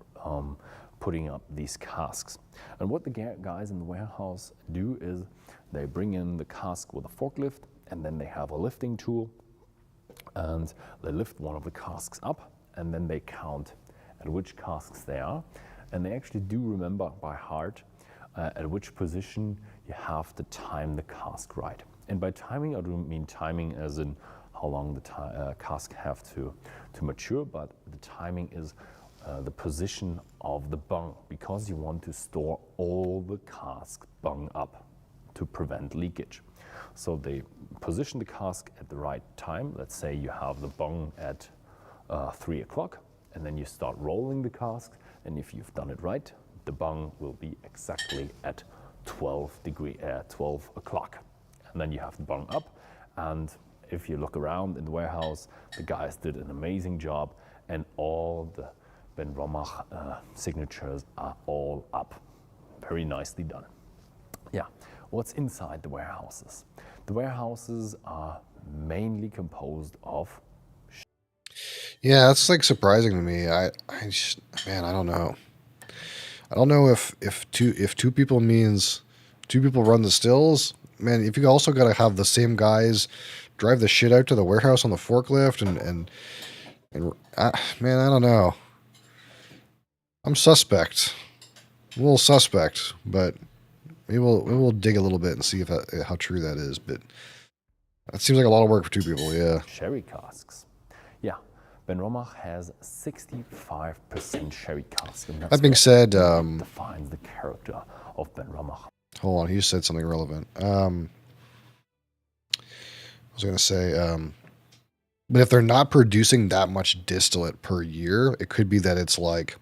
[SPEAKER 5] putting up these casks. And what the guys in the warehouse do is they bring in the cask with a forklift, and then they have a lifting tool, and they lift one of the casks up, and then they count at which casks they are. And they actually do remember by heart at which position you have to time the cask right. And by timing, I don't mean timing as in how long the cask have to mature, but the timing is the position of the bung, because you want to store all the cask bung up to prevent leakage. So they position the cask at the right time. Let's say you have the bung at 3 o'clock, and then you start rolling the cask, and if you've done it right, the bung will be exactly at 12 o'clock. And then you have the bung up, and if you look around in the warehouse, the guys did an amazing job, and all the Ben Romach signatures are all up. Very nicely done. Yeah, what's inside the warehouses? The warehouses are mainly composed of...
[SPEAKER 1] Yeah, that's like surprising to me. Man, I don't know. I don't know if two people means two people run the stills. Man, if you also got to have the same guys drive the shit out to the warehouse on the forklift and man, I don't know. I'm suspect. A little suspect, but maybe we'll dig a little bit and see if how true that is. But that seems like a lot of work for two people. Yeah.
[SPEAKER 5] Sherry casks. Yeah, Ben Romach has 65% sherry casks. And
[SPEAKER 1] That being said,
[SPEAKER 5] defines the character of Ben Romach.
[SPEAKER 1] Hold on, he just said something relevant. I was gonna say, but if they're not producing that much distillate per year, it could be that it's like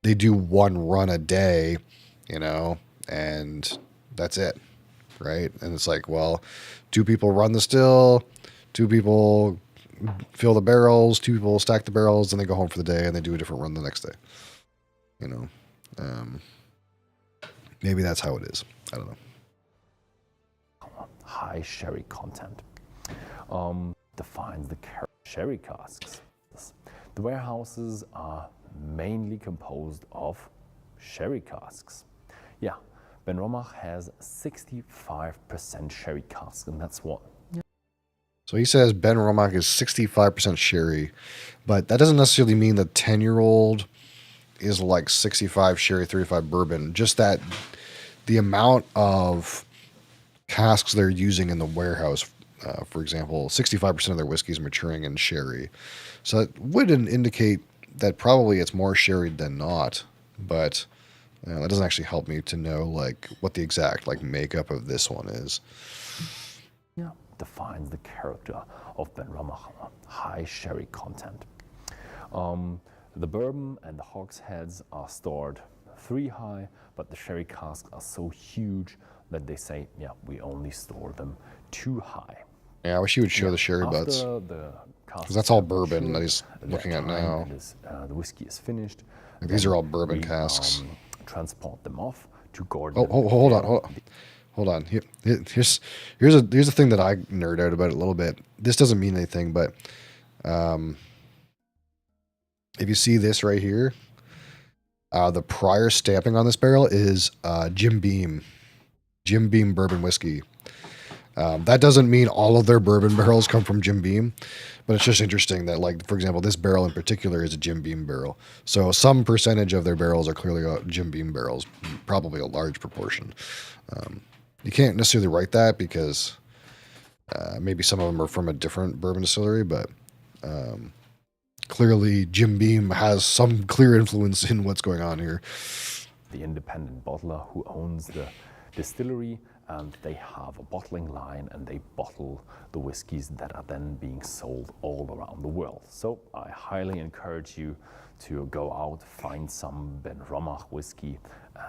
[SPEAKER 1] they do one run a day, you know, and that's it, right? And it's like, well, two people run the still, two people fill the barrels, two people stack the barrels, then they go home for the day and they do a different run the next day. You know, maybe that's how it is. I don't know.
[SPEAKER 5] High sherry content defines the sherry casks. The warehouses are mainly composed of sherry casks. Yeah, Ben Romach has 65% sherry casks, and that's what.
[SPEAKER 1] So he says Ben Romach is 65% sherry, but that doesn't necessarily mean the 10-year-old is like 65 sherry, 35 bourbon. Just that the amount of casks they're using in the warehouse, for example, 65% of their whiskey is maturing in sherry. So that would indicate that probably it's more sherry than not, but that doesn't actually help me to know like what the exact like makeup of this one is.
[SPEAKER 5] Yeah, defines the character of Ben Romach. High sherry content. The bourbon and the hogsheads are stored 3 high, but the sherry casks are so huge that they say, yeah, we only store them 2 high.
[SPEAKER 1] Yeah, I wish you would show the sherry butts. Because that's all bourbon that he's looking at now.
[SPEAKER 5] The whiskey is finished.
[SPEAKER 1] These are all bourbon casks.
[SPEAKER 5] Transport them off to Gordon.
[SPEAKER 1] Oh, hold on. Here's a thing that I nerd out about a little bit. This doesn't mean anything, but if you see this right here, the prior stamping on this barrel is Jim Beam bourbon whiskey. That doesn't mean all of their bourbon barrels come from Jim Beam, but it's just interesting that, like, for example, this barrel in particular is a Jim Beam barrel. So some percentage of their barrels are clearly Jim Beam barrels, probably a large proportion. You can't necessarily write that because maybe some of them are from a different bourbon distillery, but clearly Jim Beam has some clear influence in what's going on here.
[SPEAKER 5] The independent bottler who owns the distillery, and they have a bottling line and they bottle the whiskeys that are then being sold all around the world. So I highly encourage you to go out, find some Ben Romach whiskey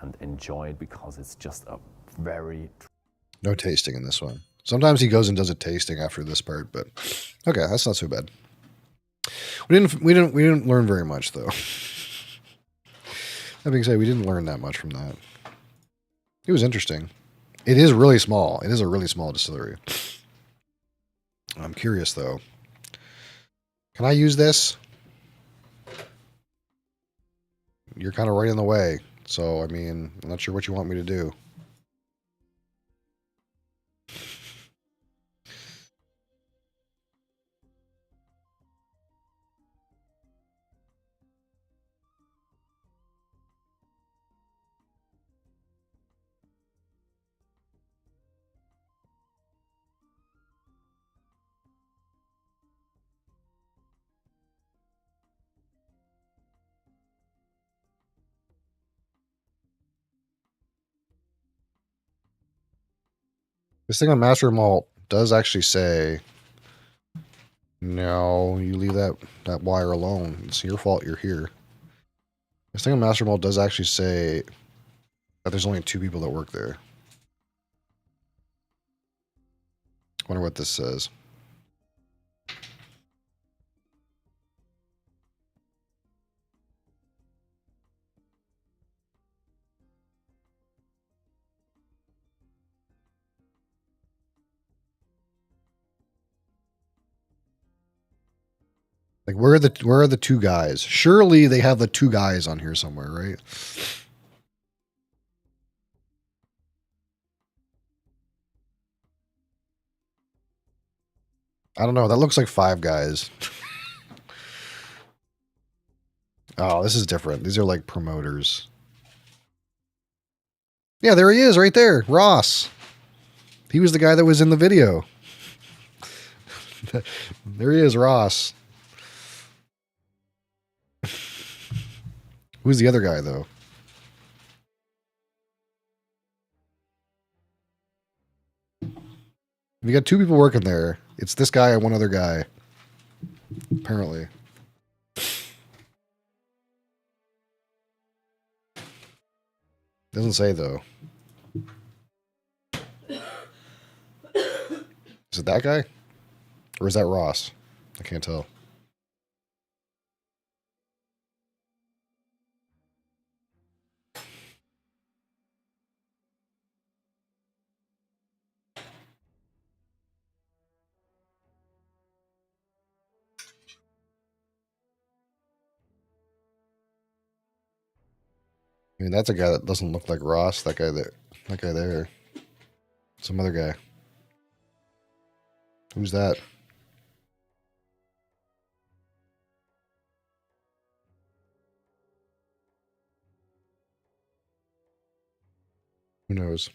[SPEAKER 5] and enjoy it, because it's just a very...
[SPEAKER 1] No tasting in this one. Sometimes he goes and does a tasting after this part, but okay, that's not so bad. We didn't learn very much though. That being said, we didn't learn that much from that. It was interesting. It is really small. It is a really small distillery. I'm curious though. Can I use this? You're kind of right in the way. So, I mean, I'm not sure what you want me to do. This thing on Master Malt does actually say, no, you leave that wire alone. It's your fault you're here. This thing on Master Malt does actually say that there's only 2 people that work there. Wonder what this says. Like, where are the 2 guys? Surely they have the 2 guys on here somewhere, right? I don't know. That looks like 5 guys. Oh, this is different. These are like promoters. Yeah, there he is right there. Ross. He was the guy that was in the video. There he is, Ross. Who's the other guy, though? We got 2 people working there. It's this guy and one other guy. Apparently. Doesn't say, though. Is it that guy? Or is that Ross? I can't tell. I mean, that's a guy that doesn't look like Ross. That guy there. Some other guy. Who's that? Who knows?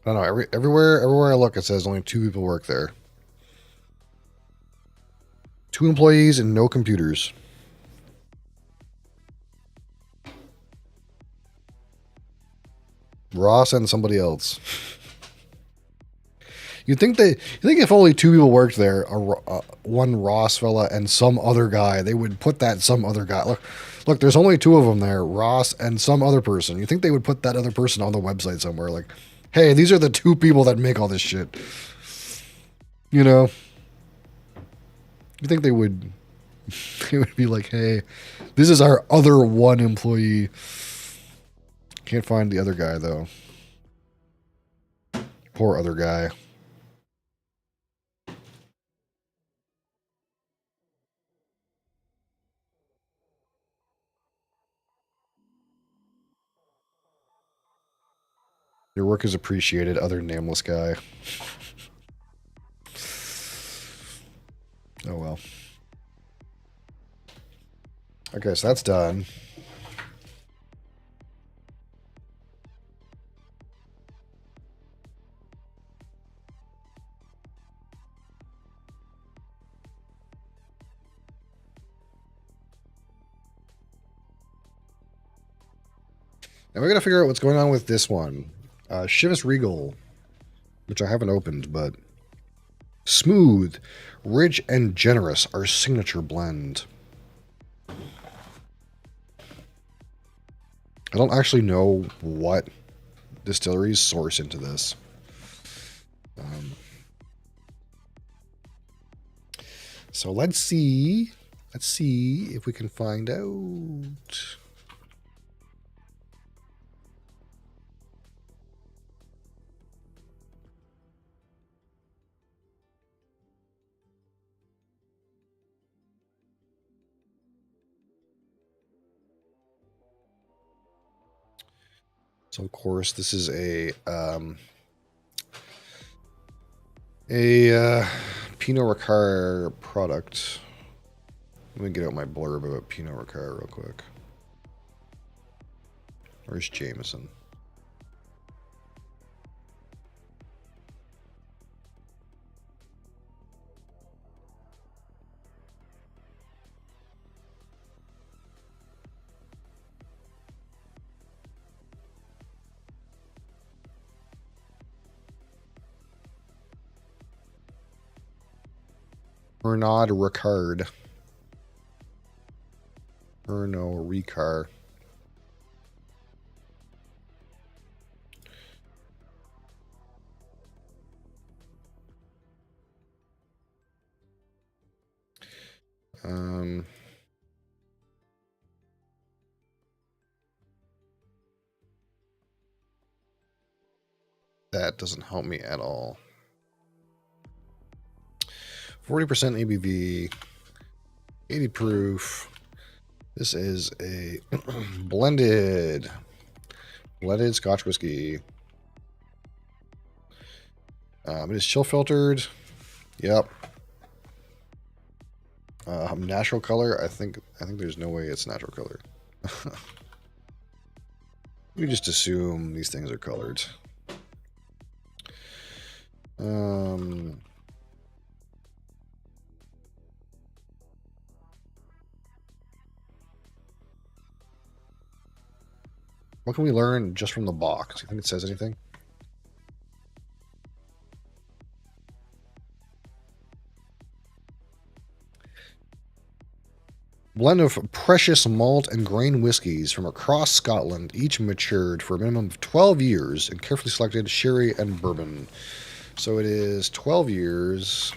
[SPEAKER 1] I don't know. Everywhere I look, it says only 2 people work there. 2 employees and no computers. Ross and somebody else. You think if only 2 people worked there, one Ross fella and some other guy, they would put that some other guy. Look, there's only 2 of them there, Ross and some other person. You think they would put that other person on the website somewhere? Like, hey, these are the 2 people that make all this shit. You know? You think they would? They would be like, hey, this is our other 1 employee. Can't find the other guy though. Poor other guy. Your work is appreciated, other nameless guy. Oh well. Okay, so that's done. Now we gotta figure out what's going on with this one. Chivas Regal, which I haven't opened, but smooth, rich, and generous, our signature blend. I don't actually know what distilleries source into this. So let's see if we can find out. So of course this is a Pinot Ricard product. Let me get out my blurb about Pinot Ricard real quick. Where's Jameson? Pernod Ricard. Pernod Ricard. That doesn't help me at all. 40% ABV, 80 proof. This is a blended Scotch whiskey. It is chill filtered. Yep. Natural color. I think there's no way it's natural color. We just assume these things are colored. What can we learn just from the box? You think it says anything? Blend of precious malt and grain whiskies from across Scotland, each matured for a minimum of 12 years in carefully selected sherry and bourbon. So it is 12 years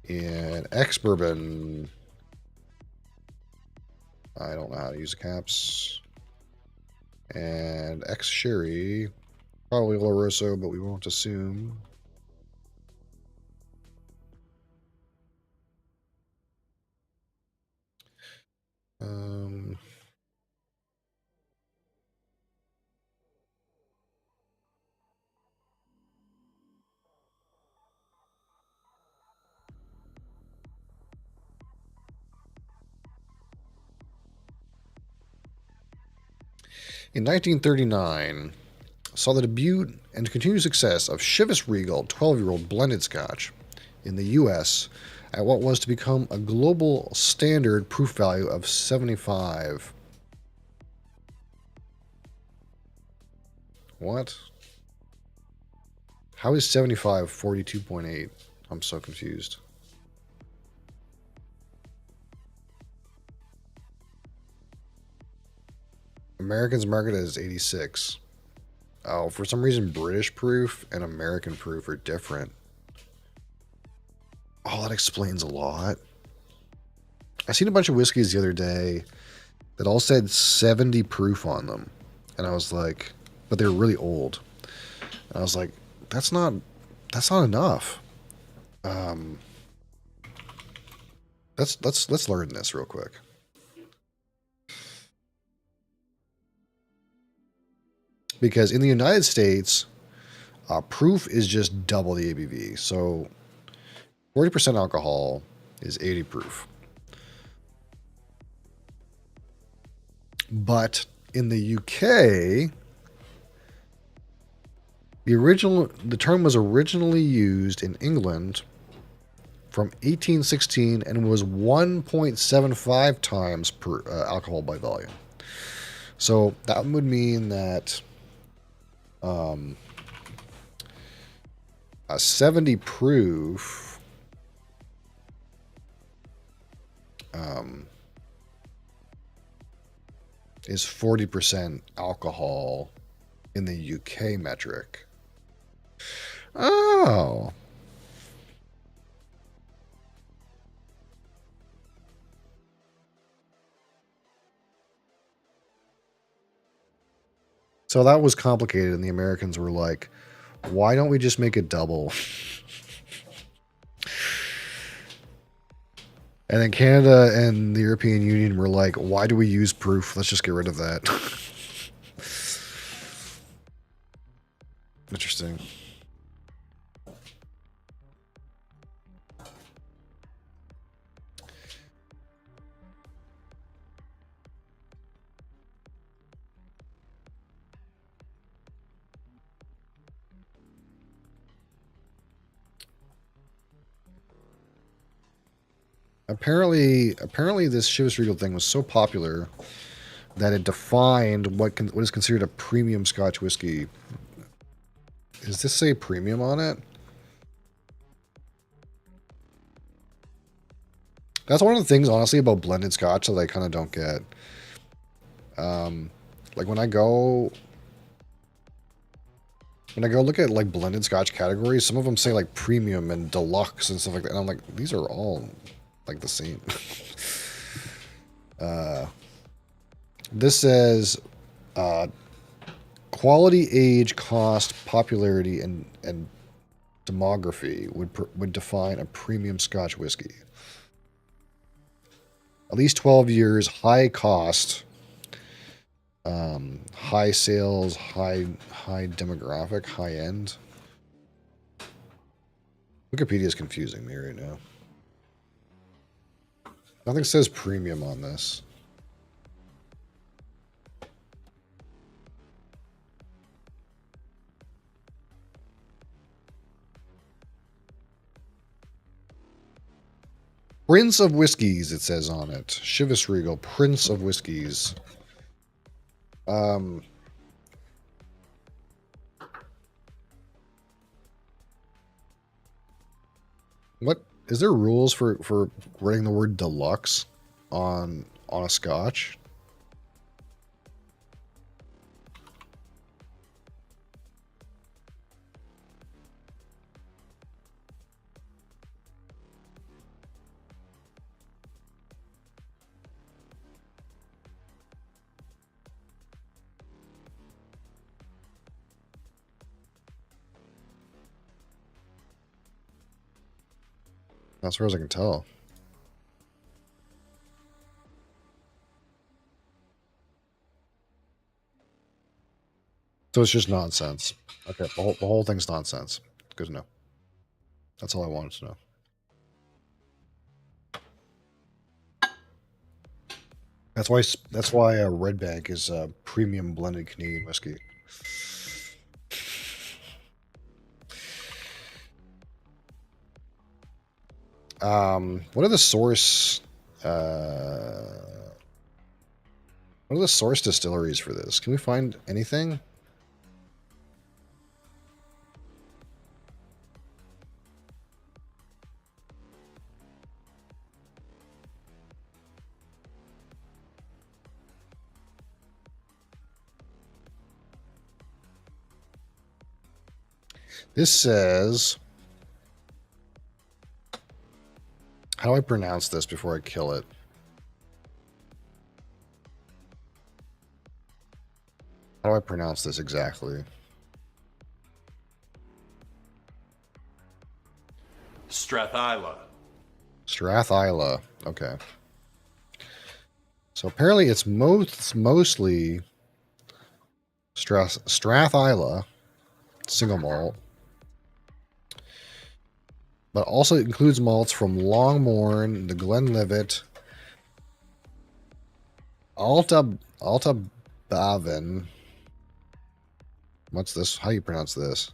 [SPEAKER 1] in ex-bourbon. I don't know how to use the caps. And ex-sherry. Probably Oloroso, but we won't assume. In 1939, saw the debut and continued success of Chivas Regal 12-year-old blended Scotch in the U.S. at what was to become a global standard proof value of 75. What? How is 75 42.8? I'm so confused. Americans market as 86. Oh, for some reason British proof and American proof are different. Oh, that explains a lot. I seen a bunch of whiskeys the other day that all said 70 proof on them. And I was like, but they were really old. And I was like, that's not enough. Let's learn this real quick. Because in the United States, proof is just double the ABV. So 40% alcohol is 80 proof. But in the UK, the term was originally used in England from 1816 and was 1.75 times per alcohol by volume. So that would mean that a 70 proof is 40% alcohol in the UK metric. Oh. So that was complicated, and the Americans were like, why don't we just make it double? And then Canada and the European Union were like, why do we use proof? Let's just get rid of that. Interesting. Apparently, this Chivas Regal thing was so popular that it defined what is considered a premium Scotch whiskey. Does this say premium on it? That's one of the things, honestly, about blended Scotch that I kind of don't get. Like when I go look at like blended Scotch categories, some of them say like premium and deluxe and stuff like that, and I'm like, these are all like the same. This says quality, age, cost, popularity, and demography would define a premium Scotch whiskey. At least 12 years, high cost, high sales, high demographic, high end. Wikipedia is confusing me right now. Nothing says premium on this. Prince of Whiskies, it says on it. Chivas Regal, Prince of Whiskies. What is there rules for writing the word deluxe on a Scotch? As far as I can tell. So it's just nonsense. Okay, the whole thing's nonsense. Good to know. That's all I wanted to know. That's why Red Bank is a premium blended Canadian whiskey. What are the source? What are the source distilleries for this? Can we find anything? This says... How do I pronounce this before I kill it? How do I pronounce this exactly?
[SPEAKER 7] Strathyla.
[SPEAKER 1] Strathyla. Okay. So apparently it's mostly Strathyla, single malt, but also includes malts from Longmorn, the Glenlivet, Alta Bavin. What's this? How do you pronounce this?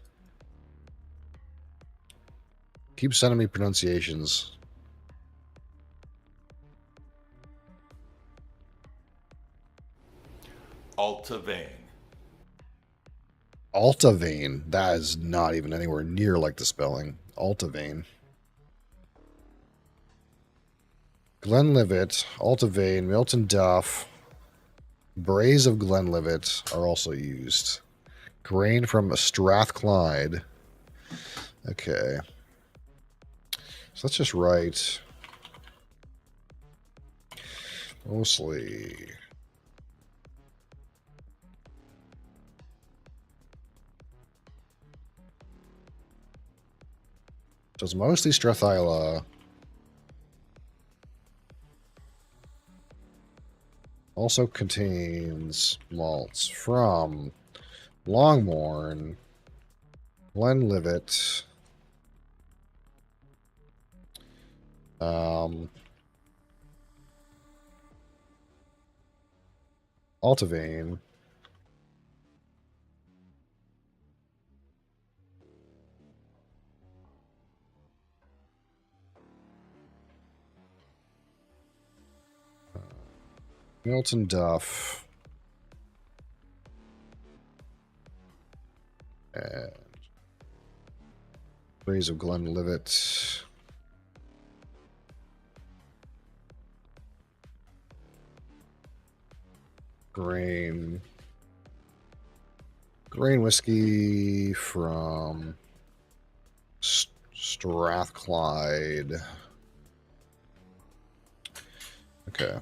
[SPEAKER 1] Keep sending me pronunciations.
[SPEAKER 7] Altavane.
[SPEAKER 1] Altavane. That is not even anywhere near like the spelling. Altavane. Glenlivet, Altavane, Milton Duff, Braes of Glenlivet are also used. Grain from Strathclyde. Okay. So let's just write mostly. So it's mostly Strathyla. Also contains malts from Longmorn, Glenlivet. Altavane. Milton Duff. And Praise of Glenlivet. Grain whiskey from Strathclyde. Okay.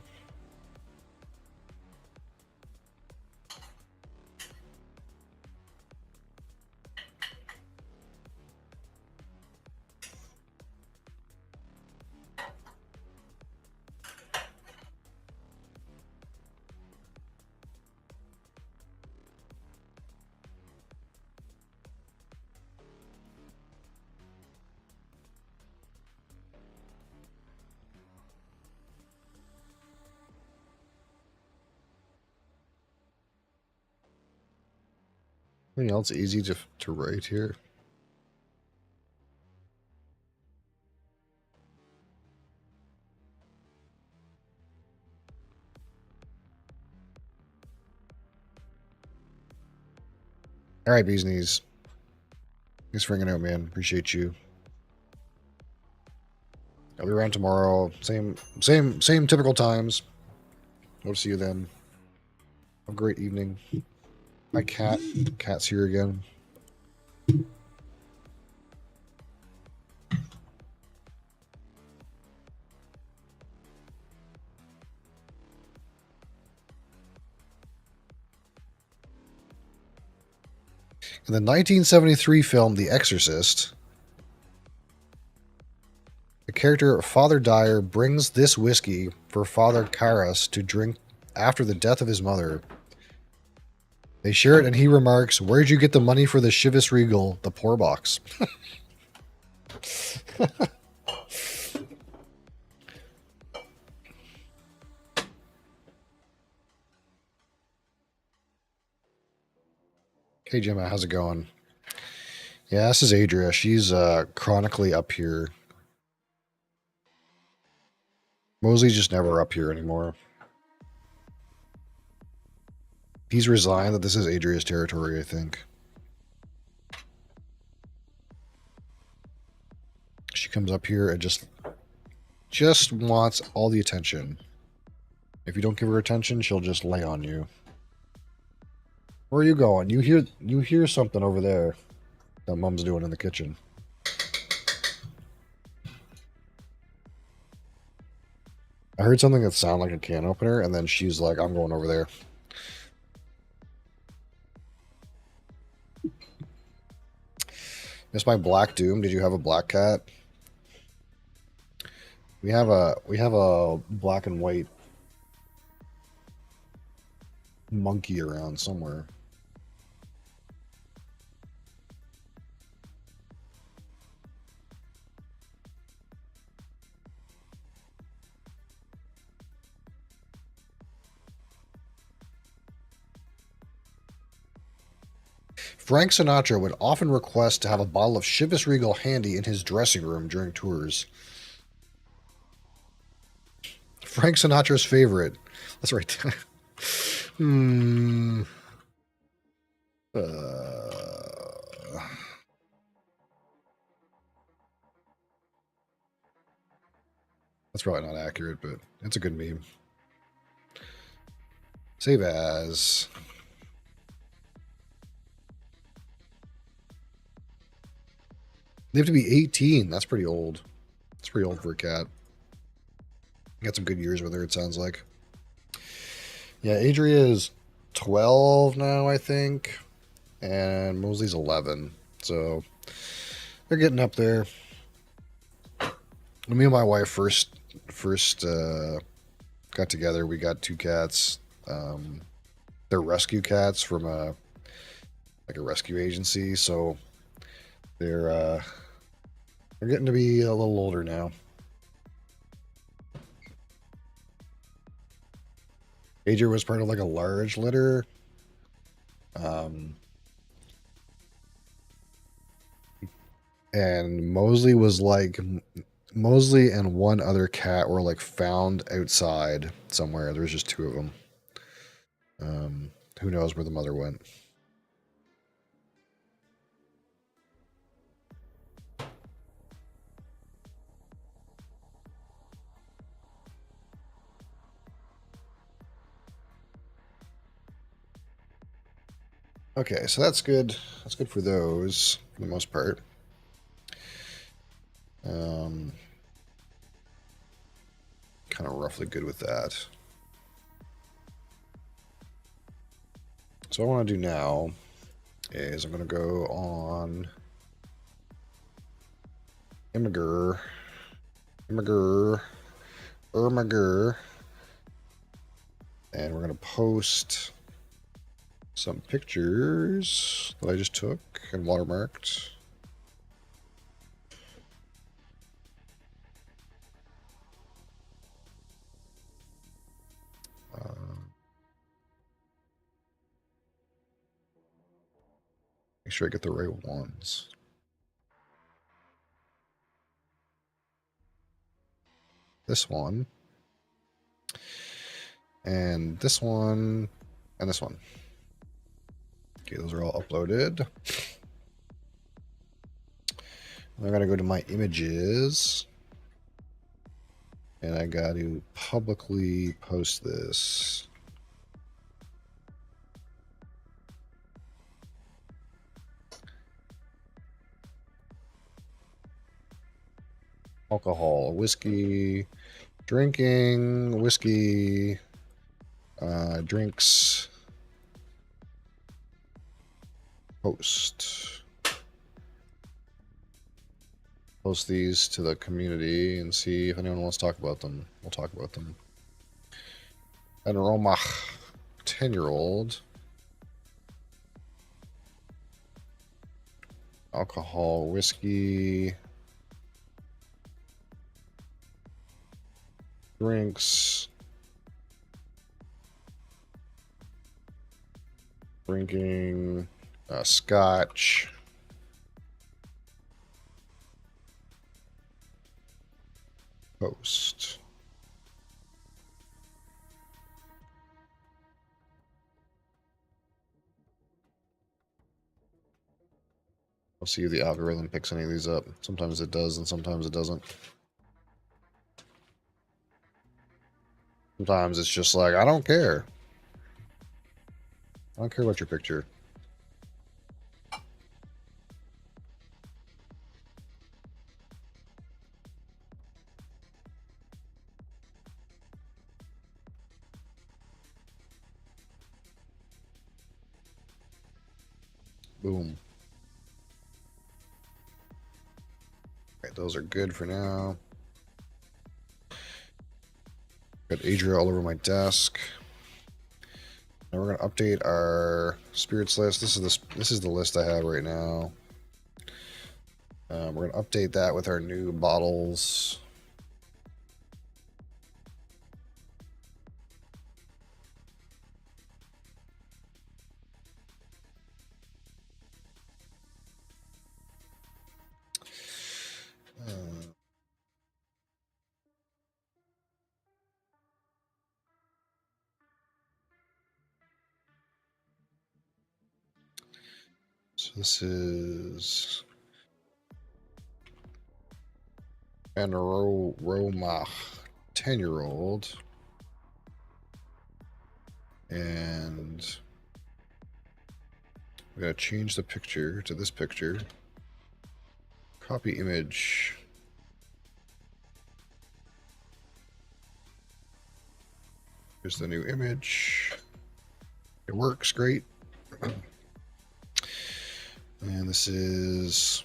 [SPEAKER 1] Anything else easy to write here? All right, bees knees. Thanks for hanging out, man. Appreciate you. I'll be around tomorrow. Same typical times. Hope to see you then. Have a great evening. My cat's here again. In the 1973 film The Exorcist, the character Father Dyer brings this whiskey for Father Karras to drink after the death of his mother. They share it, and he remarks, "Where'd you get the money for the Chivas Regal, the poor box?" Hey, Gemma, how's it going? Yeah, this is Adria. She's chronically up here. Mosley's just never up here anymore. He's resigned that this is Adria's territory, I think. She comes up here and just wants all the attention. If you don't give her attention, she'll just lay on you. Where are you going? You hear something over there that Mom's doing in the kitchen. I heard something that sounded like a can opener, and then she's like, "I'm going over there." Miss my Black Doom. Did you have a black cat? We have a black and white monkey around somewhere. Frank Sinatra would often request to have a bottle of Chivas Regal handy in his dressing room during tours. Frank Sinatra's favorite. That's right. That's probably not accurate, but it's a good meme. Save as. They have to be 18. That's pretty old. It's pretty old for a cat. Got some good years with her, it sounds like. Yeah, Adria is 12 now, I think. And Mosley's 11. So they're getting up there. When me and my wife first got together, we got two cats. They're rescue cats from a rescue agency. So they're getting to be a little older now. Major was part of like a large litter. And Mosley was like, Mosley and one other cat were like found outside somewhere. There was just two of them. Who knows where the mother went? Okay, so that's good. That's good for those, for the most part. Kind of roughly good with that. So what I want to do now is I'm going to go on Imgur, and we're going to post some pictures that I just took and watermarked. Make sure I get the right ones. This one. And this one. And this one. Okay, those are all uploaded. I'm going to go to my images. And I got to publicly post this. Alcohol, whiskey, drinking, whiskey, drinks, post. Post these to the community and see if anyone wants to talk about them. We'll talk about them. And Romach, 10-year-old. Alcohol, whiskey, drinks, drinking, scotch, post. I'll see if the algorithm picks any of these up. Sometimes it does and sometimes it doesn't. Sometimes it's just like, I don't care. I don't care about your picture. Boom. Right, those are good for now. Got Adria all over my desk. Now we're gonna update our spirits list. This is the list I have right now. We're gonna update that with our new bottles. So this is Romach, 10-year-old. And we're going to change the picture to this picture. Copy image. Here's the new image. It works great. And this is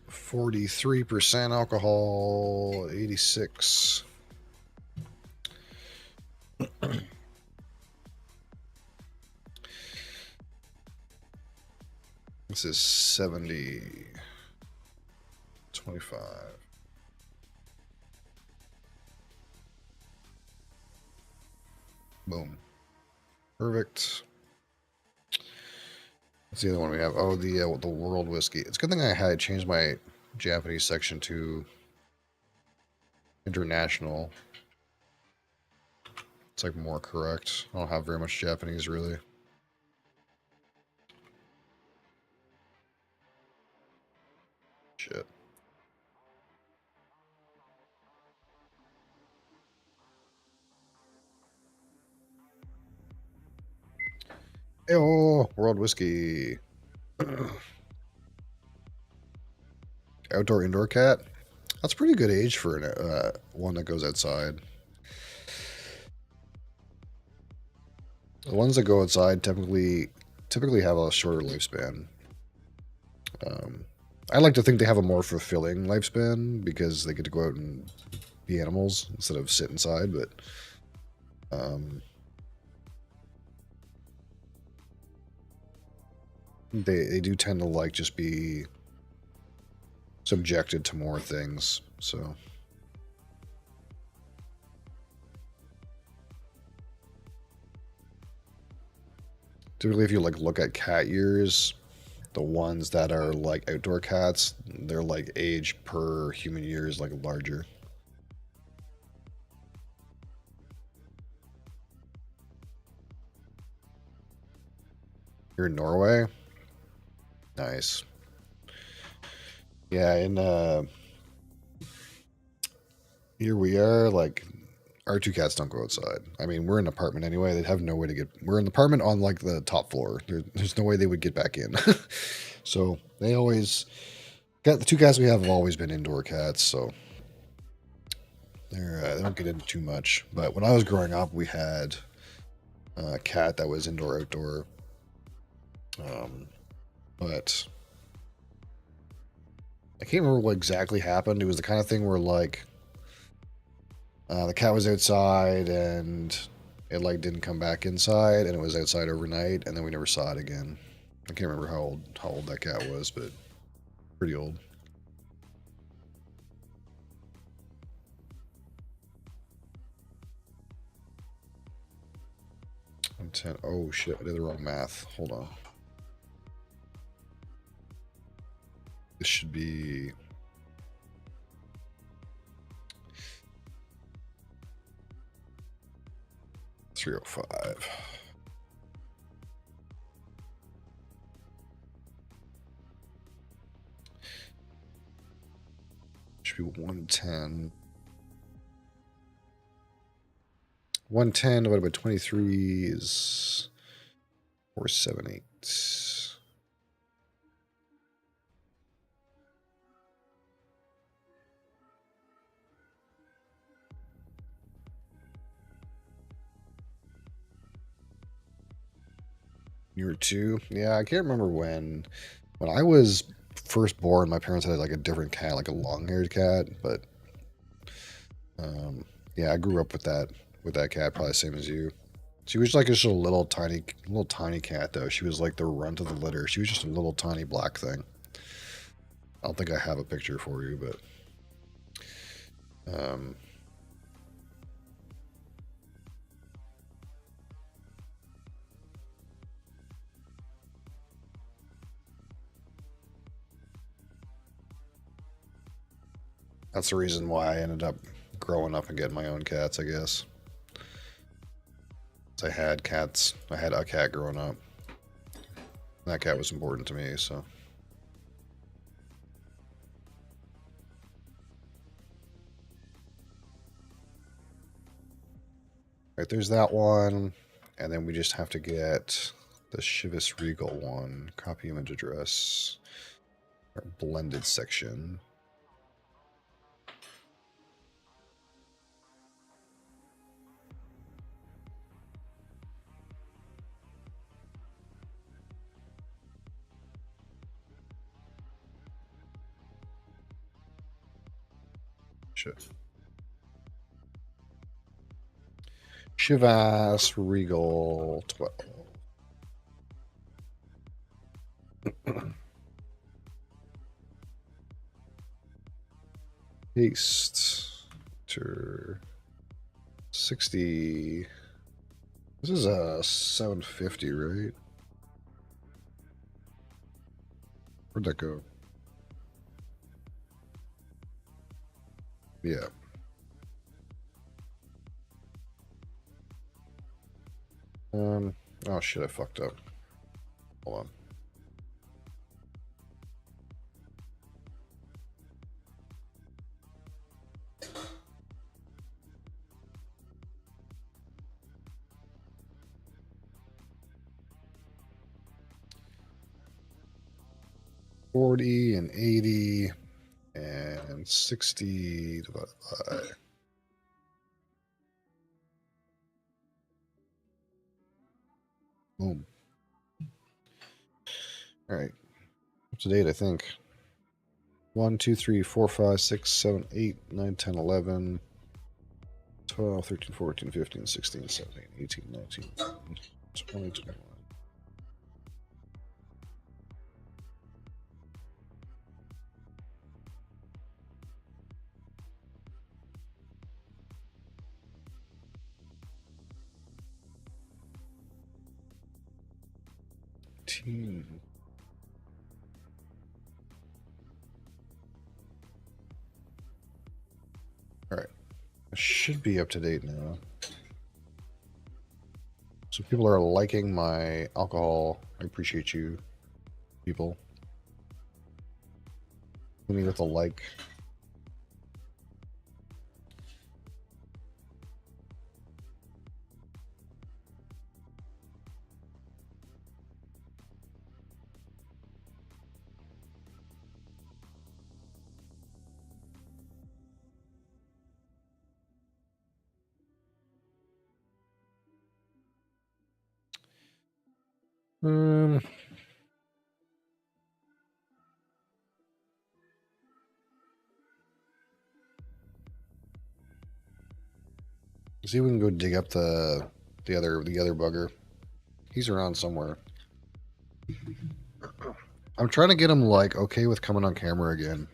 [SPEAKER 1] 43% alcohol, 86. This is 70. 25. Boom. Perfect. What's the other one we have? Oh, the world whiskey. It's a good thing I had changed my Japanese section to international. It's like more correct. I don't have very much Japanese really. Shit. Oh, world whiskey. Outdoor indoor cat. That's pretty good age for one that goes outside. The ones that go outside typically have a shorter lifespan. I like to think they have a more fulfilling lifespan because they get to go out and be animals instead of sit inside. But they do tend to like just be subjected to more things. So. Typically, if you like look at cat years, the ones that are like outdoor cats, they're like age per human year is like larger. You're in Norway? Nice. Yeah, in here we are, like our two cats don't go outside. I mean, we're in an apartment anyway. They'd have no way to get. We're in the apartment on like the top floor. There's no way they would get back in. So they always got the two cats we have always been indoor cats. So they don't get into too much. But when I was growing up, we had a cat that was indoor outdoor. But I can't remember what exactly happened. It was the kind of thing where like the cat was outside and it like didn't come back inside, and it was outside overnight, and then we never saw it again. I can't remember how old that cat was, but pretty old. I'm 10. Oh shit! I did the wrong math. Hold on. This should be. $305. Should be 110. 110 divided by 23 is 478. You were 2? Yeah, I can't remember when. When I was first born, my parents had like a different cat, like a long-haired cat. But yeah, I grew up with that cat, probably the same as you. She was like just a little tiny cat though. She was like the runt of the litter. She was just a little tiny black thing. I don't think I have a picture for you, but that's the reason why I ended up growing up and getting my own cats, I guess. I had cats. I had a cat growing up. That cat was important to me, so. Right, there's that one. And then we just have to get the Chivas Regal one. Copy image address. Our blended section. Shit. Chivas Regal 12. Paste. Enter. 60. This is a 750, right? Where'd that go? Yeah. Oh shit, I fucked up. Hold on. $40 and $80 and $60 divided by. Boom. All right. Up to date, I think. 1, 2, 3, 4, 5, 6, 7, 8, 9, 10, 11, 12, 13, 14, 15, 16, 17, 18, 19, 20, 21. All right. I should be up to date now. So people are liking my alcohol. I appreciate you, people. Hit me with a like. See if we can go dig up the other bugger. He's around somewhere. I'm trying to get him like okay with coming on camera again.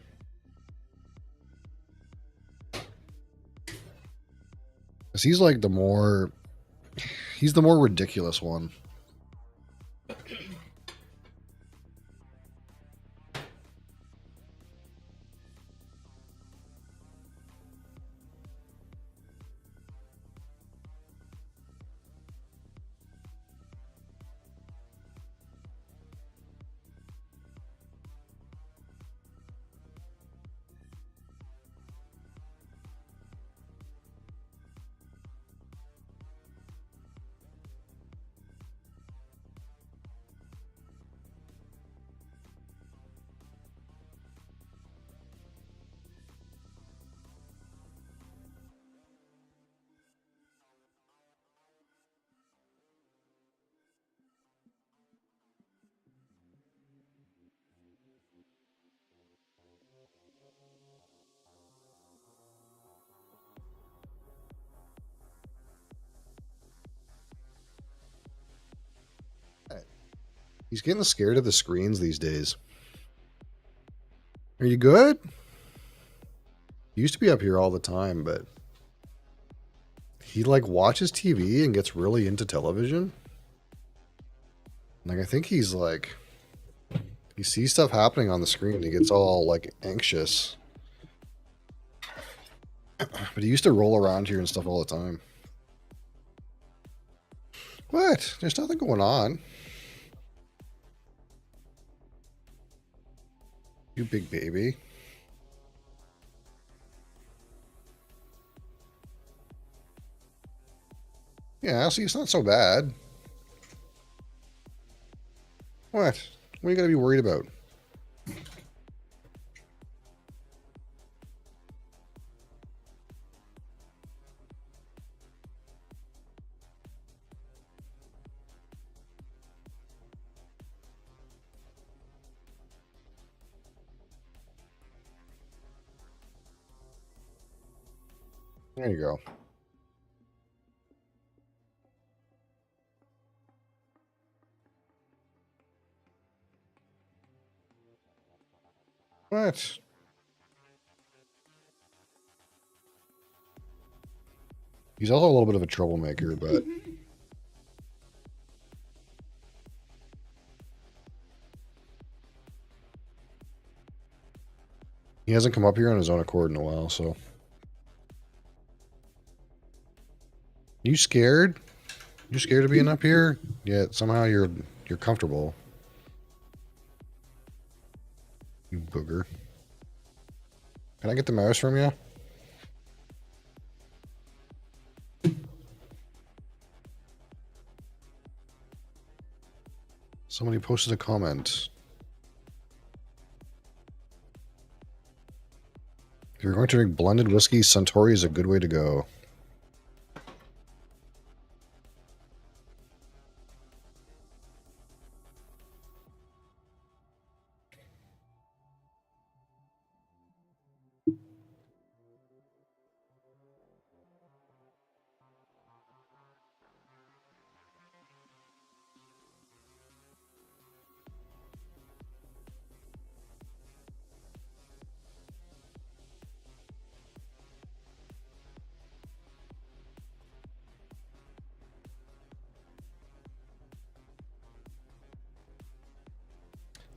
[SPEAKER 1] Cause he's like the more ridiculous one. He's getting scared of the screens these days. Are you good? He used to be up here all the time, but he like watches TV and gets really into television. Like I think he's like he sees stuff happening on the screen and he gets all like anxious. But he used to roll around here and stuff all the time. What? There's nothing going on. You big baby. Yeah, see, it's not so bad. What? What are you going to be worried about? There you go. What? He's also a little bit of a troublemaker, but he hasn't come up here on his own accord in a while, so. You scared? You scared of being up here? Yet somehow you're comfortable. You booger. Can I get the mouse from you? Somebody posted a comment. If you're going to drink blended whiskey, Suntory is a good way to go.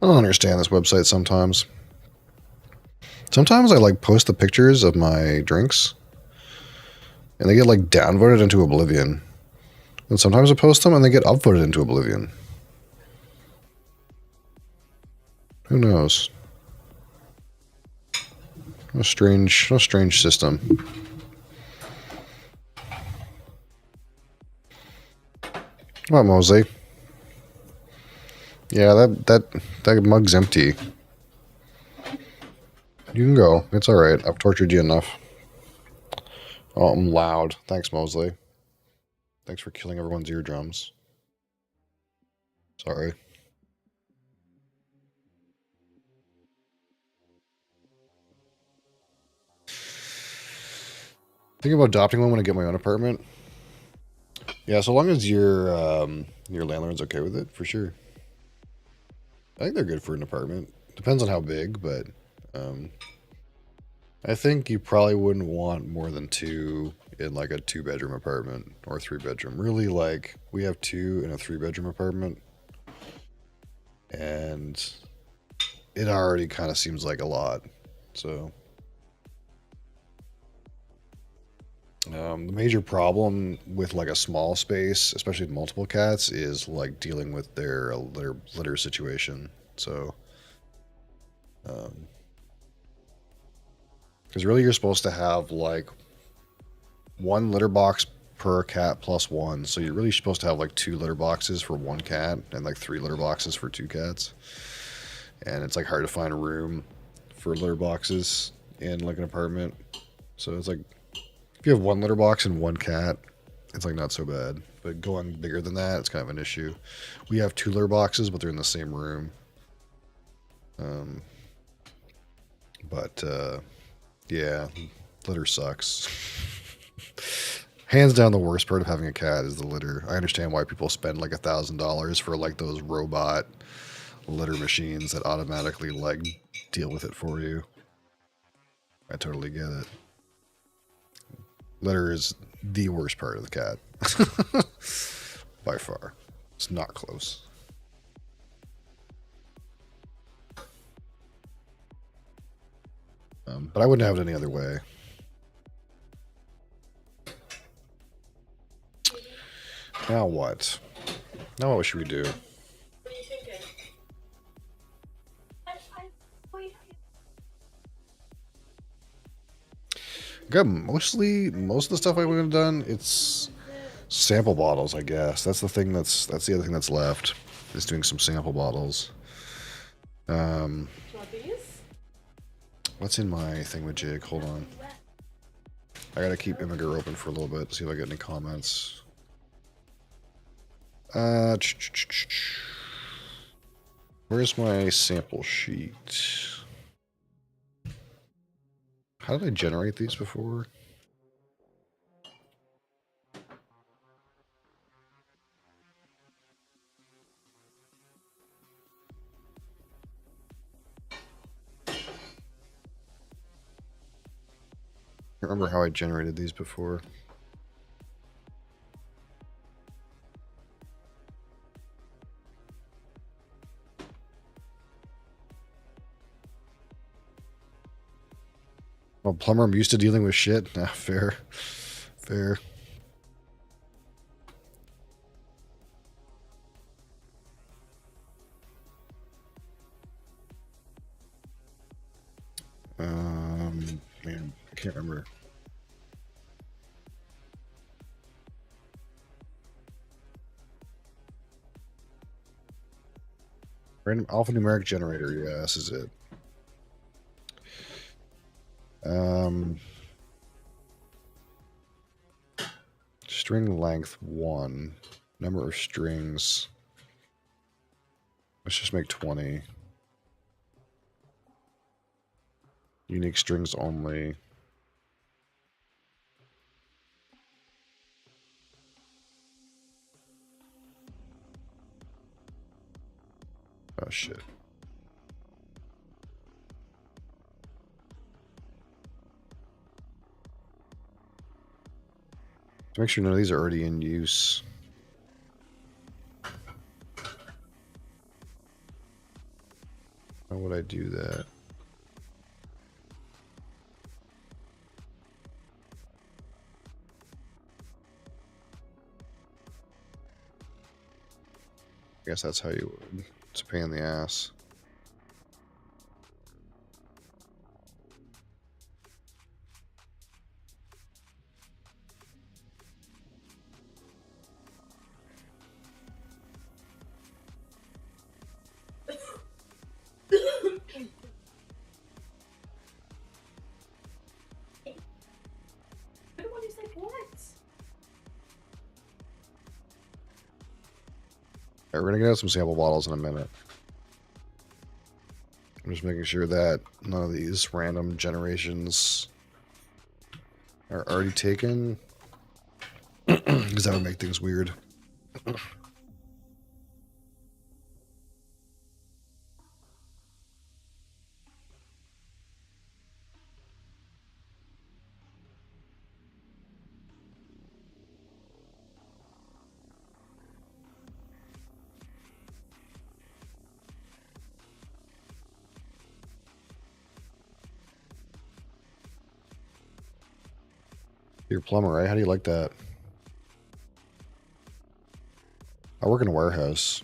[SPEAKER 1] I don't understand this website sometimes. Sometimes I like post the pictures of my drinks and they get like downvoted into oblivion. And sometimes I post them and they get upvoted into oblivion. Who knows? A strange system. Come on, Mosley. Yeah, that mug's empty. You can go. It's alright. I've tortured you enough. Oh, I'm loud. Thanks, Mosley. Thanks for killing everyone's eardrums. Sorry. Thinking about adopting one when I get my own apartment. Yeah, so long as your landlord's okay with it, for sure. I think they're good for an apartment. Depends on how big, but I think you probably wouldn't want more than 2 in like a 2-bedroom apartment or 3-bedroom. Really, like we have 2 in a 3-bedroom apartment, and it already kind of seems like a lot. So the major problem with like a small space, especially with multiple cats, is like dealing with their litter situation. So, because really you're supposed to have like 1 litter box per cat plus 1. So you're really supposed to have like 2 litter boxes for 1 cat and like 3 litter boxes for 2 cats. And it's like hard to find room for litter boxes in like an apartment. So it's like, if you have 1 litter box and 1 cat, it's like not so bad. But going bigger than that, it's kind of an issue. We have 2 litter boxes, but they're in the same room. Yeah, litter sucks. Hands down, the worst part of having a cat is the litter. I understand why people spend like $1,000 for like those robot litter machines that automatically like deal with it for you. I totally get it. Litter is the worst part of the cat. By far. It's not close. But I wouldn't have it any other way. Now what? Now what should we do?
[SPEAKER 4] What are you thinking?
[SPEAKER 1] Got most of the stuff I would have done. It's sample bottles, I guess. That's the thing. That's the other thing that's left. Is doing some sample bottles.
[SPEAKER 4] Do you want these?
[SPEAKER 1] What's in my thingamajig? Hold on. I gotta keep Immiger open for a little bit to see if I get any comments. Where's my sample sheet? How did I generate these before? I remember how I generated these before. Well, plumber, I'm used to dealing with shit. Nah, fair. Fair. Man, I can't remember. Random alphanumeric generator. Yeah, this is it. String length 1. Number of strings. Let's just make 20. Unique strings only. Oh shit. To make sure none of these are already in use. How would I do that? I guess that's how you would. It's a pain in the ass.
[SPEAKER 4] Everyone is like, what?
[SPEAKER 1] Alright, we're gonna get out some sample bottles in a minute. I'm just making sure that none of these random generations are already taken. Because that would make things weird. You're a plumber, right? How do you like that? I work in a warehouse.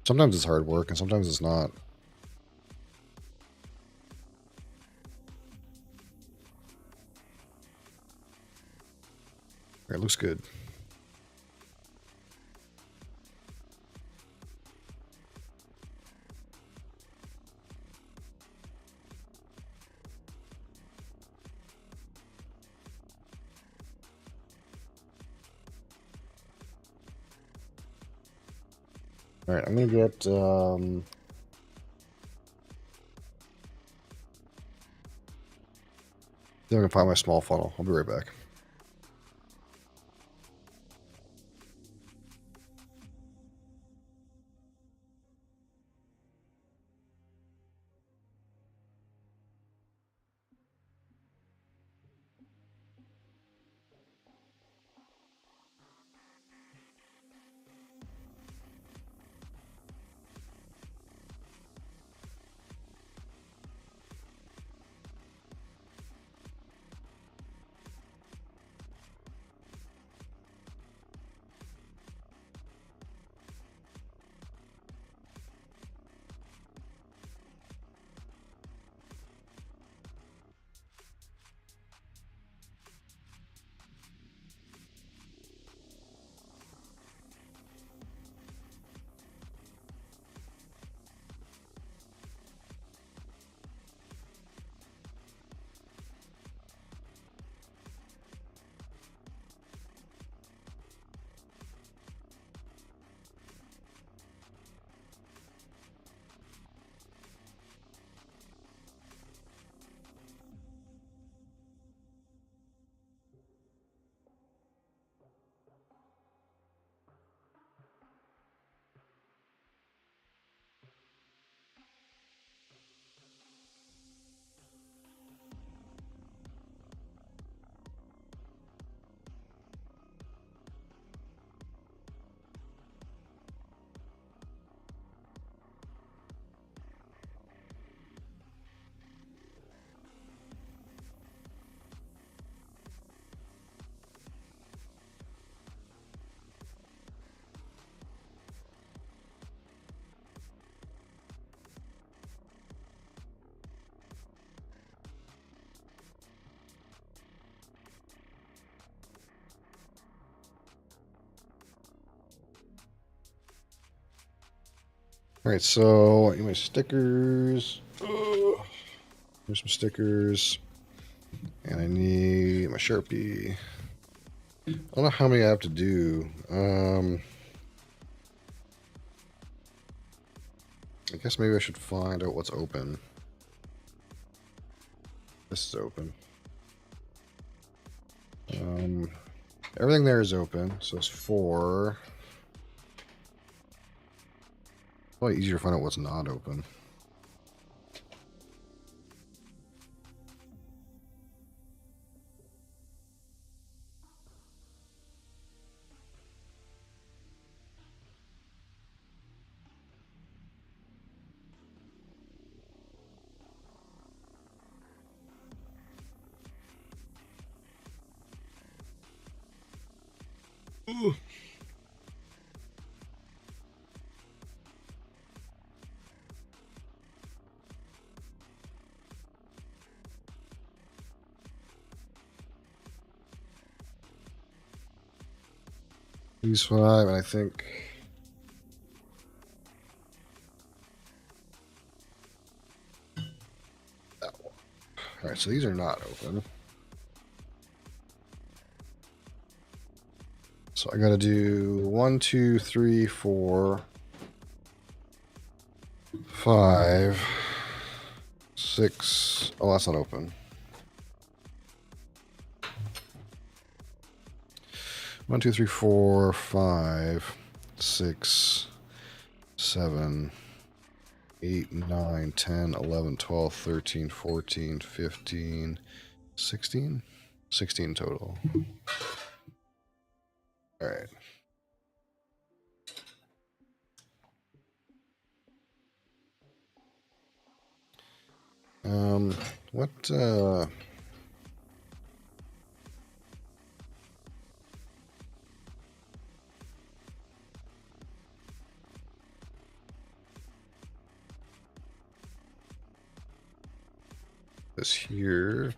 [SPEAKER 1] Sometimes it's hard work and sometimes it's not. It looks good. All right, I'm gonna get see if I can find my small funnel. I'll be right back. Alright, so I need my stickers. Here's some stickers. And I need my Sharpie. I don't know how many I have to do. I guess maybe I should find out what's open. This is open. Everything there is open, so it's 4. Probably easier to find out what's not open. Ooh. These 5, and I think that one. All right, so these are not open. So I got to do 1, 2, 3, 4, 5, 6. Oh, that's not open. 1, 2, 3, 4, 5, 6, 7, 8, 9, 10, 11, 12, 13, 14, 15, 16? 16 total. All right. What, this here.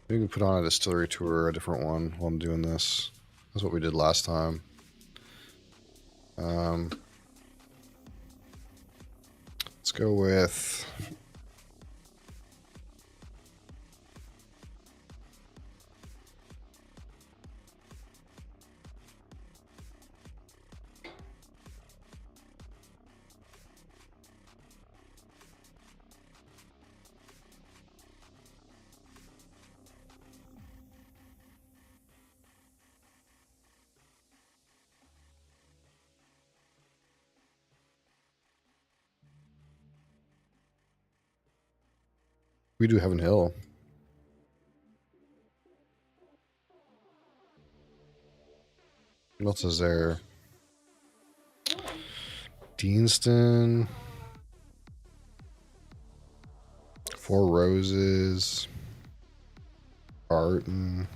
[SPEAKER 1] We can put on a distillery tour, a different one, while I'm doing this. That's what we did last time. Let's go with... We do Heaven Hill. What else is there? Deanston. 4 Roses. Barton.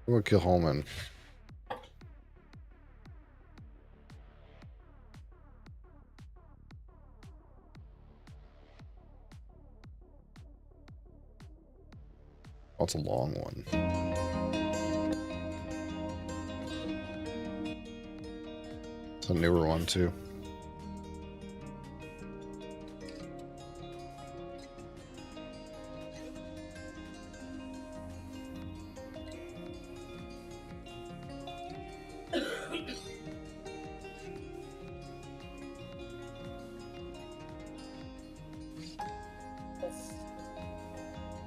[SPEAKER 1] I'm gonna kill Holman. Oh, it's a long one. It's a newer one too.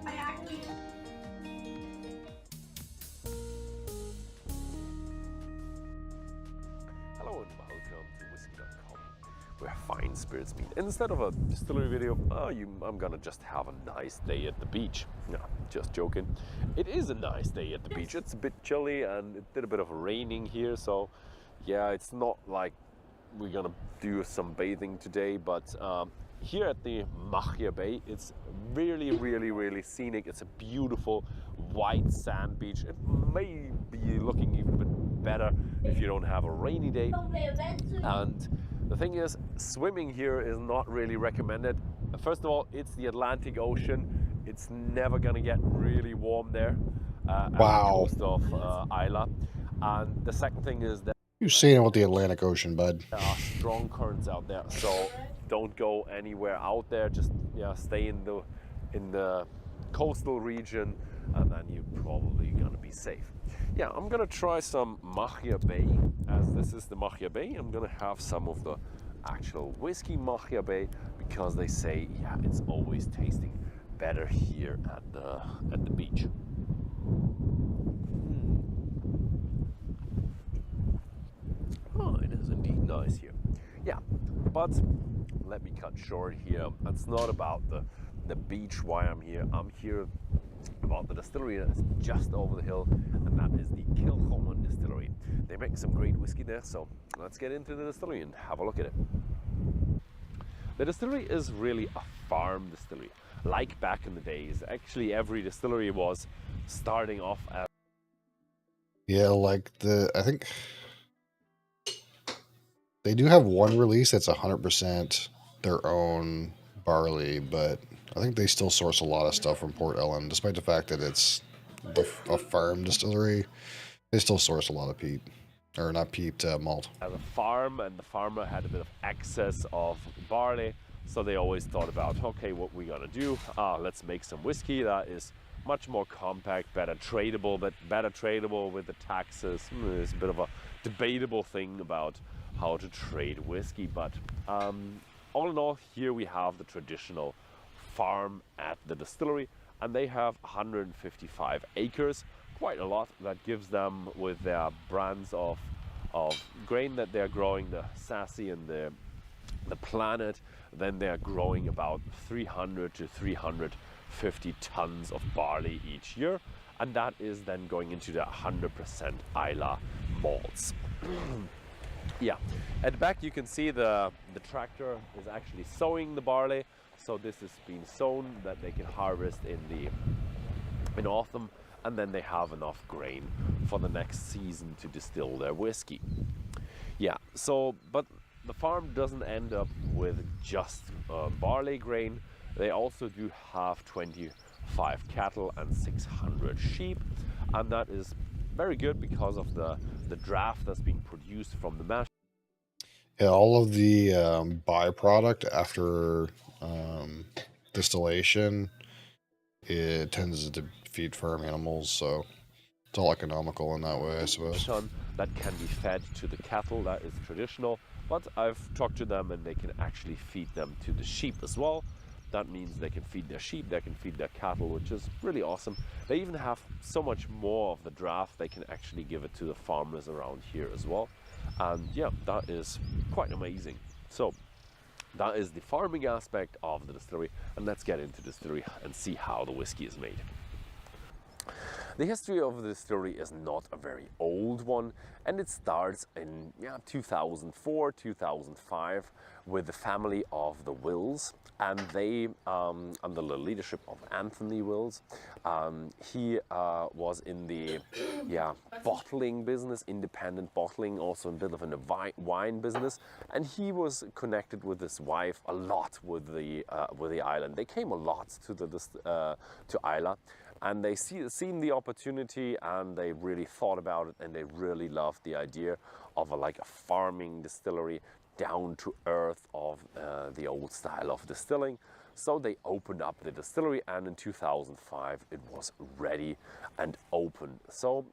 [SPEAKER 2] I actually.
[SPEAKER 5] Hello and welcome to Whisky.com, where fine spirits meet. Instead of a distillery video, I'm gonna just have a nice day at the beach. No, just joking. It is a nice day at the beach. It's a bit chilly and it did a bit of raining here, so yeah, it's not like we're gonna do some bathing today, but here at the Machia Bay, it's really scenic. It's a beautiful white sand beach. It may be looking even a bit better if you don't have a rainy day. And the thing is, swimming here is not really recommended. First of all, it's the Atlantic Ocean. It's never gonna get really warm there at the
[SPEAKER 1] Wow.
[SPEAKER 5] coast of Isla. And the second thing is that
[SPEAKER 1] You're seeing it with the Atlantic Ocean, bud.
[SPEAKER 5] there are strong currents out there, so don't go anywhere out there. Just stay in the coastal region, and then you're probably gonna be safe. Yeah, I'm gonna try some Machia Bay, as this is the Machia Bay. I'm gonna have some of the actual whiskey Machia Bay, because they say it's always tasting better here at the beach. Oh, it is indeed nice here. Yeah, but let me cut short here. It's not about the beach why I'm here. I'm here about the distillery that is just over the hill, and that is the Kilchoman Distillery. They make some great whiskey there, so let's get into the distillery and have a look at it. The distillery is really a farm distillery, like back in the days. Actually, every distillery was starting off as
[SPEAKER 1] I think they do have one release that's 100% their own barley, but I think they still source a lot of stuff from Port Ellen, despite the fact that it's a farm distillery. They still source a lot of peat, or not peat, malt.
[SPEAKER 5] as a farm, and the farmer had a bit of excess of barley, so they always thought about, okay, what we gonna do? Let's make some whiskey that is much more compact, better tradable, but better tradable with the taxes. It's a bit of a debatable thing about how to trade whiskey, but all in all, here we have the traditional farm at the distillery, and they have 155 acres, quite a lot. That gives them, with their brands of grain that they're growing, the Sassy and the Planet, then they're growing about 300 to 350 tons of barley each year, and that is then going into the 100% Isla malts. Yeah, at the back you can see the tractor is actually sowing the barley, so this is being sown that they can harvest in autumn, and then they have enough grain for the next season to distill their whiskey. Yeah, so but the farm doesn't end up with just barley grain. They also do have 25 cattle and 600 sheep, and that is very good because of the draft that's being produced from the mash.
[SPEAKER 1] Yeah, all of the byproduct after distillation, it tends to feed farm animals, so it's all economical in that way, I suppose.
[SPEAKER 5] That can be fed to the cattle, that is traditional, but I've talked to them and they can actually feed them to the sheep as well. That means they can feed their sheep, they can feed their cattle, which is really awesome. They even have so much more of the draft, they can actually give it to the farmers around here as well. And yeah, that is quite amazing. So that is the farming aspect of the distillery, and let's get into the distillery and see how the whiskey is made. The history of the distillery is not a very old one, and it starts in 2004, 2005 with the family of the Wills, and they, under the leadership of Anthony Wills, he was in the bottling business, independent bottling, also a bit of a wine business, and he was connected with his wife a lot with the island. They came a lot to Isla, and they seen the opportunity, and they really thought about it, and they really loved the idea of a farming distillery, down to earth of the old style of distilling. So they opened up the distillery, and in 2005 it was ready and open. So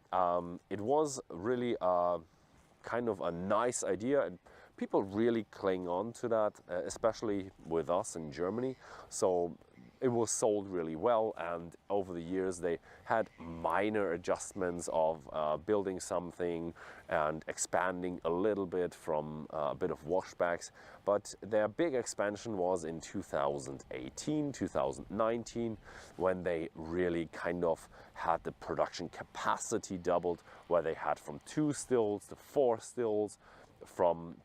[SPEAKER 5] it was really kind of a nice idea, and people really cling on to that, especially with us in Germany. So it was sold really well, and over the years they had minor adjustments of building something and expanding a little bit from a bit of washbacks, but their big expansion was in 2018, 2019, when they really kind of had the production capacity doubled, where they had from 2 stills to 4 stills, from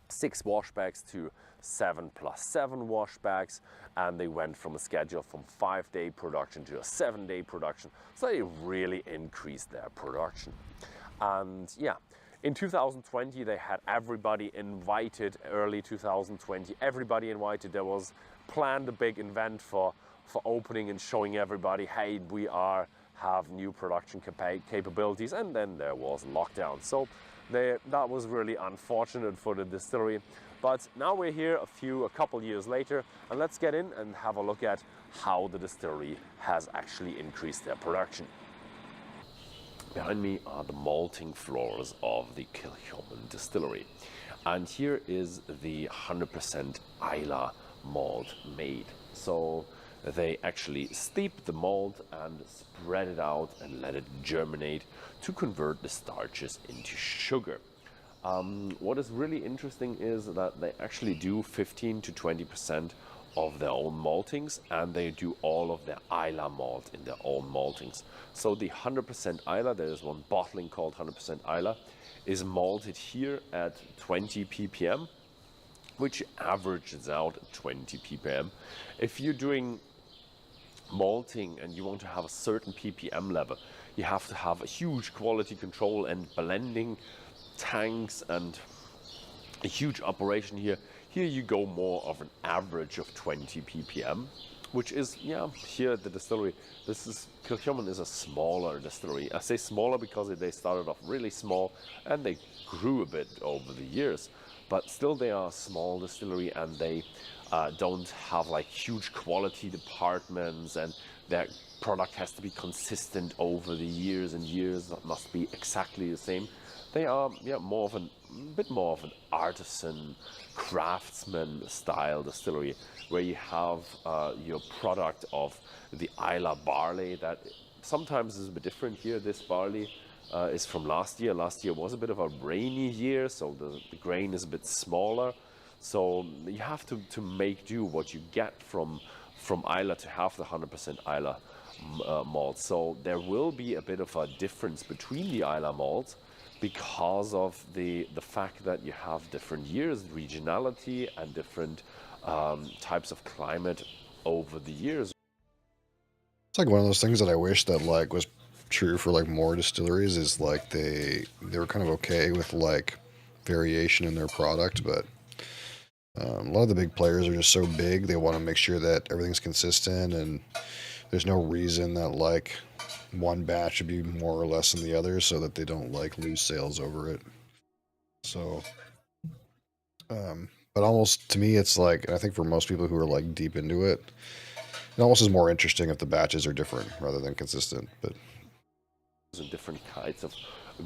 [SPEAKER 5] 6 washbacks to 7+7 washbacks, and they went from a schedule from 5-day production to a 7-day production. So they really increased their production. And yeah, in 2020 they had everybody invited. Early 2020, everybody invited. There was planned a big event for for opening and showing everybody, hey, we have new production capabilities, and then there was lockdown. So that was really unfortunate for the distillery. But now we're here a couple years later, and let's get in and have a look at how the distillery has actually increased their production. Behind me are the malting floors of the Kilchoman distillery. And here is the 100% Islay malt made. So they actually steep the malt and spread it out and let it germinate to convert the starches into sugar. What is really interesting is that they actually do 15 to 20% of their own maltings, and they do all of their Islay malt in their own maltings. So the 100% Islay, there is one bottling called 100% Islay, is malted here at 20 ppm, which averages out at 20 ppm. If you're doing malting and you want to have a certain ppm level, you have to have a huge quality control and blending tanks and a huge operation here. Here you go more of an average of 20 ppm, which is, yeah, here at the distillery, Kilchoman is a smaller distillery. I say smaller because they started off really small and they grew a bit over the years, but still they are a small distillery, and they don't have like huge quality departments, and their product has to be consistent over the years and years. It must be exactly the same. They are, yeah, bit more of an artisan, craftsman style distillery, where you have your product of the Islay barley that sometimes is a bit different here. This barley is from last year. Last year was a bit of a rainy year, so the grain is a bit smaller. So you have to make do what you get from Islay to have the 100% Islay malt. So there will be a bit of a difference between the Islay malts, because of the fact that you have different years, regionality, and different types of climate over the years.
[SPEAKER 1] It's like one of those things that I wish that like was true for like more distilleries, is like they were kind of okay with like variation in their product, but a lot of the big players are just so big, they want to make sure that everything's consistent, and there's no reason that like one batch should be more or less than the other, so that they don't like lose sales over it. So but almost to me it's like, and I think for most people who are like deep into it, it almost is more interesting if the batches are different rather than consistent. But
[SPEAKER 5] and different kinds of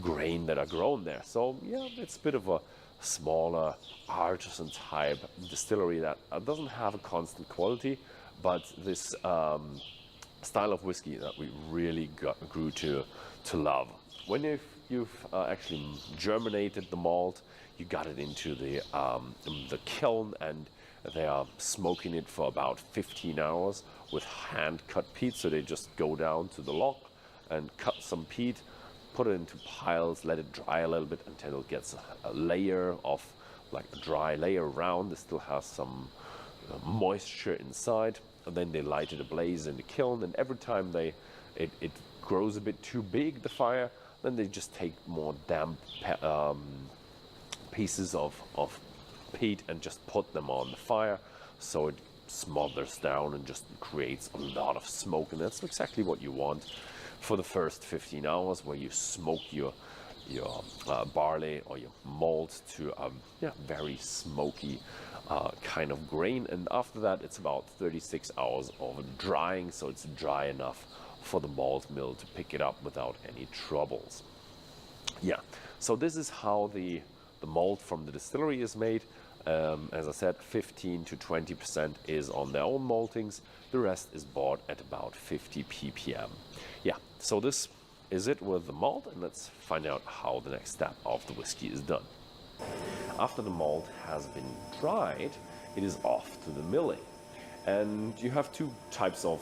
[SPEAKER 5] grain that are grown there. So yeah, it's a bit of a smaller artisan type distillery that doesn't have a constant quality, but this style of whiskey that we really grew to love. When you've actually germinated the malt, you got it into the kiln, and they are smoking it for about 15 hours with hand-cut peat. So they just go down to the log and cut some peat, put it into piles, let it dry a little bit until it gets a layer of, like a dry layer around. It still has some moisture inside, and then they light it ablaze in the kiln, and every time it grows a bit too big, the fire, then they just take more damp pieces of peat and just put them on the fire, so it smothers down and just creates a lot of smoke. And that's exactly what you want for the first 15 hours, where you smoke your barley or your malt to a very smoky kind of grain. And after that, it's about 36 hours of drying, so it's dry enough for the malt mill to pick it up without any troubles. Yeah, so this is how the malt from the distillery is made. As I said, 15 to 20% is on their own maltings. The rest is bought at about 50 ppm. Yeah, so this is it with the malt, and let's find out how the next step of the whiskey is done. After the malt has been dried, it is off to the milling. And you have two types of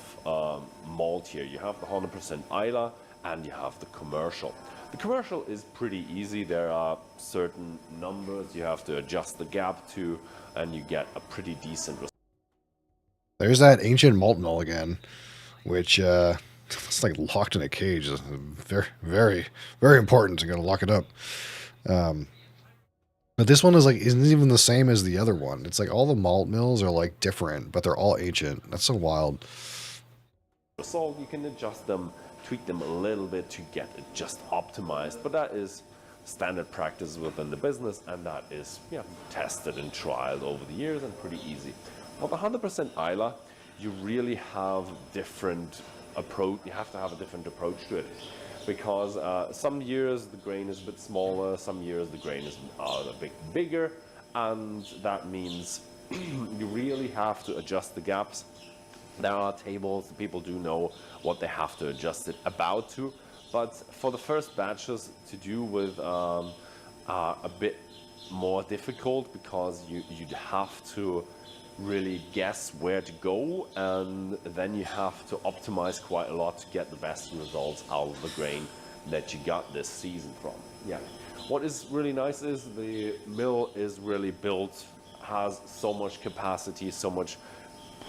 [SPEAKER 5] malt here. You have the 100% Islay and you have the commercial. The commercial is pretty easy. There are certain numbers you have to adjust the gap to, and you get a pretty decent result.
[SPEAKER 1] there's that ancient malt mill again, which it's like locked in a cage. It's very, very, very important. You gotta lock it up. But this one isn't even the same as the other one. It's like all the malt mills are like different, but they're all ancient. That's so wild.
[SPEAKER 5] salt, you can adjust them, tweak them a little bit to get it just optimized. But that is standard practice within the business, and that is tested and trialed over the years and pretty easy. With 100% Isla, you really have different approach. You have to have a different approach to it, because some years the grain is a bit smaller, some years the grain is a bit bigger, and that means you really have to adjust the gaps. There are tables, people do know what they have to adjust it about to, but for the first batches to do with a bit more difficult, because you'd have to really guess where to go, and then you have to optimize quite a lot to get the best results out of the grain that you got this season from. Yeah. What is really nice is the mill is really built, has so much capacity, so much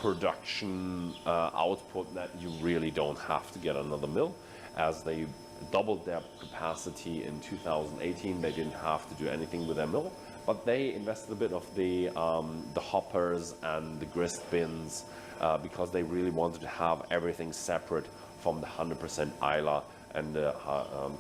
[SPEAKER 5] production output that you really don't have to get another mill. As they doubled their capacity in 2018, they didn't have to do anything with their mill, but they invested a bit of the hoppers and the grist bins because they really wanted to have everything separate from the 100% Isla and the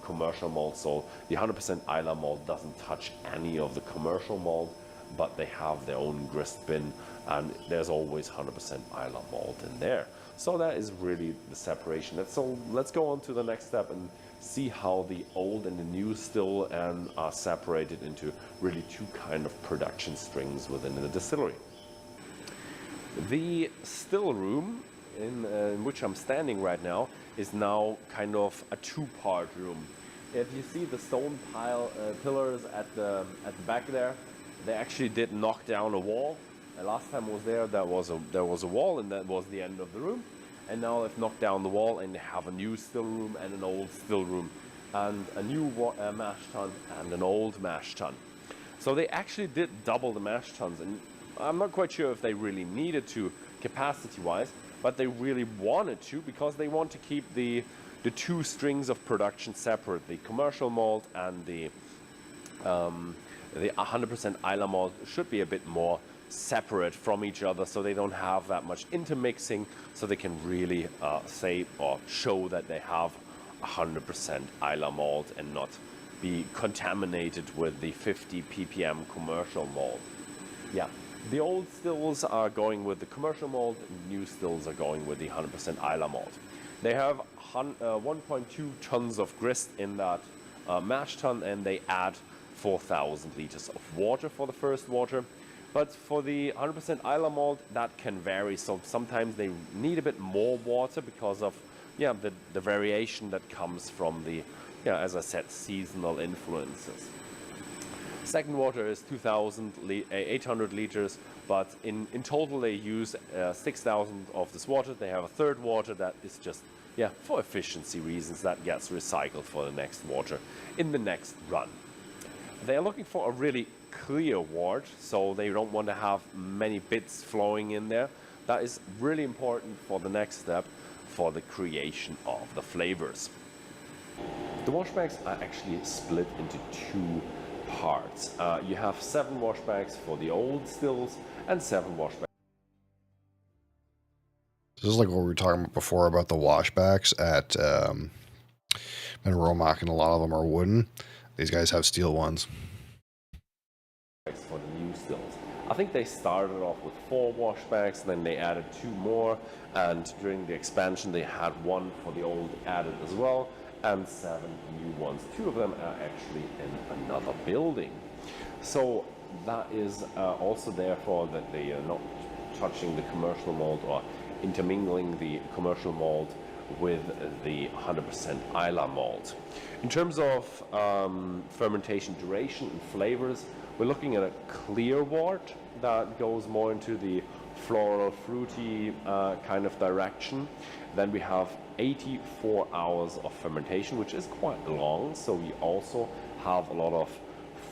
[SPEAKER 5] commercial malt. So the 100% Isla malt doesn't touch any of the commercial malt, but they have their own grist bin, and there's always 100% Isla malt in there. So that is really the separation. So let's go on to the next step and see how the old and the new still are separated into really two kind of production strings within the distillery. The still room in which I'm standing right now is now kind of a two-part room. If you see the stone pillars at the back there, they actually did knock down a wall. Last time I was there, there was a wall, and that was the end of the room. And now they've knocked down the wall, and they have a new still room and an old still room, and a new mash tun and an old mash tun. So they actually did double the mash tuns, and I'm not quite sure if they really needed to capacity-wise, but they really wanted to, because they want to keep the two strings of production separate. The commercial malt and the 100% Isla malt should be a bit more separate from each other, so they don't have that much intermixing, so they can really say or show that they have 100% Isla malt and not be contaminated with the 50 ppm commercial malt. Yeah, the old stills are going with the commercial malt, new stills are going with the 100% Isla malt. They have 1.2 tons of grist in that mash tun, and they add 4,000 liters of water for the first water. But for the 100% Isla malt, that can vary. So sometimes they need a bit more water because of the variation that comes from the, as I said, seasonal influences. Second water is 2,800 liters, but in total they use 6,000 of this water. They have a third water that is just, for efficiency reasons, that gets recycled for the next water in the next run. They are looking for a really clear wort, so they don't want to have many bits flowing in there. That is really important for the next step, for the creation of the flavors. The washbacks are actually split into two parts. You have 7 washbacks for the old stills and 7 washbacks.
[SPEAKER 1] This is like what we were talking about before about the washbacks at Romac, and a lot of them are wooden. These guys have steel ones.
[SPEAKER 5] For the new stills, I think they started off with 4 washbacks, then they added 2 more, and during the expansion they had 1 for the old added as well, and 7 new ones. 2 of them are actually in another building. So that is also therefore that they are not touching the commercial malt or intermingling the commercial malt with the 100% Isla malt. In terms of fermentation duration and flavors, we're looking at a clear wort that goes more into the floral, fruity kind of direction. Then we have 84 hours of fermentation, which is quite long, so we also have a lot of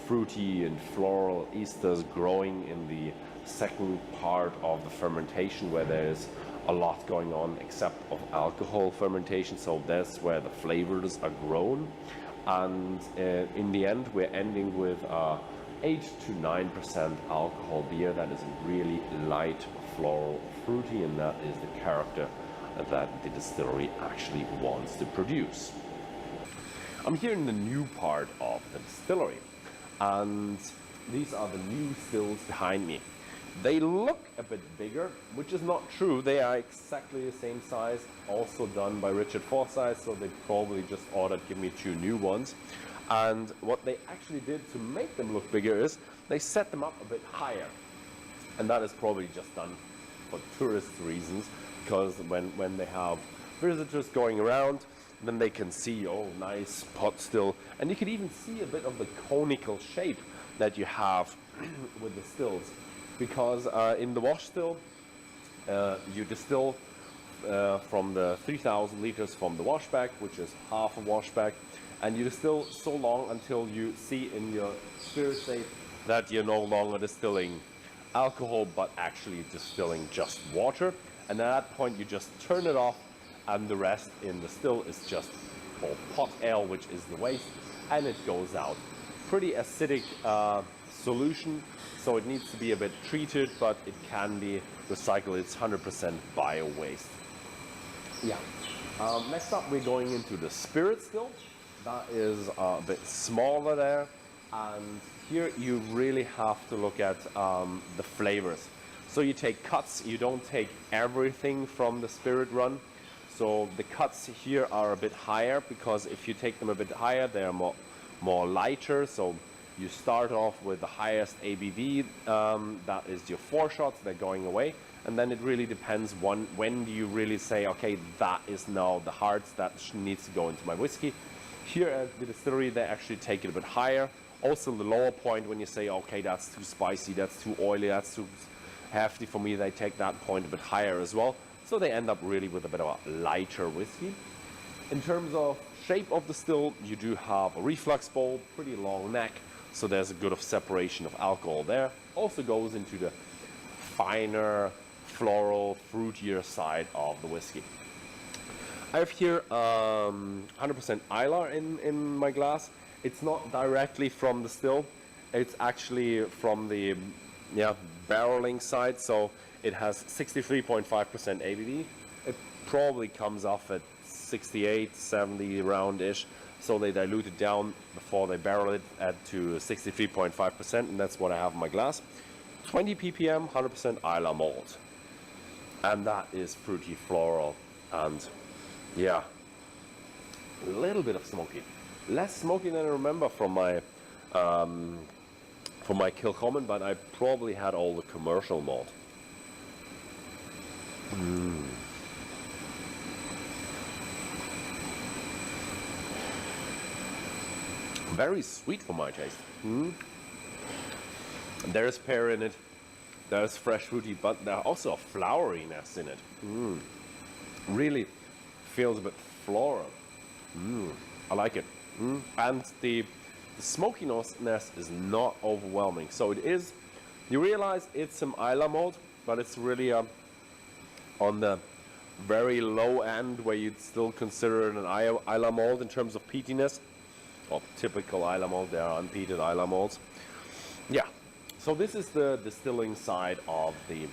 [SPEAKER 5] fruity and floral esters growing in the second part of the fermentation, where there's a lot going on except of alcohol fermentation, so that's where the flavors are grown. And in the end we're ending with 8 to 9% alcohol beer that is really light, floral, fruity, and that is the character that the distillery actually wants to produce. I'm here in the new part of the distillery, and these are the new stills behind me. They look a bit bigger, which is not true. They are exactly the same size, also done by Richard Forsyth, so they probably just ordered, give me 2 new ones. And what they actually did to make them look bigger is they set them up a bit higher. And that is probably just done for tourist reasons, because when they have visitors going around, then they can see, oh, nice pot still. And you can even see a bit of the conical shape that you have with the stills. Because in the wash still, you distill from the 3,000 liters from the wash bag, which is half a wash bag, and you distill so long until you see in your spirit safe that you're no longer distilling alcohol, but actually distilling just water. And at that point, you just turn it off, and the rest in the still is just called pot ale, which is the waste, and it goes out. Pretty acidic solution, so it needs to be a bit treated, but it can be recycled. It's 100% bio waste. Yeah. Next up, we're going into the spirit still. That is a bit smaller there, and here you really have to look at the flavors. So you take cuts, you don't take everything from the spirit run. So the cuts here are a bit higher, because if you take them a bit higher, they're more lighter. So you start off with the highest ABV, that is your 4 shots, they're going away. And then it really depends when do you really say, okay, that is now the hearts that needs to go into my whiskey. Here at the distillery, they actually take it a bit higher. Also the lower point, when you say, okay, that's too spicy, that's too oily, that's too hefty for me, they take that point a bit higher as well. So they end up really with a bit of a lighter whiskey. In terms of shape of the still, you do have a reflux bowl, pretty long neck, so there's a good of separation of alcohol there. Also goes into the finer, floral, fruitier side of the whiskey. I have here 100% Islay in my glass. It's not directly from the still, it's actually from the barreling side, so it has 63.5% ABV. It probably comes off at 68, 70 round-ish, so they dilute it down before they barrel it to 63.5%, and that's what I have in my glass. 20 ppm, 100% Islay malt. And that is fruity floral, and yeah, a little bit of smoky. Less smoky than I remember from my Kilchoman, but I probably had all the commercial malt. Very sweet for my taste. There's pear in it, there's fresh fruity, but there's also a floweriness in it. Really feels a bit floral. I like it. And the smokiness is not overwhelming. So it is, you realize it's some Islay malt, but it's really on the very low end, where you'd still consider it an Islay malt in terms of peatiness. Or typical Islay malt, there are unpeated Islay malts. Yeah, so this is the distilling side of the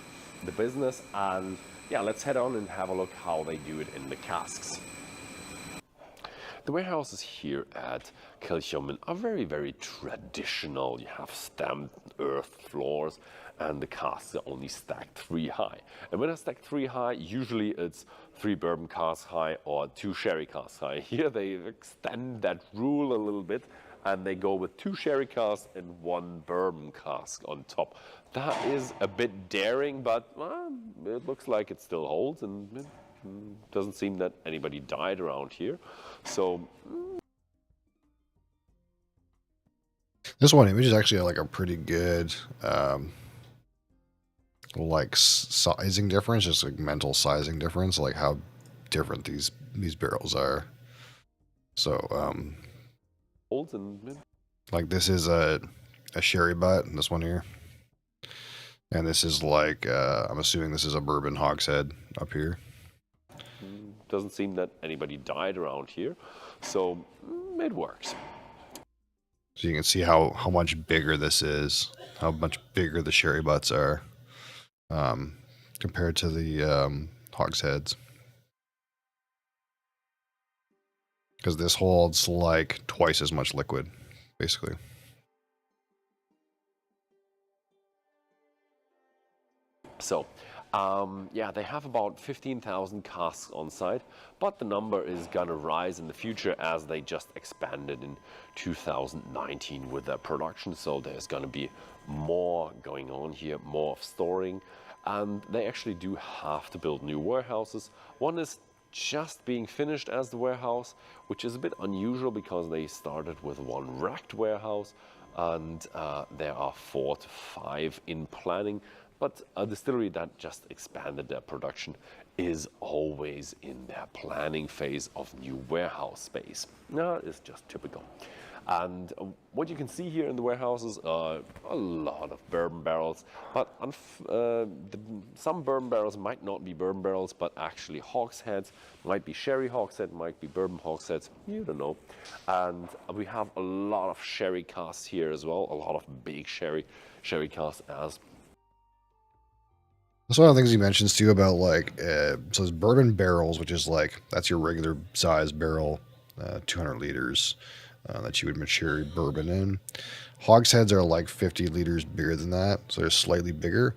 [SPEAKER 5] business, and yeah, let's head on and have a look how they do it in the casks. The warehouses here at Kilchoman are very, very traditional. You have stamped earth floors, and the casks are only stacked 3 high. And when I stack 3 high, usually it's 3 bourbon casks high or 2 sherry casks high. Here they extend that rule a little bit, and they go with 2 sherry casks and 1 bourbon cask on top. That is a bit daring, but it looks like it still holds, and it doesn't seem that anybody died around here. So
[SPEAKER 1] this one image is actually like a pretty good like sizing difference, just like mental sizing difference, like how different these barrels are. So
[SPEAKER 5] holds, and
[SPEAKER 1] like this is a sherry butt, this one here, and this is like I'm assuming this is a bourbon hogshead up here.
[SPEAKER 5] Doesn't seem that anybody died around here, so it works.
[SPEAKER 1] So you can see how much bigger this is, how much bigger the sherry butts are compared to the hogsheads. because this holds like twice as much liquid, basically.
[SPEAKER 5] So, yeah, they have about 15,000 casks on site, but the number is gonna rise in the future as they just expanded in 2019 with their production. So there's gonna be more going on here, more of storing, and they actually do have to build new warehouses. One is just being finished as the warehouse, which is a bit unusual because they started with one racked warehouse, and there are 4 to 5 in planning. But a distillery that just expanded their production is always in their planning phase of new warehouse space. No, it's just typical. And what you can see here in the warehouses are a lot of bourbon barrels, but some bourbon barrels might not be bourbon barrels, but actually hogsheads, might be sherry hogshead, might be bourbon hogsheads, you don't know. And we have a lot of sherry casks here as well, a lot of big sherry casks as
[SPEAKER 1] That's one of the things he mentions too about like, so it's bourbon barrels, which is like, that's your regular size barrel, 200 liters that you would mature bourbon in. Hogsheads are like 50 liters bigger than that, so they're slightly bigger.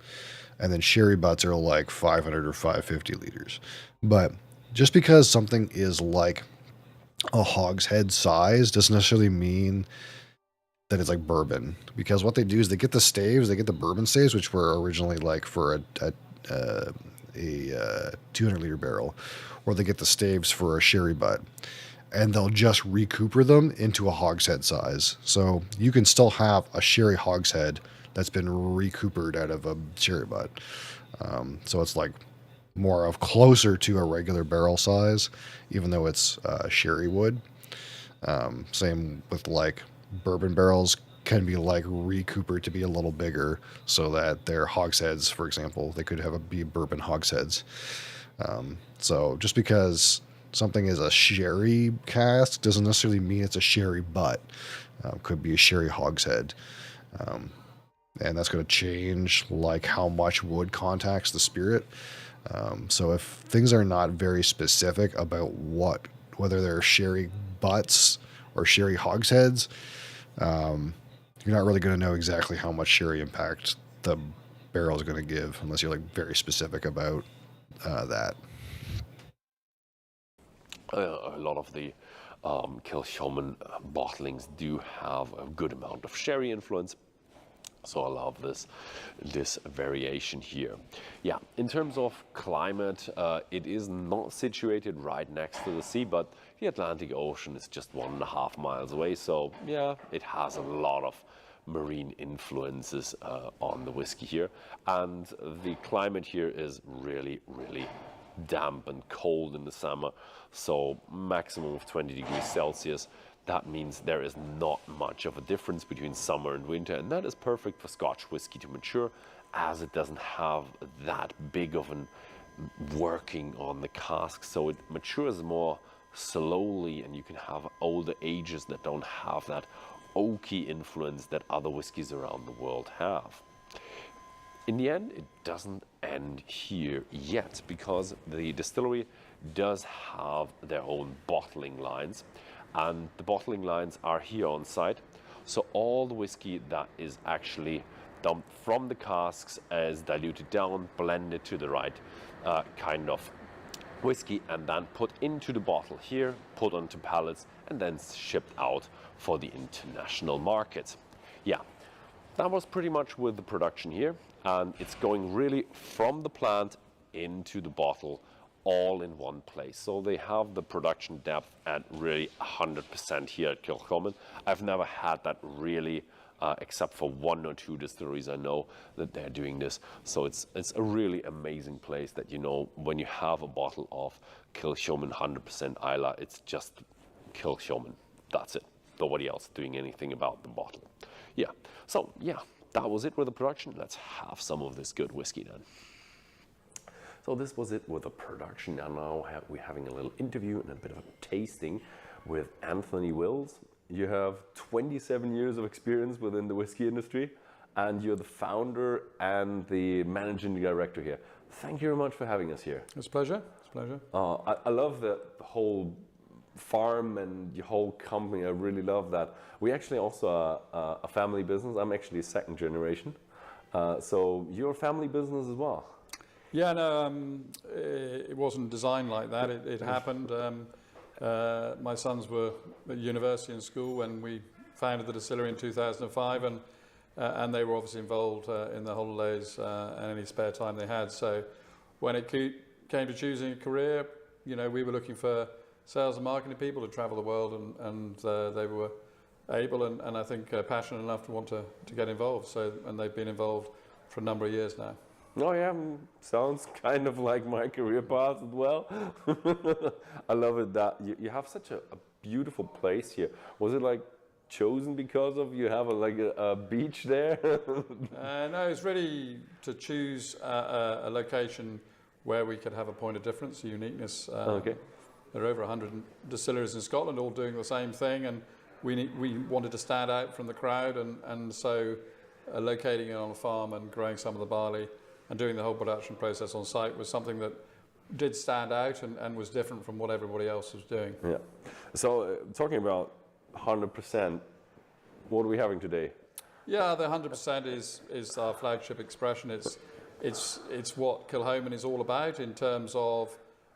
[SPEAKER 1] And then sherry butts are like 500 or 550 liters. But just because something is like a hogshead size doesn't necessarily mean that it's like bourbon, because what they do is they get the staves, they get the bourbon staves, which were originally like for a 200 liter barrel, or they get the staves for a sherry butt, and they'll just recooper them into a hogshead size. So you can still have a sherry hogshead that's been recoopered out of a sherry butt. So it's like more of closer to a regular barrel size, even though it's sherry wood. Same with like bourbon barrels can be like recoopered to be a little bigger so that their hogsheads, for example, they could be bourbon hogsheads. So just because something is a sherry cask doesn't necessarily mean it's a sherry butt. Could be a sherry hogshead. And that's going to change like how much wood contacts the spirit. So if things are not very specific about whether they're sherry butts or sherry hogsheads, you're not really going to know exactly how much sherry impact the barrel is going to give unless you're like very specific about that.
[SPEAKER 5] A lot of the Kilchoman bottlings do have a good amount of sherry influence. So I love this variation here. Yeah, in terms of climate, it is not situated right next to the sea, but the Atlantic Ocean is just 1.5 miles away. So yeah, it has a lot of marine influences on the whiskey here. And the climate here is really, really damp and cold in the summer. So maximum of 20 degrees Celsius. That means there is not much of a difference between summer and winter, and that is perfect for Scotch whiskey to mature, as it doesn't have that big of an working on the cask, so it matures more slowly, and you can have older ages that don't have that oaky influence that other whiskies around the world have. In the end, it doesn't end here yet, because the distillery does have their own bottling lines. And the bottling lines are here on site. So all the whiskey that is actually dumped from the casks is diluted down, blended to the right kind of whiskey, and then put into the bottle here, put onto pallets, and then shipped out for the international market. Yeah, that was pretty much with the production here. And it's going really from the plant into the bottle, all in one place. So they have the production depth at really 100% here at Kilchoman. I've never had that really, except for 1 or 2 distilleries I know that they're doing this. So it's a really amazing place that, you know, when you have a bottle of Kilchoman 100% Isla, it's just Kilchoman. That's it. Nobody else doing anything about the bottle. Yeah. So yeah, that was it with the production. Let's have some of this good whiskey then. So this was it with the production, and now we're having a little interview and a bit of a tasting with Anthony Wills. You have 27 years of experience within the whiskey industry, and you're the founder and the managing director here. Thank you very much for having us here.
[SPEAKER 8] It's a pleasure. It's a pleasure.
[SPEAKER 5] I love the whole
[SPEAKER 8] farm and your whole company. I really love that. We actually also a family business. I'm actually second generation. So you're a family business as well.
[SPEAKER 9] Yeah, no, it wasn't designed like that. It happened. My sons were at university and school when we founded the distillery in 2005, and they were obviously involved in the holidays and any spare time they had. So when it came to choosing a career, you know, we were looking for sales and marketing people to travel the world, and they were able and I think passionate enough to want to get involved. So, and they've been involved for a number of years now.
[SPEAKER 8] Oh yeah, sounds kind of like my career path as well. I love it that you have such a beautiful place here. Was it like chosen because of you have a beach there?
[SPEAKER 9] No, it's really to choose a location where we could have a point of difference, a uniqueness.
[SPEAKER 8] Okay.
[SPEAKER 9] There are over 100 distilleries in Scotland all doing the same thing, and we wanted to stand out from the crowd, and so locating it on a farm and growing some of the barley and doing the whole production process on site was something that did stand out and was different from what everybody else was doing.
[SPEAKER 8] Yeah. So talking about 100%, what are we having today?
[SPEAKER 9] Yeah, the 100% is our flagship expression. It's what Kilchoman is all about in terms of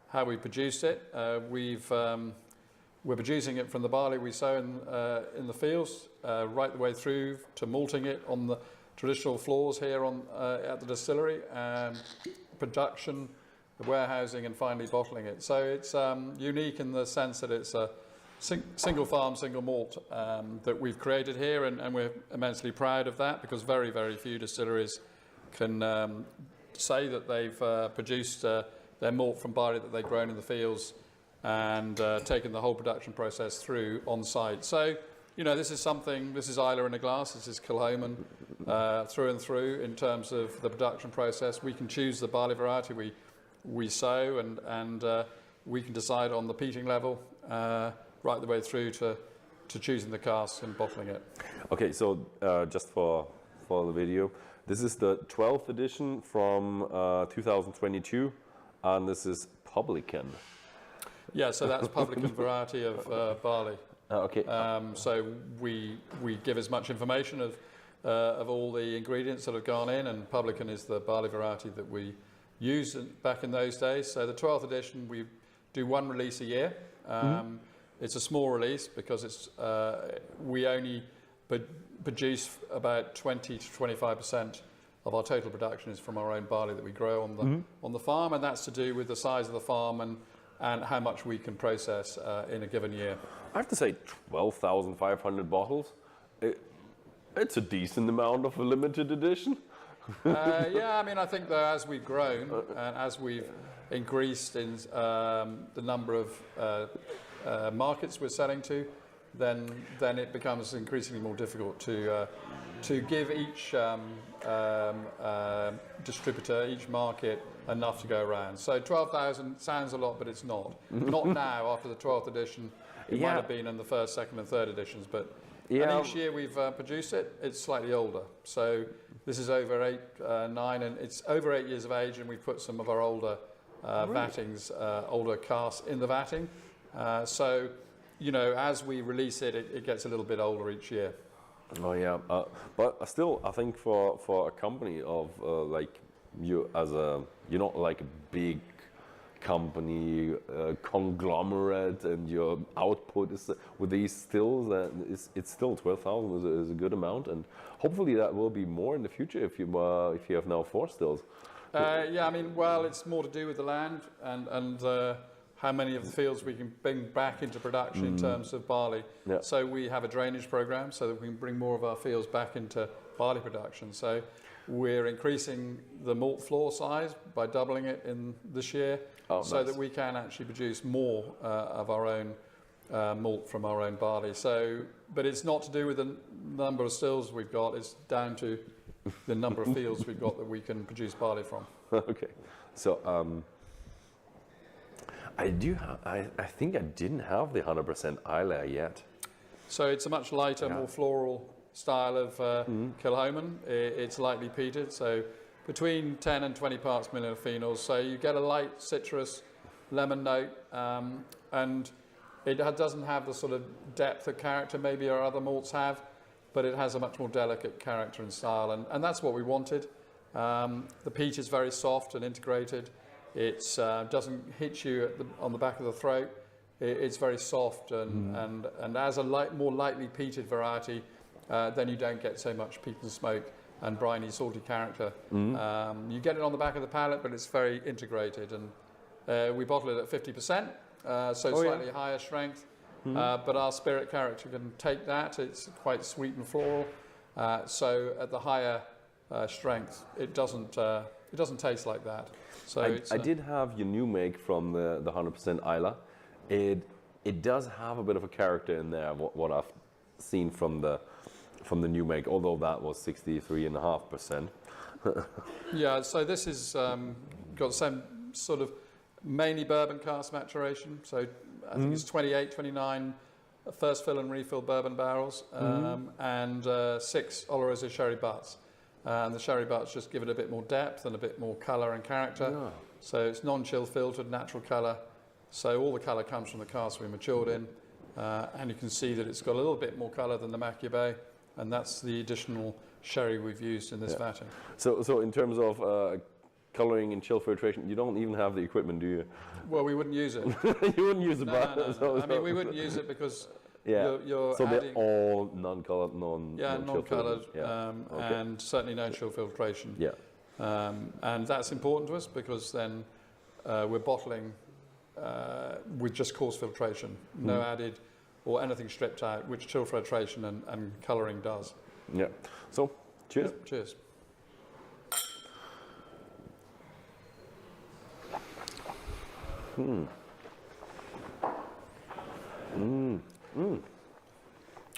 [SPEAKER 9] how we produce it. We're producing it from the barley we sow in the fields, right the way through to malting it on the traditional floors here at the distillery, production, the warehousing, and finally bottling it. So it's unique in the sense that it's a single farm, single malt that we've created here, and we're immensely proud of that because very, very few distilleries can say that they've produced their malt from barley that they've grown in the fields and taken the whole production process through on site. So, you know, this is Islay in a glass, this is Kilchoman through and through in terms of the production process. We can choose the barley variety we sow, and we can decide on the peating level right the way through to choosing the cask and bottling it.
[SPEAKER 8] Okay, so just for the video, this is the 12th edition from 2022, and this is Publican.
[SPEAKER 9] Yeah, so that's Publican variety of barley.
[SPEAKER 8] Okay.
[SPEAKER 9] So we give as much information of all the ingredients that have gone in, and Publican is the barley variety that we used back in those days. So the 12th edition, we do one release a year. It's a small release because we only produce about 20 to 25% of our total production is from our own barley that we grow on the farm, and that's to do with the size of the farm and how much we can process in a given year.
[SPEAKER 8] I have to say 12,500 bottles. It's a decent amount of a limited edition.
[SPEAKER 9] Yeah, I mean, I think that as we've grown and as we've increased in the number of markets we're selling to, then it becomes increasingly more difficult to give each distributor, each market, enough to go around. So 12,000 sounds a lot, but it's not. Not now, after the 12th edition. It might have been in the first, second, and third editions, but and each year we've produced it, it's slightly older. So this is over 8, 9, and it's over 8 years of age, and we've put some of our older vattings, older casks in the vatting. So, you know, as we release it, it gets a little bit older each year.
[SPEAKER 8] Oh yeah, but still, I think for a company of like you, you're not like a big company conglomerate, and your output is with these stills, it's still 12,000 is a good amount, and hopefully that will be more in the future if you have now 4 stills.
[SPEAKER 9] Yeah, I mean, well, it's more to do with the land and how many of the fields we can bring back into production in terms of barley.
[SPEAKER 8] Yeah.
[SPEAKER 9] So we have a drainage program so that we can bring more of our fields back into barley production. So we're increasing the malt floor size by doubling it in this year, so that we can actually produce more of our own malt from our own barley. So, but it's not to do with the number of stills we've got, it's down to the number of fields we've got that we can produce barley from.
[SPEAKER 8] Okay, so I think I didn't have the 100% Islay yet.
[SPEAKER 9] So it's a much lighter, more floral style of Kilchoman. It's lightly peated, so between 10 and 20 parts million of phenols. So you get a light citrus, lemon note, and doesn't have the sort of depth of character maybe our other malts have, but it has a much more delicate character and style, and that's what we wanted. The peat is very soft and integrated. It doesn't hit you on the back of the throat. It's very soft, and as a more lightly peated variety, then you don't get so much peat and smoke and briny, salty character. You get it on the back of the palate, but it's very integrated, and we bottle it at 50%, so slightly higher strength. But our spirit character can take that. It's quite sweet and floral. So at the higher strength, it doesn't taste like that. So
[SPEAKER 8] I did have your new make from the 100% Isla. It does have a bit of a character in there. What I've seen from the new make, although that was 63.5%.
[SPEAKER 9] Yeah. So this is got the same sort of mainly bourbon cask maturation. So I think it's 28, 29 first fill and refill bourbon barrels, and 6 Oloroso sherry butts. And the sherry butts just give it a bit more depth and a bit more colour and character. Yeah. So it's non-chill filtered, natural colour. So all the colour comes from the cask we matured in. And you can see that it's got a little bit more colour than the Macchia Bay. And that's the additional sherry we've used in this vatting.
[SPEAKER 8] So in terms of colouring and chill filtration, you don't even have the equipment, do you?
[SPEAKER 9] Well, we wouldn't use it.
[SPEAKER 8] You wouldn't use it?
[SPEAKER 9] No. I mean, we wouldn't use it because you're
[SPEAKER 8] so
[SPEAKER 9] adding,
[SPEAKER 8] they're all non-coloured,
[SPEAKER 9] non-coloured, and certainly no chill filtration.
[SPEAKER 8] Yeah.
[SPEAKER 9] And that's important to us because then we're bottling with just coarse filtration, no added or anything stripped out, which chill filtration and colouring does.
[SPEAKER 8] Yeah. So, cheers.
[SPEAKER 9] Yep, cheers.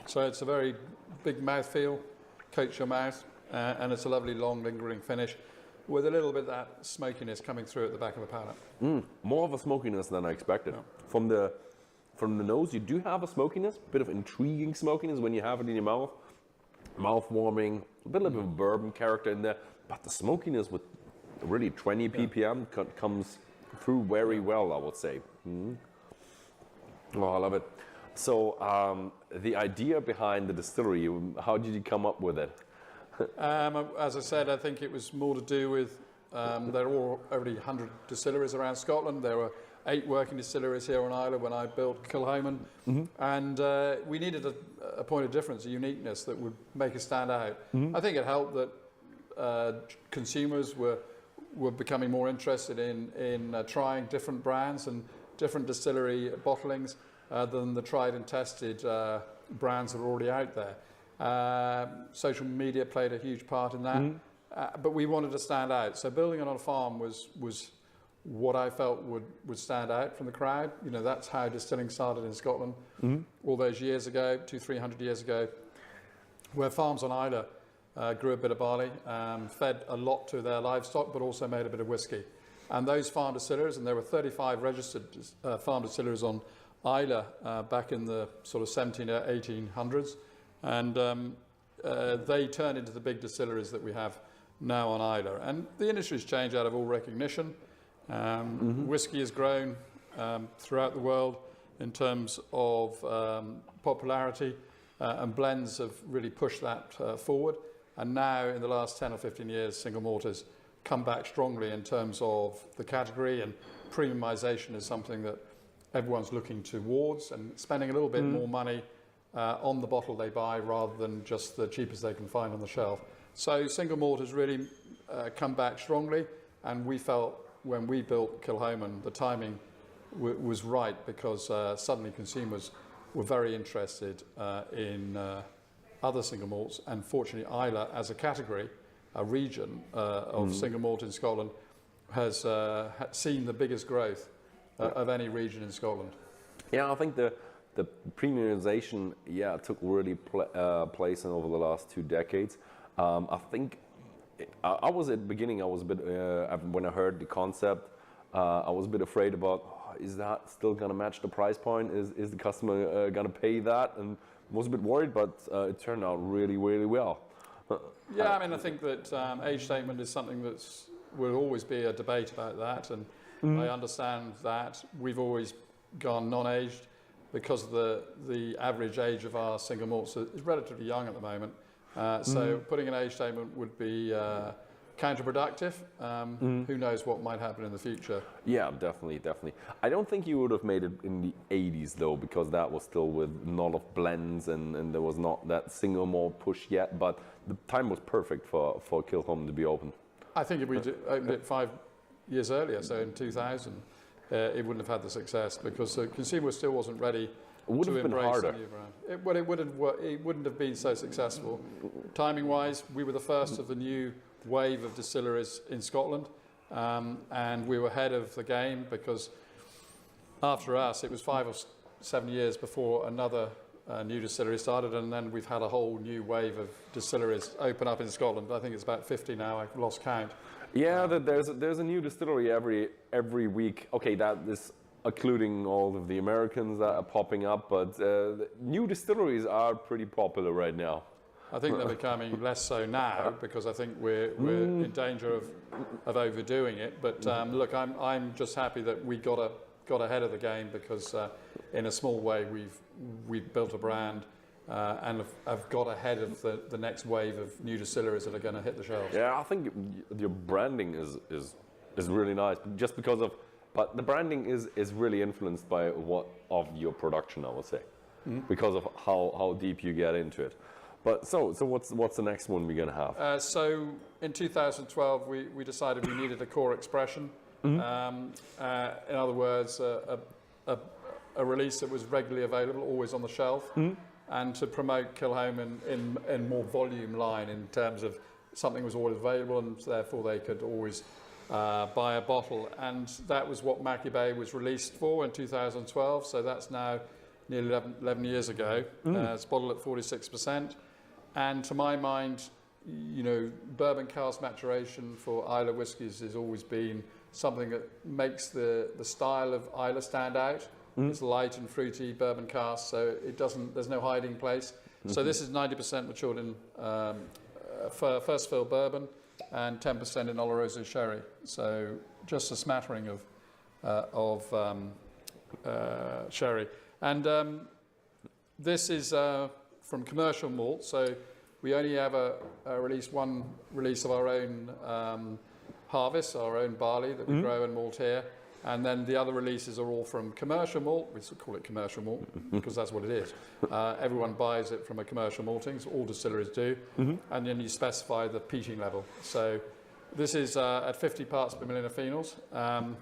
[SPEAKER 9] So it's a very big mouthfeel, coats your mouth, and it's a lovely long lingering finish with a little bit of that smokiness coming through at the back of the palate.
[SPEAKER 8] More of a smokiness than I expected. Yeah. From the nose, you do have a smokiness, a bit of intriguing smokiness when you have it in your mouth. Mouth warming, a bit of a bourbon character in there, but the smokiness with really 20 ppm comes through very well, I would say. Oh, I love it. So the idea behind the distillery, how did you come up with it?
[SPEAKER 9] As I said, I think it was more to do with there are already 100 distilleries around Scotland. There were 8 working distilleries here on Islay when I built Kilhoman, and we needed a point of difference, a uniqueness that would make us stand out. I think it helped that consumers were becoming more interested in trying different brands and different distillery bottlings than the tried and tested brands that are already out there. Social media played a huge part in that, but we wanted to stand out. So building it on a farm was what I felt would stand out from the crowd. You know, that's how distilling started in Scotland all those years ago, 200-300 years ago, where farms on Islay grew a bit of barley, fed a lot to their livestock, but also made a bit of whiskey. And those farm distillers, and there were 35 registered farm distillers on Islay back in the sort of 17 or 1800s, and they turned into the big distilleries that we have now on Islay. And the industry's changed out of all recognition. Whisky has grown throughout the world in terms of popularity, and blends have really pushed that forward. And now, in the last 10 or 15 years, single malt has come back strongly in terms of the category, and premiumization is something that everyone's looking towards and spending a little bit more money on the bottle they buy rather than just the cheapest they can find on the shelf. So single malt has really come back strongly, and we felt when we built Kilhoman, the timing was right because suddenly consumers were very interested in other single malts, and fortunately Islay as a category, a region of single malt in Scotland, has seen the biggest growth of any region in Scotland.
[SPEAKER 8] Yeah, I think the premiumization, took really place in over the last 2 decades. I think I was at the beginning, I was a bit, when I heard the concept, I was a bit afraid about, is that still going to match the price point? Is the customer going to pay that? And was a bit worried, but it turned out really, really well.
[SPEAKER 9] Yeah, I mean, I think that age statement is something that will always be a debate about that, and I understand that. We've always gone non-aged, because the average age of our single malts is relatively young at the moment. So putting an age statement would be counterproductive. Who knows what might happen in the future?
[SPEAKER 8] Yeah, definitely. I don't think you would have made it in the 80s though, because that was still with a lot of blends and there was not that single malt push yet. But the time was perfect for Kilholm to be open.
[SPEAKER 9] I think if we opened it 5 years earlier, so in 2000, it wouldn't have had the success because the consumer still wasn't ready to embrace the new brand. It wouldn't have been so successful. Timing-wise, we were the first of the new wave of distilleries in Scotland, and we were ahead of the game because after us, it was 5 or 7 years before another new distillery started, and then we've had a whole new wave of distilleries open up in Scotland. I think it's about 50 now. I've lost count.
[SPEAKER 8] Yeah, there's a new distillery every week. Okay, that is including all of the Americans that are popping up, but new distilleries are pretty popular right now.
[SPEAKER 9] I think they're becoming less so now because I think we're in danger of overdoing it. But look, I'm just happy that we got ahead of the game because in a small way we've built a brand and have got ahead of the next wave of new distilleries that are going to hit the shelves.
[SPEAKER 8] Yeah, I think your branding is really nice, just because of. But the branding is really influenced by what of your production, I would say, because of how deep you get into it. But so what's the next one we're gonna have?
[SPEAKER 9] So in 2012, we decided we needed a core expression. In other words, a release that was regularly available, always on the shelf, and to promote Kilholm in more volume line in terms of something was always available, and therefore they could always buy a bottle. And that was what Mackie Bay was released for in 2012. So that's now nearly 11 years ago. It's bottled at 46%. And to my mind, you know, bourbon cask maturation for Islay whiskies has always been something that makes the style of Islay stand out. It's light and fruity bourbon cask, so there's no hiding place. So this is 90% matured in first fill bourbon and 10% in Oloroso sherry. So just a smattering of sherry. And this is from commercial malt, so we only ever release one release of our own harvest, our own barley that we grow and malt here, and then the other releases are all from commercial malt. We call it commercial malt because that's what it is. Everyone buys it from a commercial malting, so all distilleries do, and then you specify the peating level. So this is at 50 parts per million of phenols,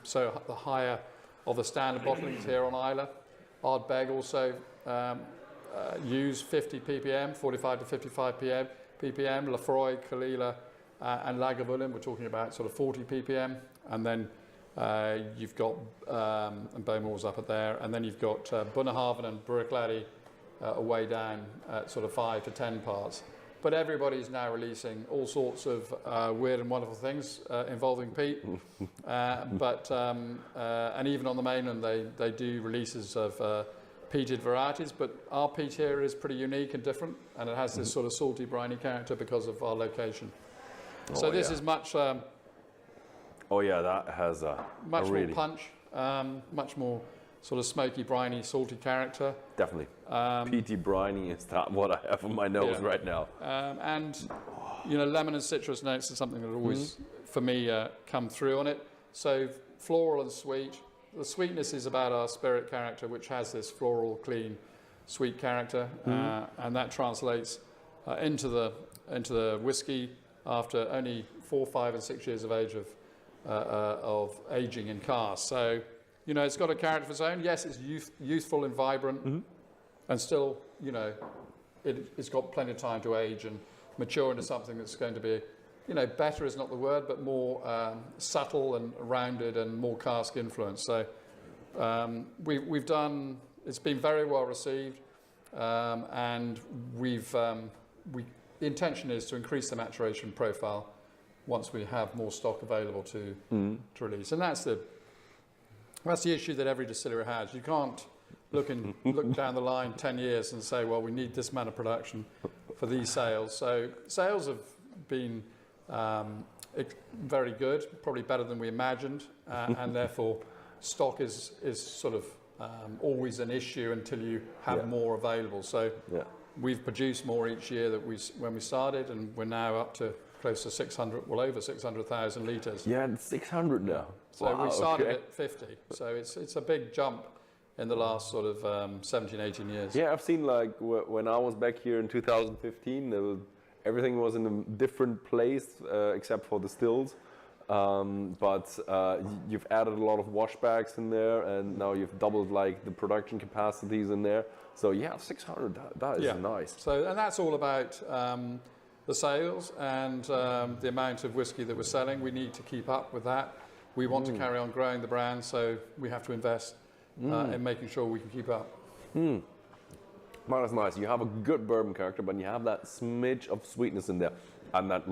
[SPEAKER 9] so the higher of the standard bottlings here on Islay. Ardbeg also use 50 ppm, 45 to 55 ppm. Lafroy, Kalila, and Lagavulin, we're talking about sort of 40 ppm. And then you've got, and Bowmore's up at there, and then you've got Bunnahabhain and Burracladdy away down at sort of 5 to 10 parts. But everybody's now releasing all sorts of weird and wonderful things involving peat. And even on the mainland, they do releases of peated varieties, but our peat here is pretty unique and different, and it has this sort of salty, briny character because of our location. So this is much...
[SPEAKER 8] that has
[SPEAKER 9] much more punch, much more sort of smoky, briny, salty character.
[SPEAKER 8] Definitely. Peaty, briny is what I have on my nose right now.
[SPEAKER 9] And, you know, lemon and citrus notes is something that always, for me, come through on it. So floral and sweet. The sweetness is about our spirit character, which has this floral, clean, sweet character, and that translates into the whiskey after only 4, 5, and 6 years of age of aging in cask. So, you know, it's got a character of its own. Yes, it's youthful and vibrant, and still, you know, it's got plenty of time to age and mature into something that's going to be, you know, better is not the word, but more subtle and rounded and more cask influence. So we've done. It's been very well received, and the intention is to increase the maturation profile once we have more stock available to release. And that's the issue that every distillery has. You can't look down the line 10 years and say, well, we need this amount of production for these sales. So sales have been very good, probably better than we imagined, and therefore stock is sort of always an issue until you have more available. So we've produced more each year that when we started, and we're now up to close to 600, well over 600,000 litres.
[SPEAKER 8] Yeah, it's 600 now.
[SPEAKER 9] So
[SPEAKER 8] Wow,
[SPEAKER 9] we started
[SPEAKER 8] okay.
[SPEAKER 9] at 50. So it's a big jump in the last sort of 17, 18 years.
[SPEAKER 8] Yeah, I've seen like when I was back here in 2015, everything was in a different place except for the stills. But you've added a lot of washbacks in there, and now you've doubled like the production capacities in there. So yeah, 600, that is nice.
[SPEAKER 9] So, and that's all about the sales and the amount of whiskey that we're selling. We need to keep up with that. We want to carry on growing the brand, so we have to invest in making sure we can keep up.
[SPEAKER 8] That is nice. You have a good bourbon character, but you have that smidge of sweetness in there, and that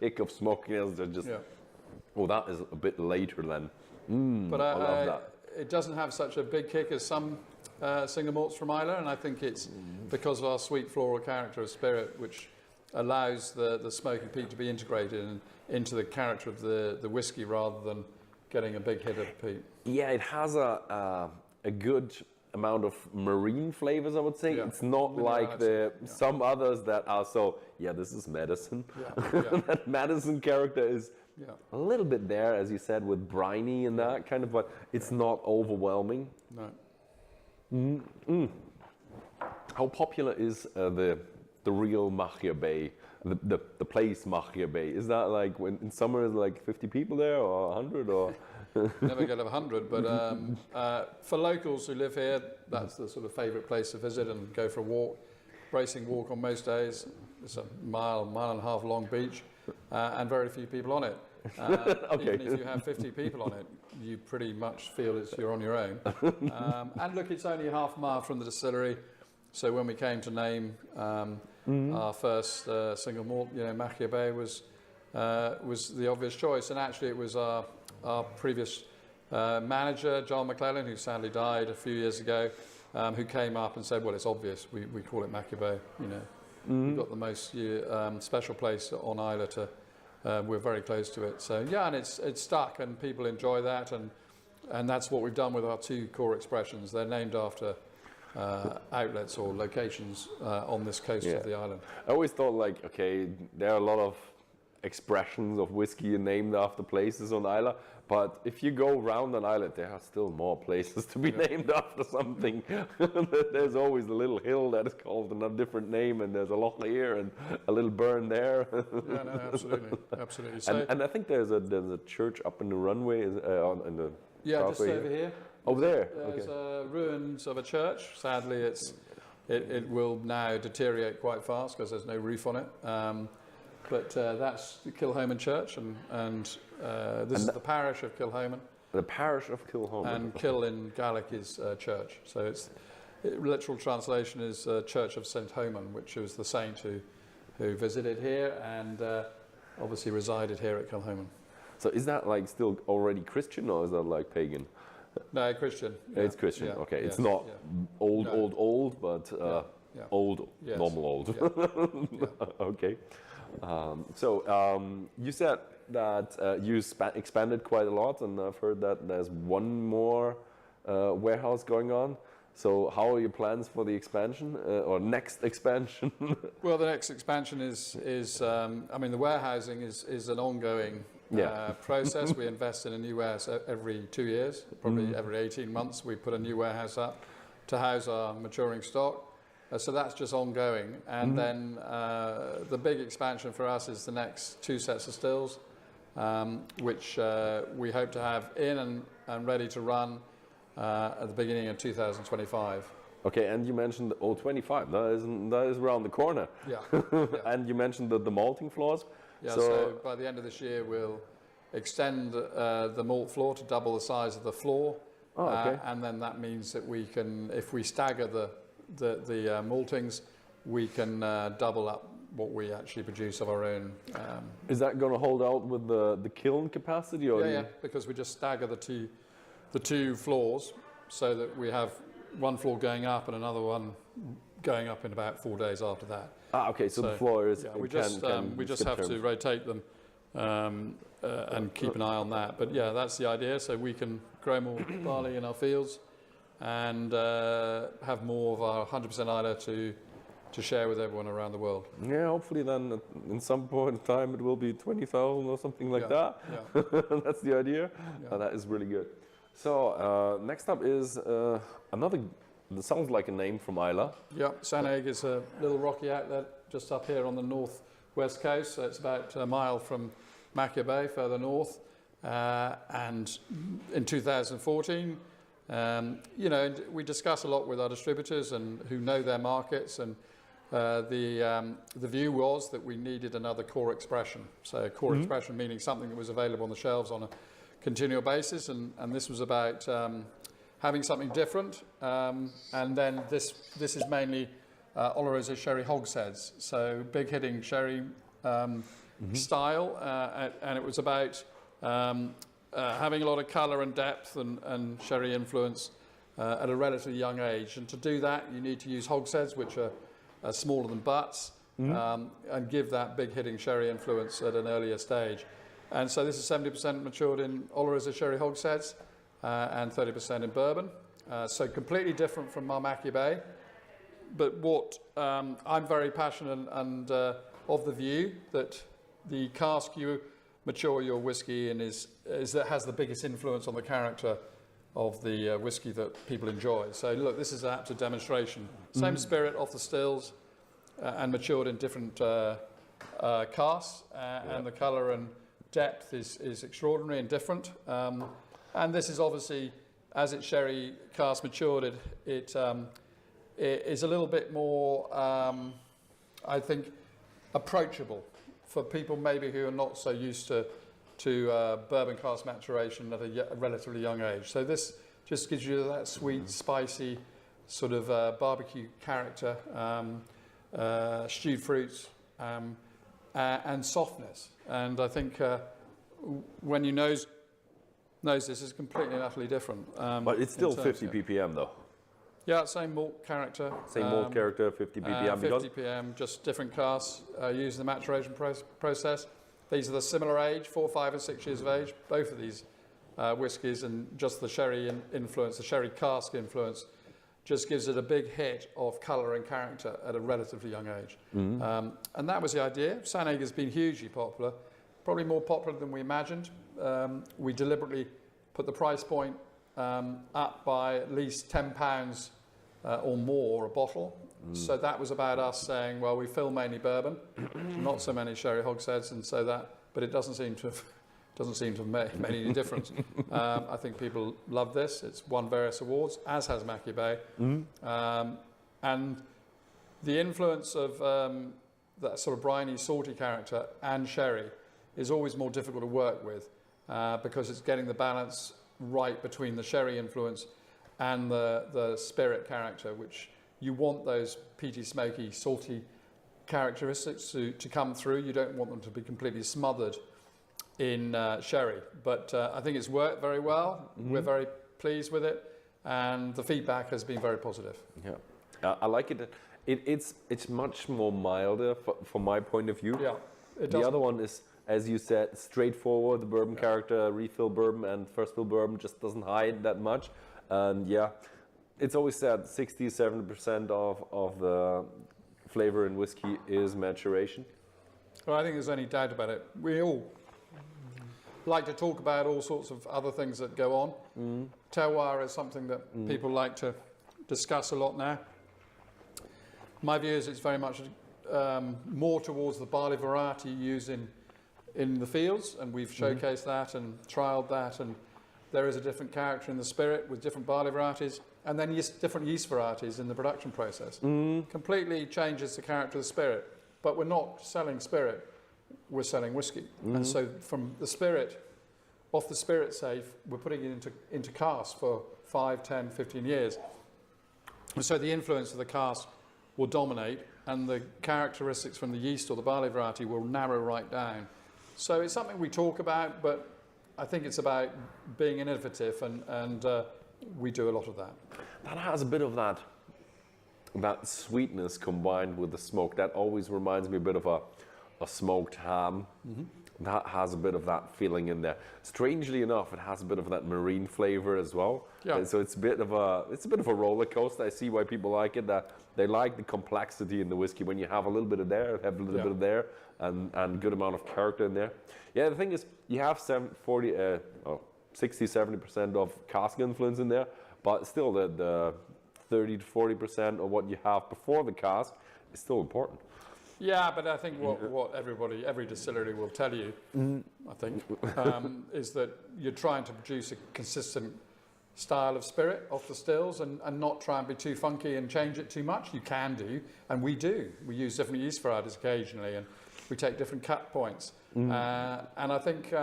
[SPEAKER 8] kick of smokiness that just. Yeah. Oh, that is a bit later then.
[SPEAKER 9] But
[SPEAKER 8] I love that.
[SPEAKER 9] It doesn't have such a big kick as some single malts from Islay, and I think it's because of our sweet floral character of spirit, which allows the smoking peat to be integrated into the character of the whiskey rather than getting a big hit of peat.
[SPEAKER 8] Yeah, it has a good amount of marine flavors, I would say. It's not like some others that are so, this is medicine. That medicine character is a little bit there, as you said, with briny and that kind of, but it's not overwhelming.
[SPEAKER 9] No.
[SPEAKER 8] How popular is the real Machia Bay, the place Machia Bay? Is that like when in summer is like 50 people there or 100 or?
[SPEAKER 9] Never get 100, but for locals who live here, that's the sort of favourite place to visit and go for a walk, bracing walk on most days. It's a mile and a half long beach, and very few people on it. Even if you have 50 people on it, you pretty much feel you're on your own. And look, it's only half a mile from the distillery, so when we came to name our first single malt, Machia Bay was the obvious choice, and actually it was our previous manager, John McClellan, who sadly died a few years ago, who came up and said, well, it's obvious, we call it Machia Bay, We've got the most special place on Islay we're very close to it. So and it's stuck, and people enjoy that, and that's what we've done with our two core expressions. They're named after outlets or locations on this coast of the island.
[SPEAKER 8] I always thought there are a lot of expressions of whiskey named after places on Islay, but if you go around an island, there are still more places to be named after something. There's always a little hill that is called a different name, and there's a loch here and a little burn there.
[SPEAKER 9] No, absolutely. So,
[SPEAKER 8] and I think there's a church up in the runway in the
[SPEAKER 9] just over here.
[SPEAKER 8] Over there.
[SPEAKER 9] There's ruins of a church. Sadly, it will now deteriorate quite fast because there's no roof on it. But that's the Kilhoman Church, and this is the parish of Kilhoman.
[SPEAKER 8] The parish of Kilhoman.
[SPEAKER 9] And Kill in Gaelic is church. So literal translation is Church of St. Homan, which was the saint who visited here and obviously resided here at Kilhoman.
[SPEAKER 8] So is that still already Christian, or is that pagan?
[SPEAKER 9] No, Christian.
[SPEAKER 8] Yeah. It's Christian. Okay, it's not old, but old, normal old. Okay. You said that you expanded quite a lot, and I've heard that there's one more warehouse going on. So how are your plans for the expansion or next expansion?
[SPEAKER 9] Well, the next expansion is the warehousing is an ongoing process. We invest in a new warehouse every 2 years, probably every 18 months. We put a new warehouse up to house our maturing stock. So that's just ongoing. And then the big expansion for us is the next 2 sets of stills, which we hope to have in and ready to run at the beginning of 2025.
[SPEAKER 8] Okay, and you mentioned 025. That is around the corner.
[SPEAKER 9] Yeah.
[SPEAKER 8] And you mentioned the malting floors.
[SPEAKER 9] Yeah, so by the end of this year, we'll extend the malt floor to double the size of the floor.
[SPEAKER 8] Oh, okay.
[SPEAKER 9] And then that means that we can, if we stagger the maltings, we can double up what we actually produce of our own.
[SPEAKER 8] Is that going to hold out with the kiln capacity? Or
[SPEAKER 9] yeah, because we just stagger the two floors so that we have one floor going up and another one going up in about 4 days after that.
[SPEAKER 8] Okay, so the floor is...
[SPEAKER 9] Yeah, we just have to rotate them and keep an eye on that. But yeah, that's the idea. So we can grow more barley in our fields and have more of our 100% Islay to share with everyone around the world.
[SPEAKER 8] Yeah, hopefully then in some point in time it will be 20,000 or something like that.
[SPEAKER 9] Yeah.
[SPEAKER 8] That's the idea.
[SPEAKER 9] Yeah.
[SPEAKER 8] That is really good. So next up is another, that sounds like a name from Islay.
[SPEAKER 9] Yeah, Saneg is a little rocky outlet just up here on the northwest coast. So it's about a mile from Macchia Bay, further north. And in 2014, you know, we discuss a lot with our distributors and who know their markets, and the view was that we needed another core expression. So core expression meaning something that was available on the shelves on a continual basis, and this was about having something different. And then this is mainly Oloroso sherry hogsheads, so big hitting sherry style, and it was about having a lot of colour and depth and sherry influence at a relatively young age. And to do that, you need to use hogsheads, which are smaller than butts, and give that big hitting sherry influence at an earlier stage. And so this is 70% matured in Oloroso sherry hogsheads and 30% in bourbon. So completely different from our Macchia Bay. But what I'm very passionate and of the view that the cask you mature your whiskey in is that has the biggest influence on the character of the whiskey that people enjoy. So look, this is an apt demonstration. Same spirit off the stills and matured in different casks, and the colour and depth is extraordinary and different. And this is obviously, as it's sherry cask matured, it is a little bit more, I think, approachable for people maybe who are not so used to bourbon cask maturation at a relatively young age. So this just gives you that sweet, spicy sort of barbecue character, stewed fruits, and softness. And I think when you nose this, is completely and utterly different.
[SPEAKER 8] But it's still 50 ppm though.
[SPEAKER 9] Yeah, same malt character.
[SPEAKER 8] Same malt character, 50 ppm.
[SPEAKER 9] 50 ppm, just different casks used in the maturation process. These are the similar age, 4, 5 and 6 years of age, both of these whiskies, and just the sherry influence, the sherry cask influence, just gives it a big hit of colour and character at a relatively young age. And that was the idea. Saneg has been hugely popular, probably more popular than we imagined. We deliberately put the price point up by at least £10 or more a bottle. So that was about us saying, well, we fill mainly bourbon, not so many sherry hogsheads, and so that, but it doesn't seem to have made any difference. I think people love this. It's won various awards, as has Macchia Bay. And the influence of that sort of briny, salty character and sherry is always more difficult to work with because it's getting the balance right between the sherry influence and the spirit character, which you want those peaty, smoky, salty characteristics to come through. You don't want them to be completely smothered in sherry. But I think it's worked very well. We're very pleased with it, and the feedback has been very positive.
[SPEAKER 8] Yeah, I like it. It's much more milder from my point of view.
[SPEAKER 9] Yeah,
[SPEAKER 8] the other one is, as you said, straightforward. The bourbon character, refill bourbon and first fill bourbon just doesn't hide that much. And yeah, it's always said 60-70% of the flavor in whiskey is maturation.
[SPEAKER 9] Well, I think there's any doubt about it. We all like to talk about all sorts of other things that go on. Terroir is something that people like to discuss a lot now. My view is it's very much more towards the barley variety used in the fields, and we've showcased that and trialled that, and there is a different character in the spirit with different barley varieties, and then different yeast varieties in the production process. Completely changes the character of the spirit, but we're not selling spirit, we're selling whiskey. And so from the spirit, off the spirit safe, we're putting it into cask for 5, 10, 15 years. And so the influence of the cask will dominate, and the characteristics from the yeast or the barley variety will narrow right down. So it's something we talk about, but I think it's about being innovative, and we do a lot of that.
[SPEAKER 8] That has a bit of that sweetness combined with the smoke. That always reminds me a bit of a smoked ham. that has a bit of that feeling in there. Strangely enough, it has a bit of that marine flavor as well.
[SPEAKER 9] Yeah.
[SPEAKER 8] And so it's a bit of a roller coaster. I see why people like it. That they like the complexity in the whiskey when you have a little bit of there, have a little bit of there, and good amount of character in there. Yeah, the thing is, you have 60-70% of cask influence in there, but still the 30 to 40% of what you have before the cask is still important.
[SPEAKER 9] Yeah, but I think what every distillery will tell you, I think, is that you're trying to produce a consistent style of spirit off the stills and not try and be too funky and change it too much. You can do, and we do. We use different yeast varieties occasionally, and we take different cut points. And I think,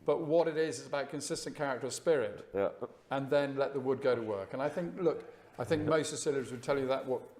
[SPEAKER 9] but what it is about consistent character of spirit, and then let the wood go to work. And I think, most distilleries would tell you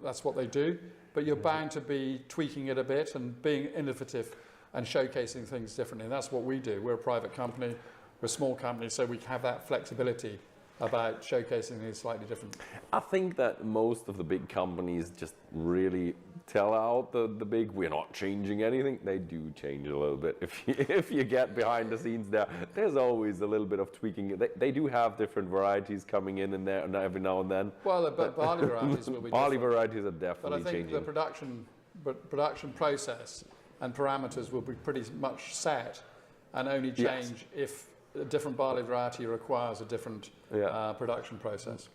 [SPEAKER 9] that's what they do. But you're bound to be tweaking it a bit and being innovative and showcasing things differently. And that's what we do. We're a private company, we're a small company, so we have that flexibility about showcasing things slightly different.
[SPEAKER 8] I think that most of the big companies just really tell out the big, we're not changing anything. They do change a little bit. If you get behind the scenes there's always a little bit of tweaking. They do have different varieties coming in there and every now and then.
[SPEAKER 9] Well, the barley varieties will be
[SPEAKER 8] barley
[SPEAKER 9] different.
[SPEAKER 8] varieties are definitely changing.
[SPEAKER 9] But I think the production process and parameters will be pretty much set and only change if a different barley variety requires a different production process.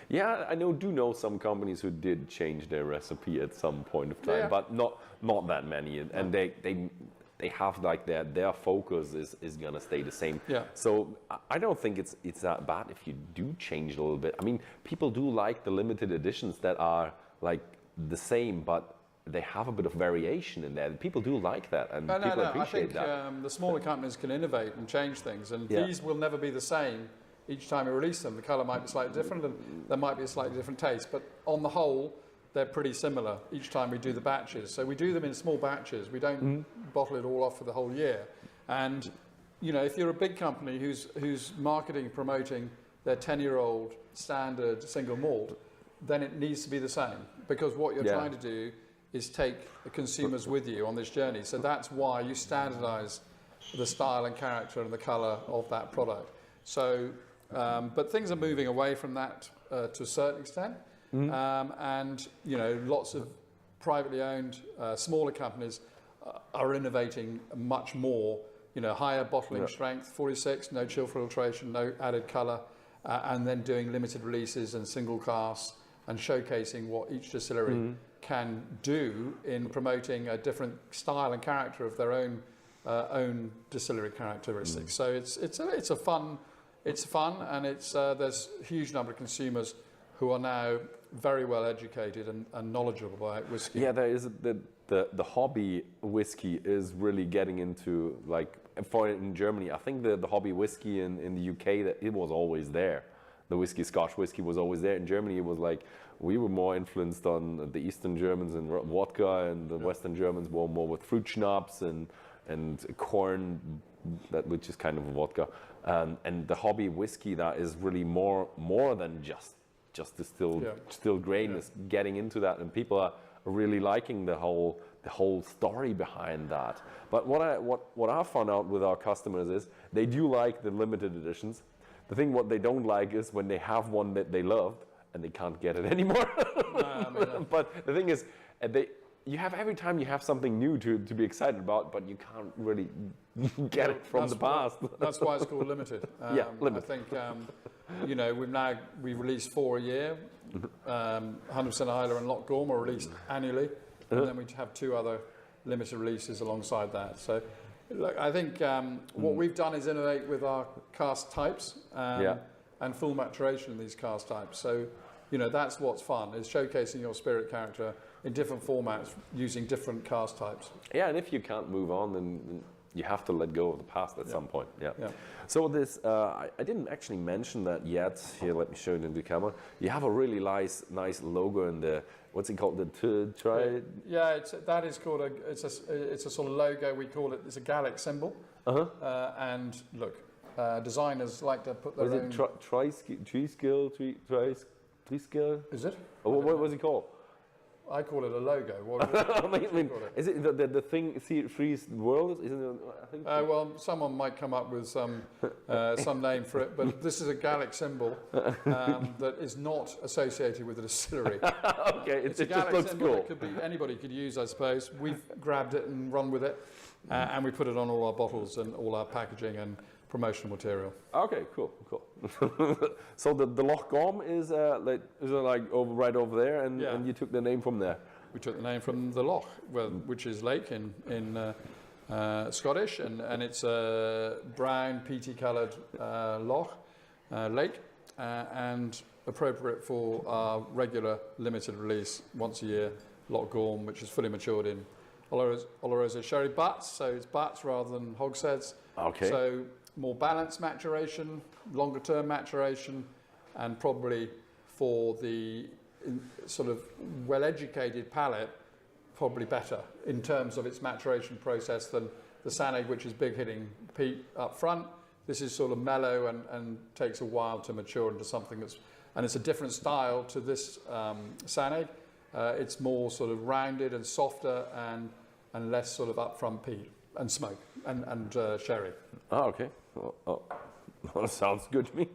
[SPEAKER 8] Yeah, I do know some companies who did change their recipe at some point of time, but not that many, and they have like their focus is gonna stay the same.
[SPEAKER 9] Yeah.
[SPEAKER 8] So I don't think it's that bad if you do change a little bit. I mean, people do like the limited editions that are like the same, but they have a bit of variation in there. People do like that, and people appreciate that.
[SPEAKER 9] I think the smaller companies can innovate and change things, and these will never be the same each time you release them. The colour might be slightly different, and there might be a slightly different taste, but on the whole, they're pretty similar each time we do the batches. So we do them in small batches. We don't bottle it all off for the whole year. And if you're a big company who's marketing, promoting their 10-year-old standard single malt, then it needs to be the same, because what you're trying to do is take the consumers with you on this journey. So that's why you standardize the style and character and the color of that product. So, but things are moving away from that to a certain extent. And, lots of privately owned, smaller companies are innovating much more, higher bottling strength, 46, no chill filtration, no added color, and then doing limited releases and single casks and showcasing what each distillery can do in promoting a different style and character of their own distillery characteristics. So it's fun, and there's a huge number of consumers who are now very well educated and knowledgeable about whiskey. Yeah,
[SPEAKER 8] there is the hobby whiskey is really getting into, like, in Germany, I think the hobby whiskey in the UK, that it was always there. The whiskey, Scotch whiskey, was always there. In Germany, it was like we were more influenced on the Eastern Germans and vodka, and the Western Germans were more with fruit schnapps and corn, which is kind of a vodka. And the hobby whiskey that is really more than just distilled grain is getting into that, and people are really liking the whole story behind that. But what I found out with our customers is they do like the limited editions. The thing what they don't like is when they have one that they loved and they can't get it anymore. But the thing is, every time you have something new to be excited about, but you can't really get it from the past.
[SPEAKER 9] That's why it's called limited.
[SPEAKER 8] Limited.
[SPEAKER 9] I think we release 4 a year. 100% Islay and Loch Gorm are released annually, and then we have 2 other limited releases alongside that. So, look, I think what we've done is innovate with our cask types and full maturation in these cask types. So, that's what's fun, is showcasing your spirit character in different formats using different cask types. Yeah,
[SPEAKER 8] and if you can't move on, then you have to let go of the past at some point. So this, I didn't actually mention that yet. Here, let me show it in the camera. You have a really nice logo in the, what's it called?
[SPEAKER 9] Yeah, that is called it's a sort of logo. We call it, it's a Gallic symbol. And look, designers like to put their own.
[SPEAKER 8] Is it Triskill?
[SPEAKER 9] Is it?
[SPEAKER 8] What was it called?
[SPEAKER 9] I call it a logo. What
[SPEAKER 8] I
[SPEAKER 9] would you
[SPEAKER 8] mean,
[SPEAKER 9] call it?
[SPEAKER 8] is it the thing freeze world? Isn't it? I think.
[SPEAKER 9] Well, someone might come up with some name for it, but this is a Gallic symbol that is not associated with a distillery.
[SPEAKER 8] Okay,
[SPEAKER 9] It's
[SPEAKER 8] it
[SPEAKER 9] a
[SPEAKER 8] just
[SPEAKER 9] Gallic
[SPEAKER 8] looks
[SPEAKER 9] symbol
[SPEAKER 8] cool.
[SPEAKER 9] that could be anybody could use, I suppose. We've grabbed it and run with it, and we put it on all our bottles and all our packaging and promotional material.
[SPEAKER 8] Okay, cool. So the Loch Gorm is like over right over there, and,
[SPEAKER 9] Yeah.
[SPEAKER 8] and you took the name from there.
[SPEAKER 9] We took the name from the loch, which is lake in Scottish, and it's a brown, peaty coloured loch, lake, and appropriate for our regular limited release once a year Loch Gorm, which is fully matured in Oloroso sherry butts, so it's butts rather than hogsheads.
[SPEAKER 8] Okay.
[SPEAKER 9] So more balanced maturation, longer term maturation, and probably for the sort of well-educated palate, probably better in terms of its maturation process than the Sanig, which is big hitting peat up front. This is sort of mellow and takes a while to mature into something and it's a different style to this Sanig. It's more sort of rounded and softer and less sort of upfront peat and smoke and sherry.
[SPEAKER 8] Oh, okay. Oh, that sounds good to me.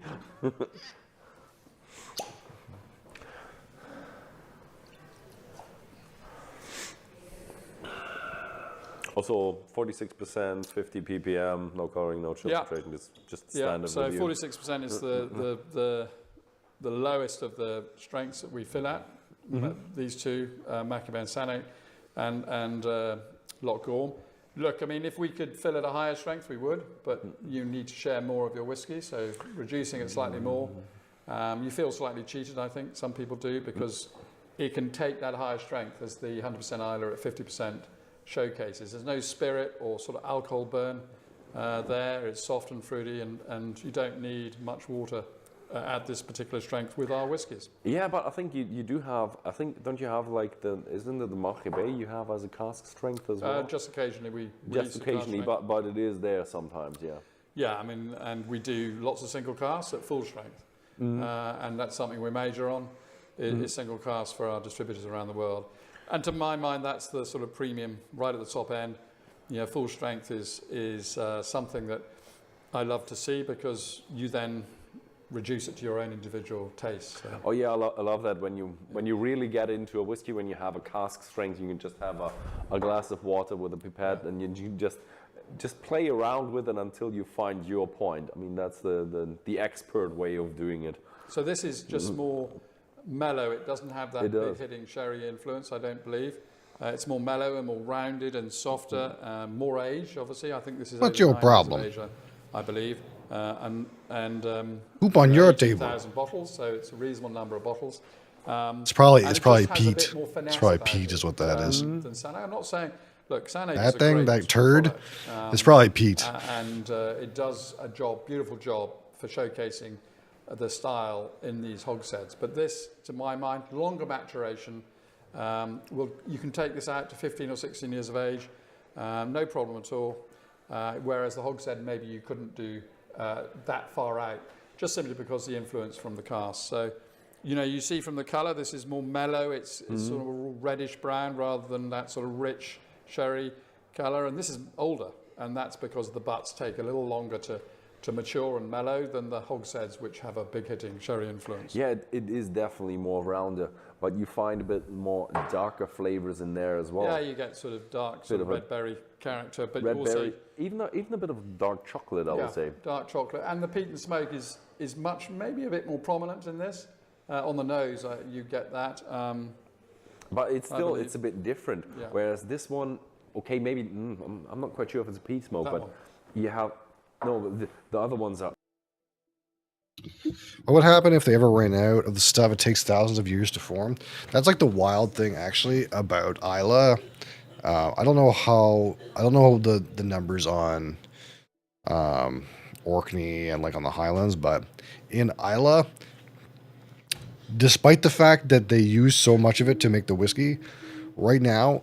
[SPEAKER 8] Also, 46%, 50 ppm, no coloring, no filtration, just standard.
[SPEAKER 9] So
[SPEAKER 8] review.
[SPEAKER 9] 46% is the lowest of the strengths that we fill at. These two, Maccabi and Sanig, and Loch Gorm. Look, I mean, if we could fill at a higher strength, we would, but you need to share more of your whiskey, so reducing it slightly more. You feel slightly cheated, I think, some people do, because it can take that higher strength as the 100% Islay at 50% showcases. There's no spirit or sort of alcohol burn there. It's soft and fruity, and you don't need much water at this particular strength with our whiskies.
[SPEAKER 8] Yeah, but I think you do have, don't you have like isn't it the Maccabi you have as a cask strength as well?
[SPEAKER 9] Just occasionally we
[SPEAKER 8] Just
[SPEAKER 9] release a cask
[SPEAKER 8] occasionally,
[SPEAKER 9] strength.
[SPEAKER 8] but it is there sometimes, yeah.
[SPEAKER 9] Yeah, I mean, and we do lots of single casks at full strength. And that's something we major on, is single casks for our distributors around the world. And to my mind, that's the sort of premium right at the top end. You know, full strength is something that I love to see, because you then reduce it to your own individual taste. So.
[SPEAKER 8] Oh yeah, I love that when you really get into a whiskey, when you have a cask strength, you can just have a glass of water with a pipette, and you just play around with it until you find your point. I mean, that's the expert way of doing it.
[SPEAKER 9] So this is just more mellow. It doesn't have that big hitting sherry influence, I don't believe. It's more mellow and more rounded and softer, more aged, obviously. I think this is
[SPEAKER 1] What's
[SPEAKER 9] over
[SPEAKER 1] your
[SPEAKER 9] 9 years of
[SPEAKER 1] problem?
[SPEAKER 9] age, I believe.
[SPEAKER 1] Poop on your table.
[SPEAKER 9] 2,000 bottles, so it's a reasonable number of bottles.
[SPEAKER 1] It's probably
[SPEAKER 9] And it
[SPEAKER 1] probably
[SPEAKER 9] just has a bit
[SPEAKER 1] peat.
[SPEAKER 9] more finesse
[SPEAKER 1] It's probably
[SPEAKER 9] about
[SPEAKER 1] peat
[SPEAKER 9] it,
[SPEAKER 1] is what that is.
[SPEAKER 9] Than Sanig. I'm not saying, look, Sanig is
[SPEAKER 1] That
[SPEAKER 9] a
[SPEAKER 1] thing,
[SPEAKER 9] great
[SPEAKER 1] that turd,
[SPEAKER 9] product.
[SPEAKER 1] it's probably peat.
[SPEAKER 9] And it does a beautiful job for showcasing the style in these hogsheads. But this, to my mind, longer maturation. You can take this out to 15 or 16 years of age, no problem at all. Whereas the hogshead, maybe you couldn't do that far out, just simply because the influence from the cask. So, you know, you see from the colour, this is more mellow. It's sort of a reddish brown rather than that sort of rich sherry colour. And this is older, and that's because the butts take a little longer to mature and mellow than the hogsheads, which have a big hitting sherry influence.
[SPEAKER 8] Yeah, it is definitely more rounder, but you find a bit more darker flavors in there as well.
[SPEAKER 9] Yeah, you get sort of dark, sort of red berry character, but
[SPEAKER 8] Red
[SPEAKER 9] also
[SPEAKER 8] berry, even a bit of dark chocolate, I would say.
[SPEAKER 9] dark chocolate, and the peat and smoke is maybe a bit more prominent in this. On the nose, you get that.
[SPEAKER 8] But it's a bit different.
[SPEAKER 9] Yeah.
[SPEAKER 8] Whereas this one, okay, maybe I'm not quite sure if it's a peat smoke,
[SPEAKER 9] That
[SPEAKER 8] but
[SPEAKER 9] one.
[SPEAKER 8] you have the other ones are.
[SPEAKER 1] What would happen if they ever ran out of the stuff? It takes thousands of years to form. That's like the wild thing, actually, about Islay. I don't know the numbers on Orkney and like on the Highlands, but in Islay, despite the fact that they use so much of it to make the whiskey, right now,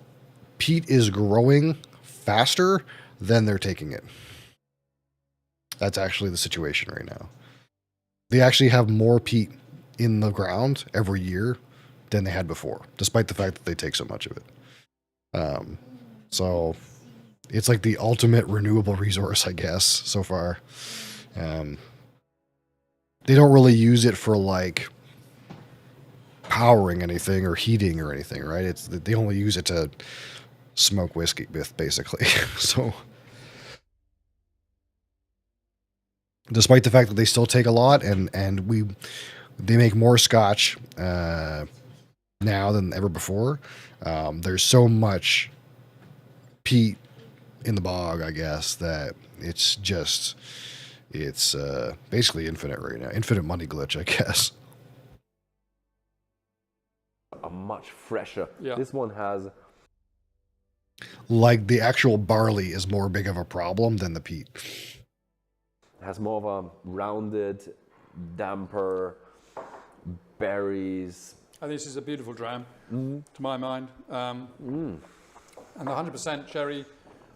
[SPEAKER 1] peat is growing faster than they're taking it. That's actually the situation right now. They actually have more peat in the ground every year than they had before, despite the fact that they take so much of it. So it's like the ultimate renewable resource, I guess, so far. They don't really use it for like powering anything or heating or anything, right? It's they only use it to smoke whiskey with, basically. So despite the fact that they still take a lot, and they make more scotch now than ever before. There's so much peat in the bog, I guess, that it's basically infinite right now. Infinite money glitch, I guess.
[SPEAKER 8] A much fresher.
[SPEAKER 9] Yeah.
[SPEAKER 8] This one has
[SPEAKER 1] Like the actual barley is more big of a problem than the peat.
[SPEAKER 8] more of a rounded, damper berries.
[SPEAKER 9] And this is a beautiful dram, to my mind. And the 100% cherry,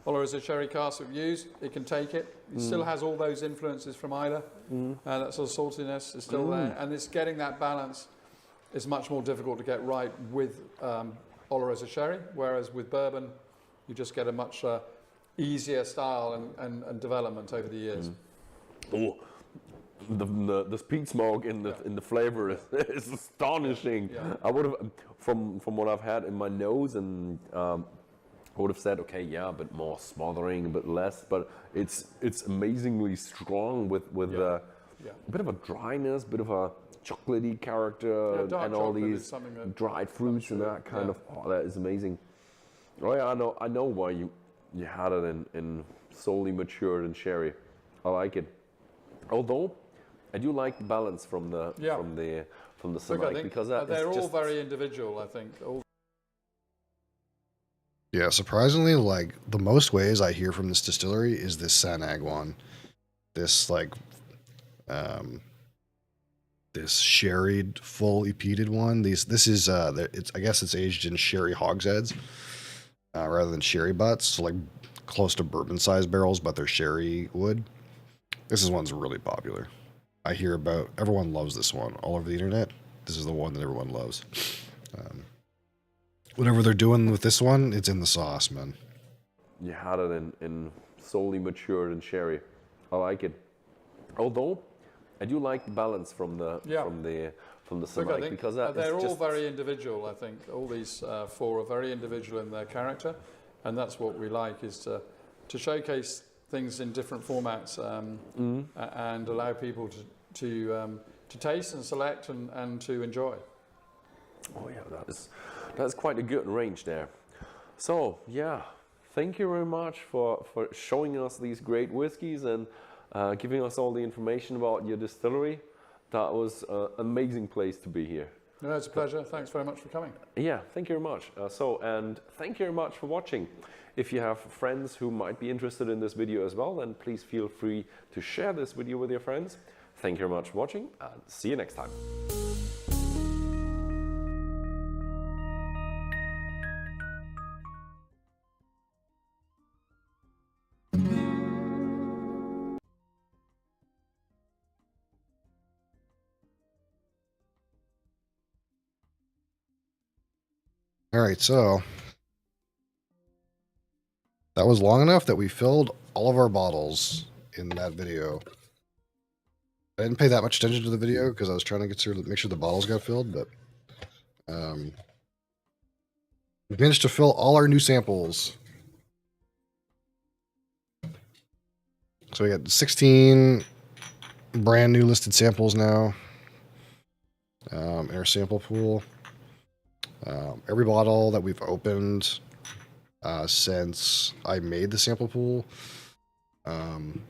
[SPEAKER 9] Oloroso cherry cask that we've used, it can take it. It still has all those influences from Islay. That sort of saltiness is still there. And it's getting that balance is much more difficult to get right with Oloroso sherry, whereas with bourbon, you just get a much easier style and development over the years.
[SPEAKER 8] Oh, the peat smoke in the flavor is astonishing.
[SPEAKER 9] Yeah.
[SPEAKER 8] I would have, from what I've had in my nose, and I would have said, okay, yeah, a bit more smothering, a bit less, but it's amazingly strong with a bit of a dryness, bit of a chocolatey character,
[SPEAKER 9] dark
[SPEAKER 8] and all
[SPEAKER 9] chocolate is
[SPEAKER 8] these
[SPEAKER 9] something that
[SPEAKER 8] dried fruits and that kind of. Oh, that is amazing. Oh yeah, I know why you had it in solely matured and sherry. I like it. Although I do like the balance from the
[SPEAKER 9] Look,
[SPEAKER 8] Samite,
[SPEAKER 9] I think
[SPEAKER 8] because
[SPEAKER 9] they're
[SPEAKER 8] it's
[SPEAKER 9] all
[SPEAKER 8] just
[SPEAKER 9] very individual, I think. All
[SPEAKER 1] Yeah, surprisingly, like the most ways I hear from this distillery is this Sanag one. This like this sherried, fully peated one. This is it's, I guess it's aged in sherry hogsheads rather than sherry butts, so like close to bourbon sized barrels, but they're sherry wood. One's really popular. I hear about, everyone loves this one all over the internet. This is the one that everyone loves. Whatever they're doing with this one, it's in the sauce, man.
[SPEAKER 8] you had it in solely matured and sherry. I like it. Although I do like the balance from the
[SPEAKER 9] Look, I
[SPEAKER 8] Samite,
[SPEAKER 9] think
[SPEAKER 8] because
[SPEAKER 9] they're
[SPEAKER 8] it's
[SPEAKER 9] all
[SPEAKER 8] just
[SPEAKER 9] very individual. I think all these four are very individual in their character, and that's what we like, is to showcase things in different formats and allow people to taste and select and to enjoy.
[SPEAKER 8] Oh yeah, that's quite a good range there. So yeah, thank you very much for showing us these great whiskies and giving us all the information about your distillery. That was an amazing place to be here.
[SPEAKER 9] No, it's a pleasure. Thanks very much for coming.
[SPEAKER 8] Yeah, thank you very much. And thank you very much for watching. If you have friends who might be interested in this video as well, then please feel free to share this video with your friends. Thank you very much for watching, and see you next time.
[SPEAKER 1] All right, so that was long enough that we filled all of our bottles in that video. I didn't pay that much attention to the video because I was trying to make sure the bottles got filled, but we managed to fill all our new samples. So we got 16 brand new listed samples now in our sample pool. Every bottle that we've opened since I made the sample pool. And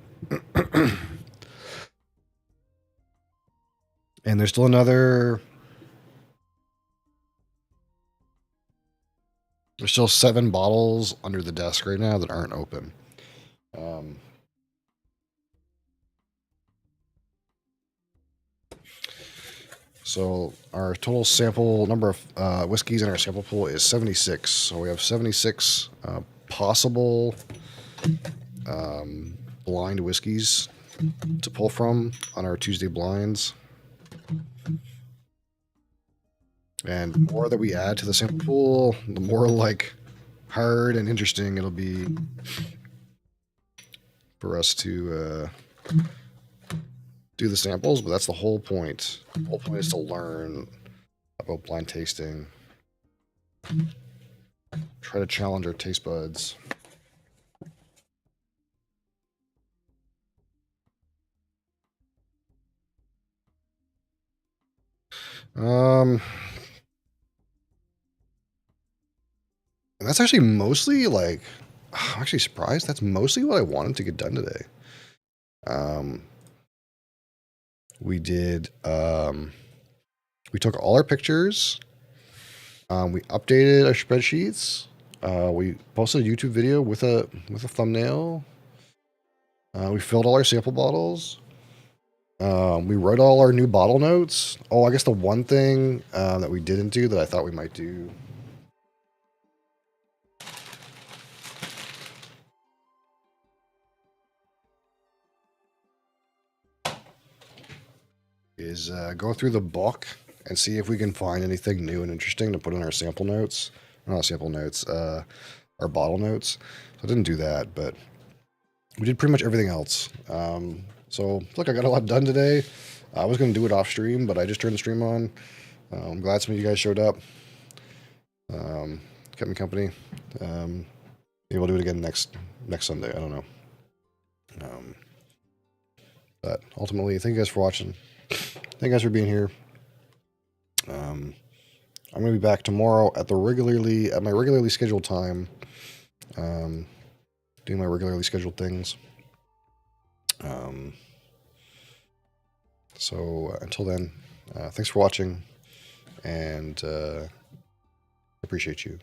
[SPEAKER 1] there's still there's still 7 bottles under the desk right now that aren't open. So our total sample number of whiskeys in our sample pool is 76. So we have 76 possible blind whiskeys to pull from on our Tuesday blinds. And the more that we add to the sample pool, the more like hard and interesting it'll be for us to do the samples. But that's the whole point. The whole point is to learn about blind tasting. Try to challenge our taste buds. And that's actually mostly like, I'm actually surprised. That's mostly what I wanted to get done today. We did, we took all our pictures. We updated our spreadsheets. We posted a YouTube video with a thumbnail. We filled all our sample bottles. We wrote all our new bottle notes. Oh, I guess the one thing that we didn't do that I thought we might do is go through the book and see if we can find anything new and interesting to put in our sample notes. Not sample notes, our bottle notes. So I didn't do that, but we did pretty much everything else. So look, I got a lot done today. I was going to do it off stream, but I just turned the stream on. I'm glad some of you guys showed up. Kept me company. Maybe we'll do it again next Sunday. I don't know. But ultimately, thank you guys for watching. Thank you guys for being here. I'm going to be back tomorrow at my regularly scheduled time. Doing my regularly scheduled things. So until then, thanks for watching, and appreciate you.